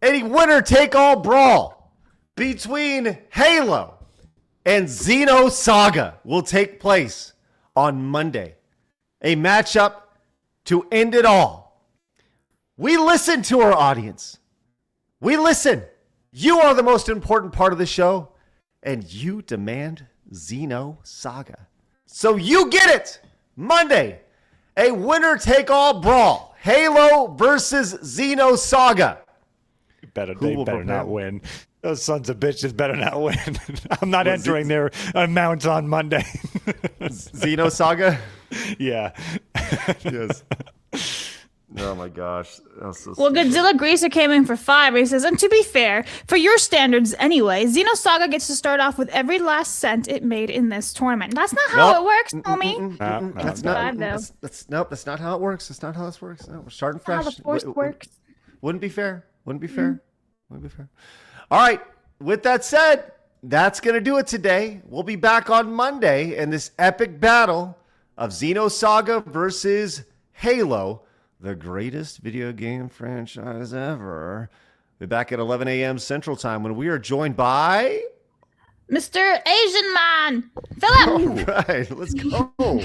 a winner-take-all brawl between Halo and Xenosaga will take place on Monday. A matchup to end it all. We listen to our audience. We listen. You are the most important part of the show, and you demand Xenosaga. So you get it. Monday, a winner-take-all brawl. Halo versus Xenosaga. They better not win. Those sons of bitches better not win. I'm not entering their amounts on Monday. Xenosaga? Yeah. Yes. Oh my gosh. So well, Godzilla Greaser came in for 5. He says, and to be fair, for your standards anyway, Xenosaga gets to start off with every last cent it made in this tournament. That's not how it works, homie. That's not how it works. That's not how this works. No, we're starting fresh. How the force works. Wouldn't be fair. Wouldn't be fair. All right. With that said, that's going to do it today. We'll be back on Monday in this epic battle of Xenosaga versus Halo, the greatest video game franchise ever. We'll be back at 11 a.m. Central Time when we are joined by Mr. Asian Man, Philip. All right, let's go. All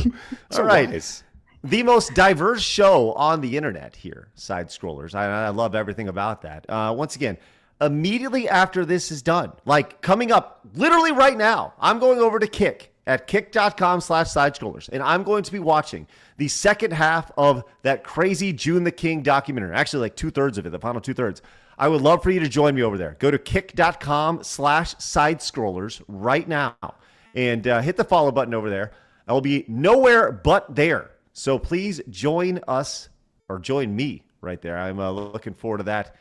right. Nice. The most diverse show on the internet here, Side Scrollers. I love everything about that. Once again, immediately after this is done, like coming up literally right now, I'm going over to Kick at kick.com/sidescrollers, and I'm going to be watching the second half of that crazy June the King documentary. Actually, like 2/3 of it, the final 2/3. I would love for you to join me over there. Go to kick.com/sidescrollers right now and hit the follow button over there. I will be nowhere but there. So please join us, or join me right there. I'm looking forward to that.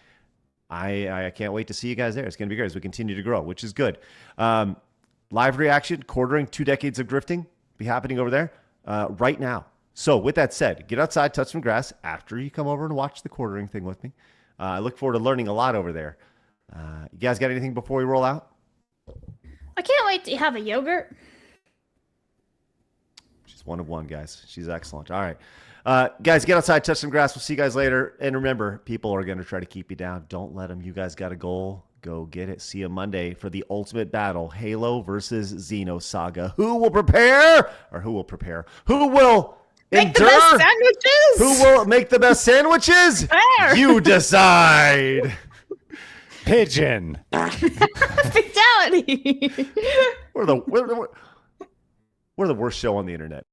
I can't wait to see you guys there. It's going to be great as we continue to grow, which is good. Live reaction, quartering 2 decades of drifting, be happening over there right now. So with that said, get outside, touch some grass after you come over and watch the quartering thing with me. I look forward to learning a lot over there. You guys got anything before we roll out? I can't wait to have a yogurt. She's one of one, guys. She's excellent. All right. Guys, get outside, touch some grass. We'll see you guys later. And remember, people are going to try to keep you down. Don't let them. You guys got a goal. Go get it. See you Monday for the ultimate battle, Halo versus Xenosaga. Who will prepare? Or who will prepare? Who will make the best sandwiches? Who will make the best sandwiches? You decide. Pigeon. Fatality. We're the worst show on the internet.